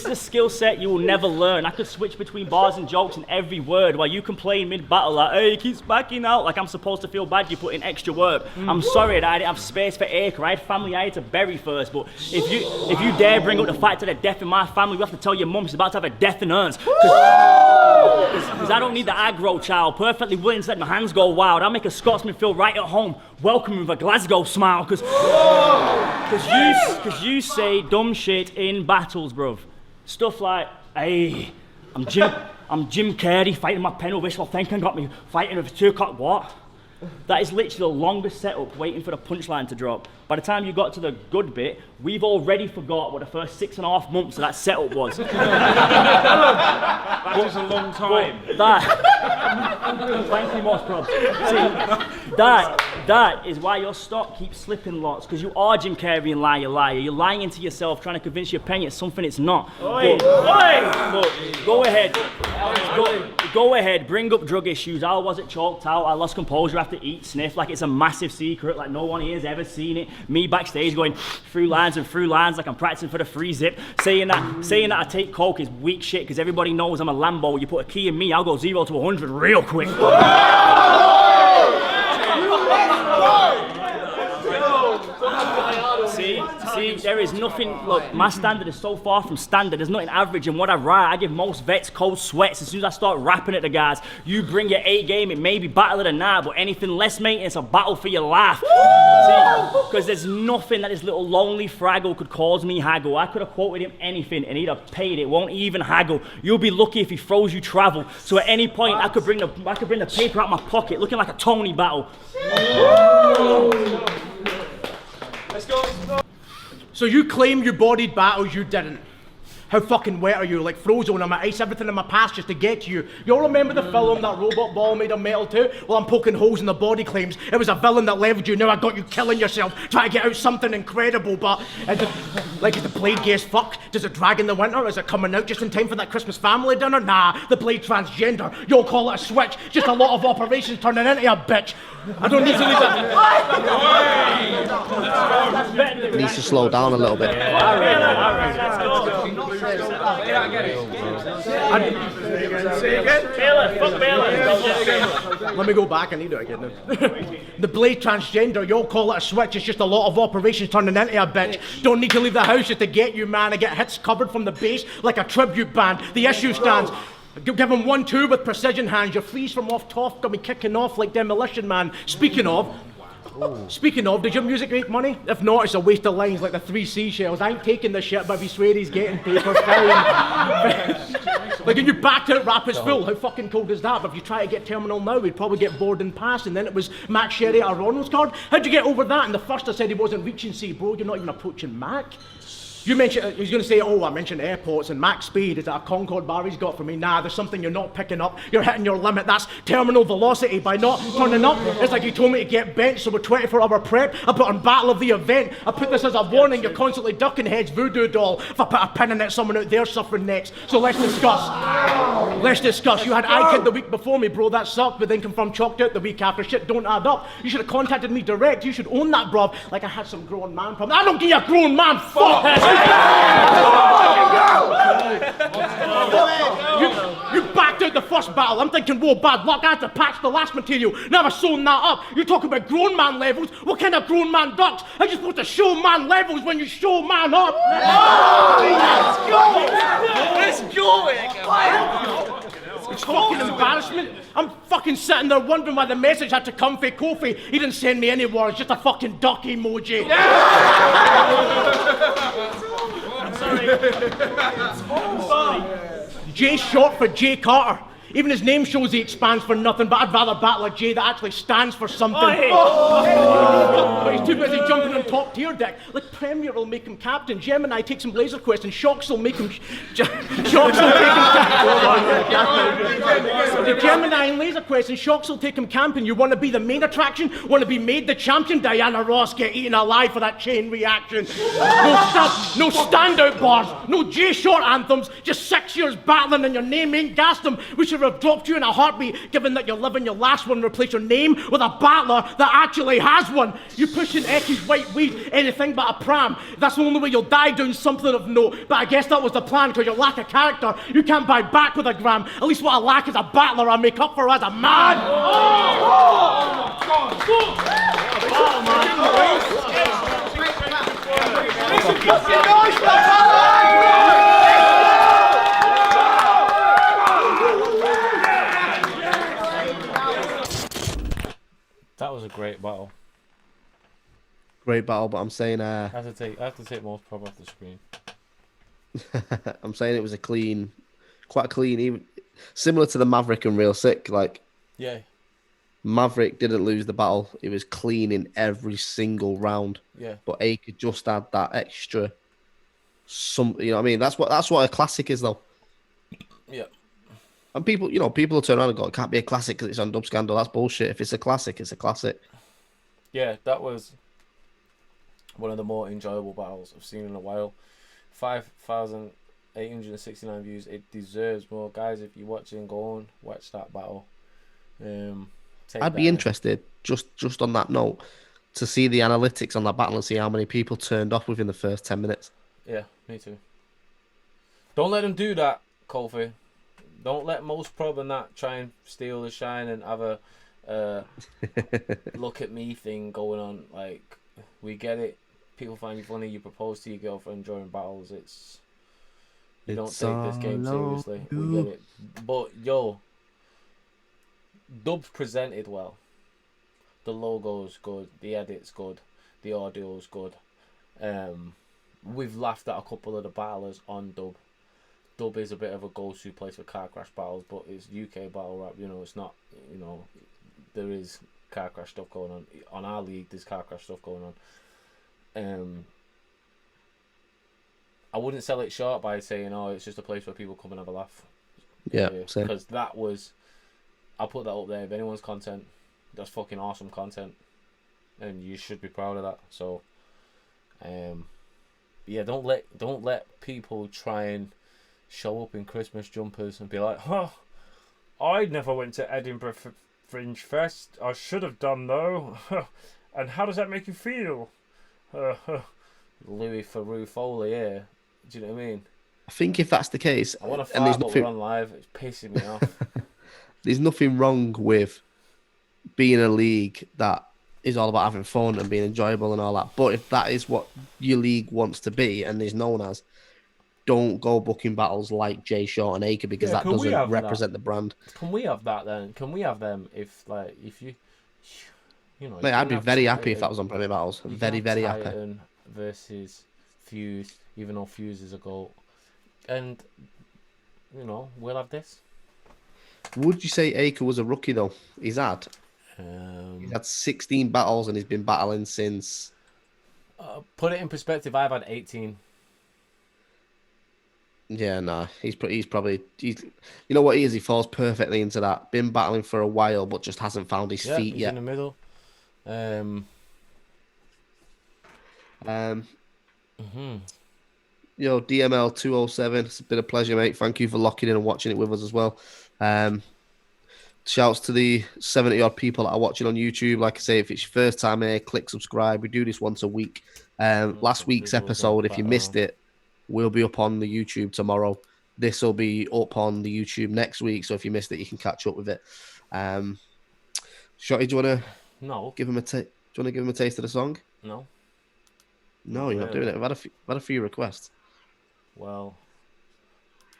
I: is a skill set you will never learn. I could switch between bars and jokes in every word while you complain mid-battle like, hey, he keeps backing out, like I'm supposed to feel bad you put in extra work. I'm sorry that I didn't have space for Acre. I had family I had to bury first, but if you dare bring up the fact that a death in my family, you have to tell your mum she's about to have a death in hers. Because I don't need the aggro child, perfectly willing to let my hands go wild. I'll make a Scotsman feel right at home, welcome him with a Glasgow smile, because you say dumb shit in battles, bruv. Stuff like, hey, I'm Jim Carrey fighting my pen with wishful thinking, got me fighting with a 2 o'clock what? That is literally the longest setup waiting for the punchline to drop. By the time you got to the good bit, we've already forgot what the first 6.5 months of that setup was.
E: That is a long time.
I: Thank you, most props. See, that is why your stock keeps slipping lots, because you are Jim Carrey and liar. You're lying to yourself, trying to convince your penny it's something it's not. But go ahead, bring up drug issues. How was it chalked out? I lost composure after eat sniff, like it's a massive secret, like no one here's ever seen it. Me backstage going through lines like I'm practicing for the free zip, saying that I take coke is weak shit because everybody knows I'm a Lambo. You put a key in me, I'll go 0 to 100 real quick. See, there is nothing, look, my standard is so far from standard, there's nothing average in what I write. I give most vets cold sweats as soon as I start rapping at the guys. You bring your A game, it may be battle of the night, but anything less, mate, it's a battle for your life. See, because there's nothing that this little lonely fraggle could cause me haggle. I could have quoted him anything and he'd have paid it, won't even haggle. You'll be lucky if he throws you travel. So at any point, I could bring the paper out my pocket looking like a Tony battle.
E: Let's go.
J: So you claim you bodied battles, you didn't. How fucking wet are you? Like Frozone, I'm at ice everything in my past just to get to you. You all remember the film, that robot ball made of metal too? Well, I'm poking holes in the body claims. It was a villain that leveled you, now I got you killing yourself, trying to get out something incredible, but... Is the blade gay as fuck? Does it drag in the winter? Is it coming out just in time for that Christmas family dinner? Nah, the blade transgender. You'll call it a switch, just a lot of operations turning into a bitch. I don't need to leave that.
B: It needs to slow down a little bit.
J: Let me go back, I need it again now. The blade transgender, you'll call it a switch, it's just a lot of operations turning into a bitch. Don't need to leave the house just to get you, man. I get hits covered from the base like a tribute band. The issue stands. Give him 1-2 with precision hands. Your fleas from off top got me kicking off like Demolition Man. Speaking of, did your music make money? If not, it's a waste of lines like the 3 seashells. I ain't taking this shit, but if you swear he's getting paper fine. Like if you backed out Rap is Full, how fucking cold is that? But if you try to get Terminal now, we'd probably get bored and pass, and then it was Mac Sherry at a Ronald's card. How'd you get over that? And the first I said he wasn't reaching C, bro, you're not even approaching Mac. You mentioned, he's going to say, oh, I mentioned airports and max speed. Is that a Concorde bar he's got for me? Nah, there's something you're not picking up. You're hitting your limit. That's terminal velocity. By not turning up, it's like he told me to get bent, so with 24-hour prep, I put on battle of the event. I put this as a warning. You're constantly ducking heads, voodoo doll. If I put a pin in it, someone out there suffering next. So let's discuss. You had iKid the week before me, bro. That sucked, but then confirmed chalked out the week after. Shit don't add up. You should have contacted me direct. You should own that, bruv. Like I had some grown man problem. I don't give you a grown man. Fuck. You backed out the first battle. I'm thinking, whoa, bad luck. I had to patch the last material. Never sewn that up. You're talking about grown man levels. What kind of grown man ducks? Are you supposed to show man levels when you show man up?
C: Let's go!
J: It's fucking embarrassment. I'm fucking sitting there wondering why the message had to come for Kofi. He didn't send me any words, just a fucking duck emoji. J short for Jay Carter. Even his name shows he expands for nothing, but I'd rather battle a J that actually stands for something. But he's too busy jumping on top tier deck. Like Premier will make him captain, Gemini takes him Laser Quest, and Shocks will make him Gemini and Laser Quest, and Shocks will take him camping. You want to be the main attraction? Want to be made the champion? Diana Ross get eaten alive for that chain reaction. No standout bars, no J short anthems, just 6 years battling and your name ain't gassed them. We should have dropped you in a heartbeat, given that you're living your last one, replace your name with a battler that actually has one. You're pushing Ecky's white weed, anything but a pram. That's the only way you'll die doing something of note. But I guess that was the plan, because you lack a character. You can't buy back with a gram. At least what I lack is a battler I make up for as a man.
A: That was a great battle.
B: Great battle, but I'm saying
A: I have to take most prob off the screen.
B: I'm saying it was quite clean, even similar to the Maverick and Real Sick. Like,
A: yeah,
B: Maverick didn't lose the battle; it was clean in every single round.
A: Yeah,
B: but Acre just had that extra. You know what I mean? That's what a classic is, though.
A: Yeah.
B: And people will turn around and go, "It can't be a classic because it's on Dub Scandal." That's bullshit. If it's a classic, it's a classic.
A: Yeah, that was one of the more enjoyable battles I've seen in a while. 5,869 views. It deserves more, guys. If you're watching, go on, watch that battle.
B: I'd be interested, just on that note, to see the analytics on that battle and see how many people turned off within the first 10 minutes.
A: Yeah, me too. Don't let them do that, Kofi. Don't let most prob and that try and steal the shine and have a look at me thing going on. Like, we get it. People find you funny. You propose to your girlfriend during battles. You don't take this game seriously. We get it. But yo, Dub's presented well. The logo's good. The edit's good. The audio's good. We've laughed at a couple of the battlers on Dub. Dub is a bit of a go-to place for car crash battles, but it's UK battle rap. It's not. There is car crash stuff going on our league. There's car crash stuff going on. wouldn't sell it short by saying, oh, it's just a place where people come and have a laugh.
B: Yeah,
A: because that was, I'll put that up there. If anyone's content, that's fucking awesome content, and you should be proud of that. So, yeah, don't let people try and show up in Christmas jumpers and be like, huh, I never went to Edinburgh Fringe Fest. I should have done though. And how does that make you feel? Louis Theroux Foley here. Do you know what I mean?
B: I think if that's the case,
A: I want to
B: and there's
A: fart, but
B: nothing,
A: we're on live. It's pissing me off.
B: there's nothing wrong with being a league that is all about having fun and being enjoyable and all that. But if that is what your league wants to be and is known as, don't go booking battles like Jay Short and Acre, because that doesn't represent the brand.
A: Can we have that then? Can we have them if you know?
B: Mate, I'd be very happy if that was on Premier Battles. Very, very happy.
A: Titan versus Fuse, even though Fuse is a GOAT, and you know we'll have this.
B: Would you say Acre was a rookie though? He's had 16 battles and he's been battling since.
A: Put it in perspective. I've had 18.
B: Yeah, nah, he's probably you know what he is. He falls perfectly into that. Been battling for a while, but just hasn't found his feet
A: he's
B: yet.
A: In the middle.
B: Yo, DML 207. It's been a pleasure, mate. Thank you for locking in and watching it with us as well. Shouts to the 70 odd people that are watching on YouTube. Like I say, if it's your first time here, click subscribe. We do this once a week. Last week's episode, if you missed it, will be up on the YouTube tomorrow. This will be up on the YouTube next week. So if you missed it, you can catch up with it. Shotty, do you want to?
A: No.
B: Do you want to give him a taste of the song?
A: No.
B: No, you're not doing it. I've had a few requests.
A: Well,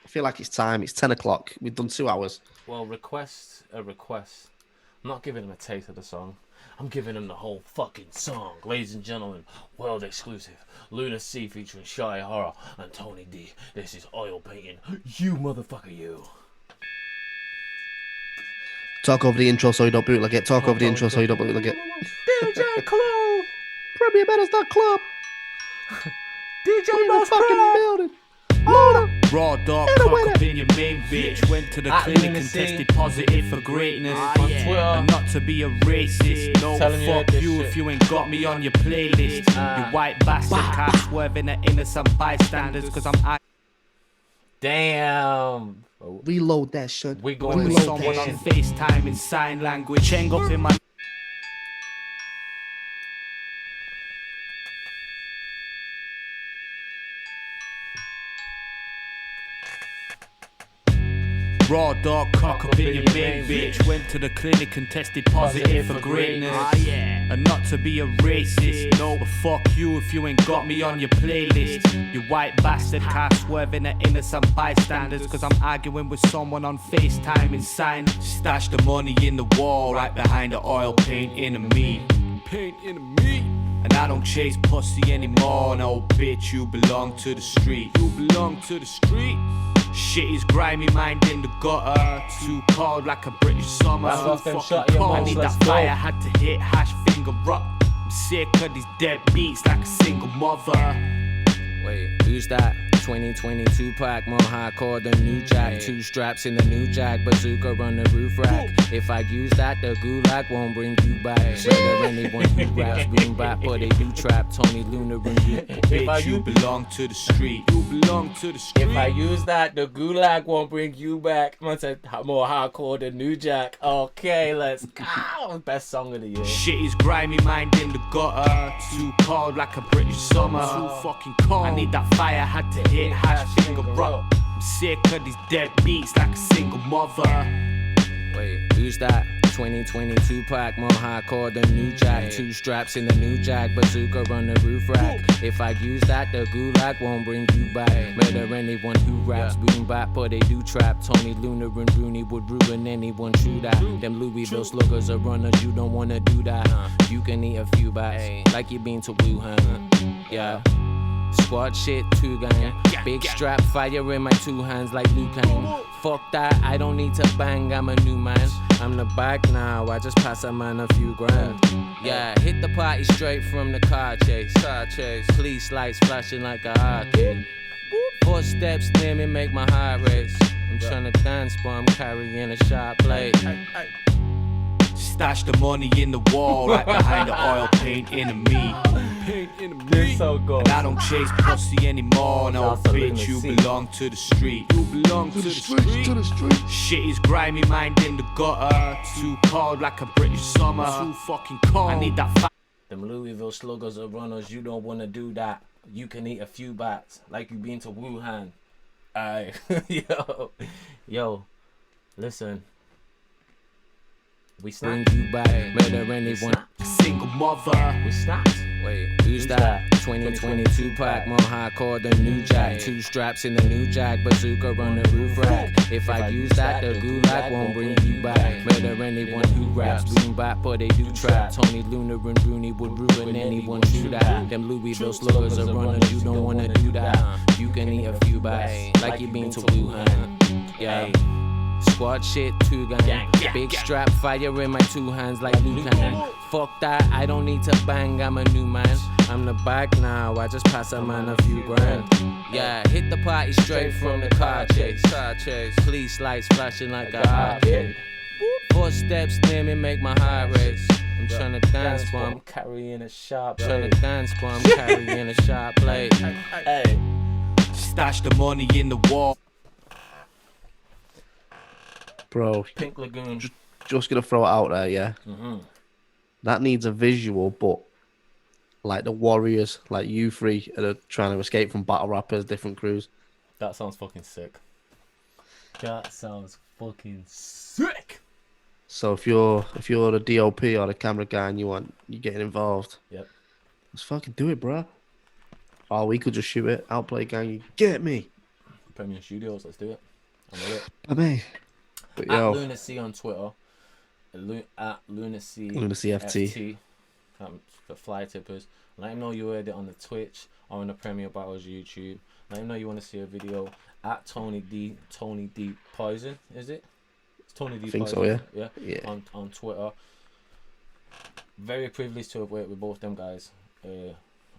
B: I feel like it's time. It's 10 o'clock. We've done 2 hours.
A: Well, request a request. I'm not giving him a taste of the song. I'm giving him the whole fucking song. Ladies and gentlemen, world exclusive. Lunar C featuring Shotty Horroh and Tony D. This is Oil Painting. You motherfucker, you.
B: Talk over the intro so you don't bootleg it. Talk over the intro so you don't bootleg it.
A: DJ Club.
B: Probably better start club.
A: DJ Most
B: fucking
A: Pro.
B: building. Load
G: Raw dog cock up in your main bitch. Went to the clinic and tested positive for greatness. And not to be a racist. No, fuck you if you ain't got me on your playlist. You white bastard can't swerving at innocent bystanders. Cause I'm
A: Damn.
B: Reload that shit.
A: We going
G: with someone on FaceTime in sign language. Hang up in my raw dog cock up in your main bitch. Went to the clinic and tested positive for greatness. And not to be a racist. No, but fuck you if you ain't got me on your playlist. You white bastard can't swerving at innocent bystanders. Cause I'm arguing with someone on FaceTime in sign. Stash the money in the wall right behind the oil paint in me. Paint in me. And I don't chase pussy anymore. No bitch, you belong to the street. You belong to the street. Shit is grimy, mind in the gutter. Too cold like a British summer. Too fucking cold. I need that fire, had to hit hash finger up. I'm sick of these dead beats like a single mother.
K: Wait, who's that? 2022 pack, more hardcore than New Jack. 2 straps in the New Jack, bazooka on the roof rack. If I use that, the gulag won't bring you back. Whether anyone who raps boom bap or they do trap, Tony Lunar and you.
G: Bitch, you belong to the street. You belong to the street.
A: If I use that, the gulag won't bring you back. I said more hardcore than New Jack. Okay, let's go. Best song of the year.
G: Shit is grimy, mind in the gutter. Too cold like a British summer. Too fucking cold. I need that fire, had to hit hash finger up. I'm sick of these dead beats like a single mother.
K: Wait, who's that? 2022 pack, more hardcore than New Jack. 2 straps in the New Jack, bazooka on the roof rack. If I use that, the gulag won't bring you back. Murder anyone who raps boom bap or they do trap. Tony Lunar and Rooney would ruin anyone true that. Them Louisville sluggers are runners, you don't wanna do that. You can eat a few bites like you been to Wuhan. Yeah. Squad shit, 2 gang. Big strap, fire in my 2 hands like Liu Kang. Fuck that, I don't need to bang, I'm a new man. I'm the back now, I just pass a man a few grand. Yeah, hit the party straight from the car chase. Police lights flashing like a arcade. Footsteps near me make my heart race. I'm trying to dance, but I'm carrying a sharp blade.
G: Stash the money in the wall, right behind the oil paint in me.
A: This is so good.
G: And I don't chase pussy anymore. No,
A: That's a
G: bitch,
A: Lunar
G: you
A: C.
G: belong to the street. You belong to the street. Shit is grimy, mind in the gutter. Too cold like a British summer. Too fucking cold. I need that.
A: Them Louisville sluggers are runners. You don't want to do that. You can eat a few bats like you been to Wuhan. Aye, yo, listen. We
K: Bring
A: snapped.
K: you back, murder anyone.
G: Single mother.
A: We snapped.
K: Wait, who's that? 2022 pack, more hardcore than New Jack. 2 straps in the New Jack, bazooka on the roof rack. If I use that, the gulag won't bring you back. Murder anyone who raps, boom bap, but they do trap. Tony, Lunar, and Rooney would ruin anyone true that. Them Louisville sluggers are runners, you don't wanna do that. You can eat a few bites, like you been to Wuhan. Yeah. Squad shit, 2 gang. Big strap, fire in my 2 hands like Lucan. Fuck that, I don't need to bang, I'm a new man. I'm the back now, I just pass a man a few grand. Yeah, hit the party straight from the car chase. Police lights flashing like a arcade. Footsteps near me make my heart race. I'm trying to dance, but I'm
A: carrying a sharp blade.
K: Trying to dance, but I'm carrying a sharp blade.
A: Hey.
G: Stash the money in the wall.
B: Bro,
A: Pink Lagoon.
B: just gonna throw it out there, yeah.
A: Mm-hmm.
B: That needs a visual, but like the Warriors, like you three, are trying to escape from battle rappers, different crews.
A: That sounds fucking sick. That sounds fucking sick.
B: So if you're the DOP or the camera guy and you're getting involved,
A: Yep.
B: let's fucking do it, bro. Or we could just shoot it, outplay gang. You get me?
A: Premium Studios, let's do it. I'm with it.
B: I mean, but
A: At
B: yo,
A: Lunar C on Twitter. At Lunar C.
B: Lunar C FT.
A: For fly tippers. Let him know you heard it on the Twitch or on the Premier Battles YouTube. Let him know you want to see a video at Tony D. Tony D Poison, is it? It's Tony D.
B: I think
A: Poison.
B: so, yeah.
A: On Twitter. Very privileged to have worked with both them guys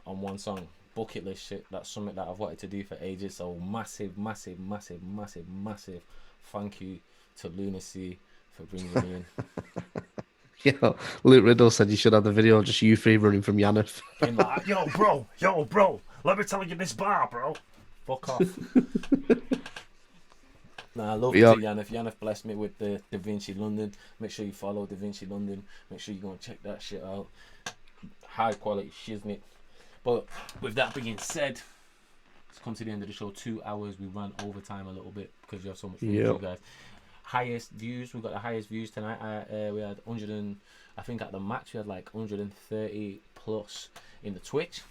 A: on one song. Bucket list shit. That's something that I've wanted to do for ages. So massive thank you to Lunar C for bringing me in.
B: Yo, Luke Riddle said you should have the video of just you three running from Yannick.
L: Being like, yo, bro, let me tell you this bar, bro.
A: Fuck off. Nah, I love
B: Yeah.
A: to Yannick. Yannick blessed me with the Da Vinci London. Make sure you follow Da Vinci London. Make sure you go and check that shit out. High quality shiznit. But with that being said, it's come to the end of the show. 2 hours. We ran overtime a little bit because you have so much fun with you guys. Highest views. We got the highest views tonight. We had 100 and I think at the match we had like 130 plus in the Twitch.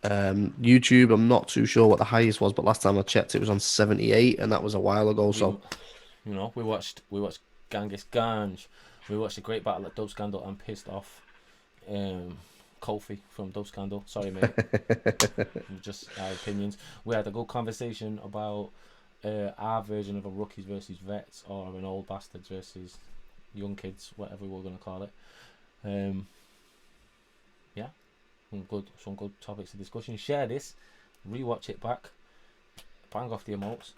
B: YouTube, I'm not too sure what the highest was, but last time I checked, it was on 78, and that was a while ago. So,
A: you know, we watched Genghis Ganj. We watched a great battle at Dope Scandal and pissed off Kofi from Dope Scandal. Sorry, mate. Just our opinions. We had a good conversation about our version of a rookies versus vets, or an old bastards versus young kids, whatever we're gonna call it. Yeah, some good topics of discussion. Share this, rewatch it back, bang off the emotes,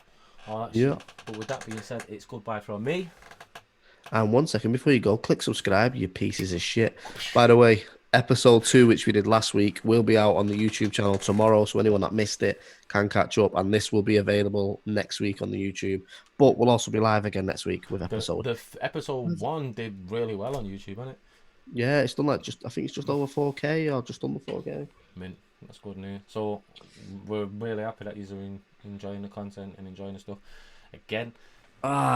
A: all that shit. But with that being said, it's goodbye from me.
B: And 1 second before you go, click subscribe, you pieces of shit. By the way, episode 2, which we did last week, will be out on the YouTube channel tomorrow, so anyone that missed it can catch up, and this will be available next week on the YouTube, but we'll also be live again next week with episode.
A: Episode 1 did really well on YouTube, hasn't it?
B: Yeah, it's done like I think it's just over 4K or just under 4K.
A: Mint, that's good news. So we're really happy that you're enjoying the content and enjoying the stuff. Again,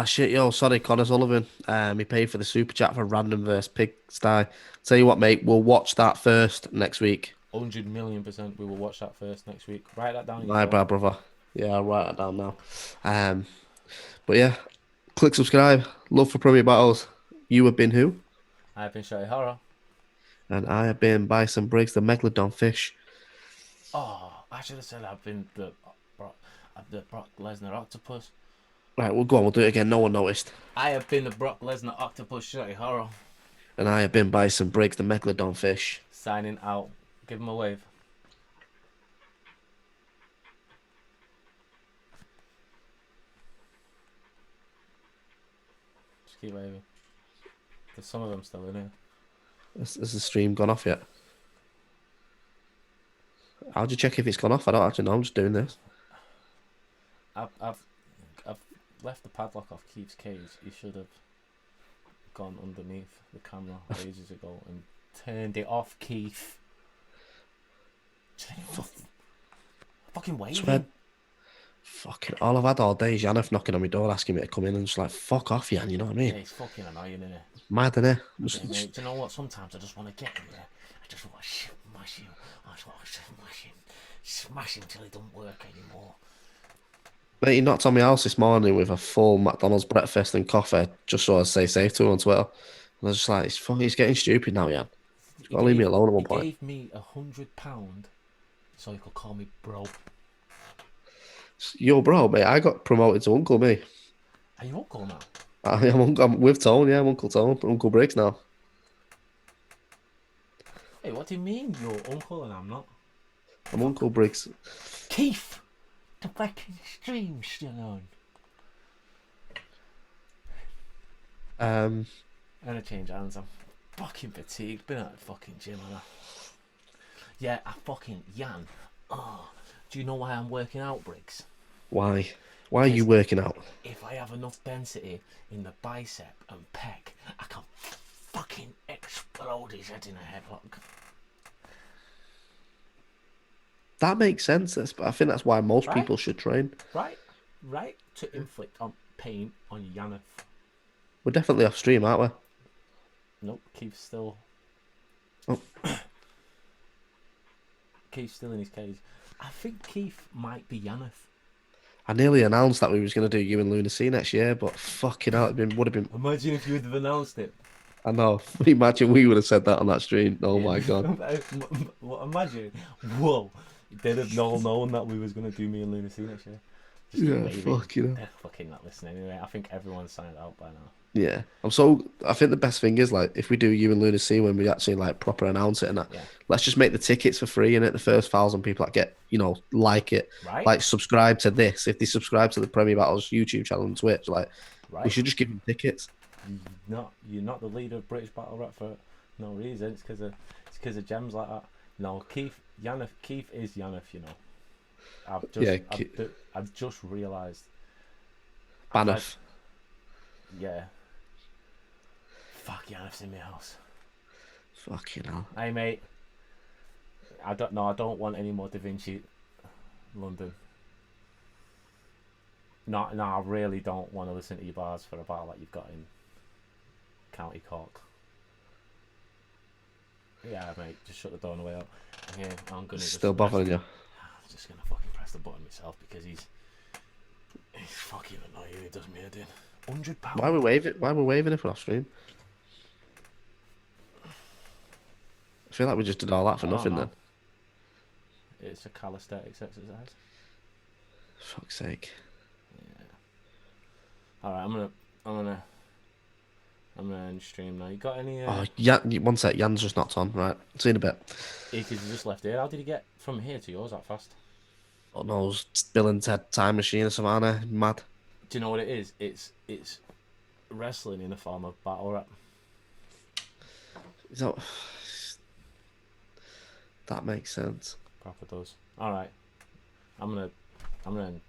B: shit, yo, sorry, Connor Sullivan. He paid for the super chat for Random vs Pigsty. Tell you what, mate, we'll watch that first next week.
A: 100,000,000%, we will watch that first next week. Write that down.
B: My bad, brother. Yeah, I'll write that down now. But yeah, click subscribe. Love for Premier Battles. You have been who?
A: I've been Shotty Horroh.
B: And I have been Bison Briggz, the Megalodon fish.
A: Oh, I should have said I've been the Brock Lesnar octopus.
B: Right, we'll go on. We'll do it again. No one noticed.
A: I have been the Brock Lesnar octopus, Shotty Horroh.
B: And I have been Bison Briggz, the Megalodon fish.
A: Signing out. Give him a wave. Just keep waving. There's some of them still in here.
B: Has the stream gone off yet? How'd you check if it's gone off? I don't actually know. I'm just doing this.
A: I've left the padlock off Keith's cage. He should have gone underneath the camera ages ago and turned it off, Keith. Turn it off. Fucking waving.
B: Fucking all I've had all day is Yannick knocking on my door asking me to come in and just like fuck off, Yan. You know what I mean?
A: Yeah, it's fucking annoying, isn't it?
B: Mad, innit?
A: Yeah, mate, do you know what? Sometimes I just want to get in there. I just want to smash him. I just want to smash him till it don't work anymore.
B: Mate, he knocked on my house this morning with a full McDonald's breakfast and coffee just so I'd stay safe to him on Twitter. And I was just like, he's getting stupid now, Yan. He's got to leave me alone at one point.
A: He gave me £100 so he could call me bro.
B: Yo, bro, mate, I got promoted to uncle, me.
A: Are you uncle now?
B: I'm with Tone, yeah, I'm Uncle Tone, Uncle Briggz now.
A: Hey, what do you mean you're uncle and I'm not?
B: I'm Uncle Briggz.
A: Keith! The fucking stream's still on. I'm gonna change hands. I'm fucking fatigued. Been at the fucking gym and yeah, I fucking Jan. Oh, do you know why I'm working out, Briggz?
B: Why? Why are you working out?
A: If I have enough density in the bicep and pec, I can fucking explode his head in a headlock.
B: That makes sense. I think that's why most people should train.
A: Right, to inflict on pain on Yannick.
B: We're definitely off stream, aren't we?
A: Nope, Keith's still.
B: Oh.
A: Keith's still in his cage. I think Keith might be Yannick.
B: I nearly announced that we was going to do you and Lunar C next year, but fucking hell, would have been.
A: Imagine if you would have announced it.
B: I know. Imagine we would have said that on that stream. Oh my god.
A: Imagine. Whoa. They'd have all known that we was going to do me and Lunar C next year. Just
B: yeah, fucking.
A: They're fucking not listening anyway. I think everyone's signed out by now.
B: Yeah, I think the best thing is like if we do you and Lunar C when we actually like proper announce it and that, let's just make the tickets for free and the first 1,000 people that get like it, like subscribe to this. If they subscribe to the Premier Battles YouTube channel and Twitch, like we should just give them tickets.
A: You're not the leader of British Battle Rap for no reason. It's because of gems like that. No, Keith is Yannick. You know, I've just realised.
B: Banff.
A: Yeah. Fuck, Yannick's in my house.
B: Fucking hell.
A: Hey mate, I don't want any more Da Vinci London. No, I really don't want to listen to your bars for a battle that you've got in County Cork. Yeah mate, just shut the door on the way out. Yeah, I'm gonna
B: still bothering you.
A: I'm just gonna fucking press the button myself because he's fucking annoying. He does me head in. £100.
B: Why are we waving if we're off stream? I feel like we just did all that for nothing then.
A: It's a calisthenics exercise.
B: Fuck's sake.
A: Yeah. Alright, I'm gonna end stream now. You got any
B: Oh yeah, one sec, Jan's just knocked on, right. See you in a bit.
A: Because you just left here. How did he get from here to yours that fast?
B: Oh no, Bill and Ted time machine or something, mad.
A: Do you know what it is? It's wrestling in the form of battle rap.
B: That makes sense.
A: Proper does. All right, I'm gonna end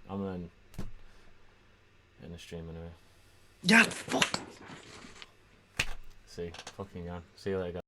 A: the stream anyway.
B: Yeah, fuck.
A: See, fucking Jan. See you later, guys.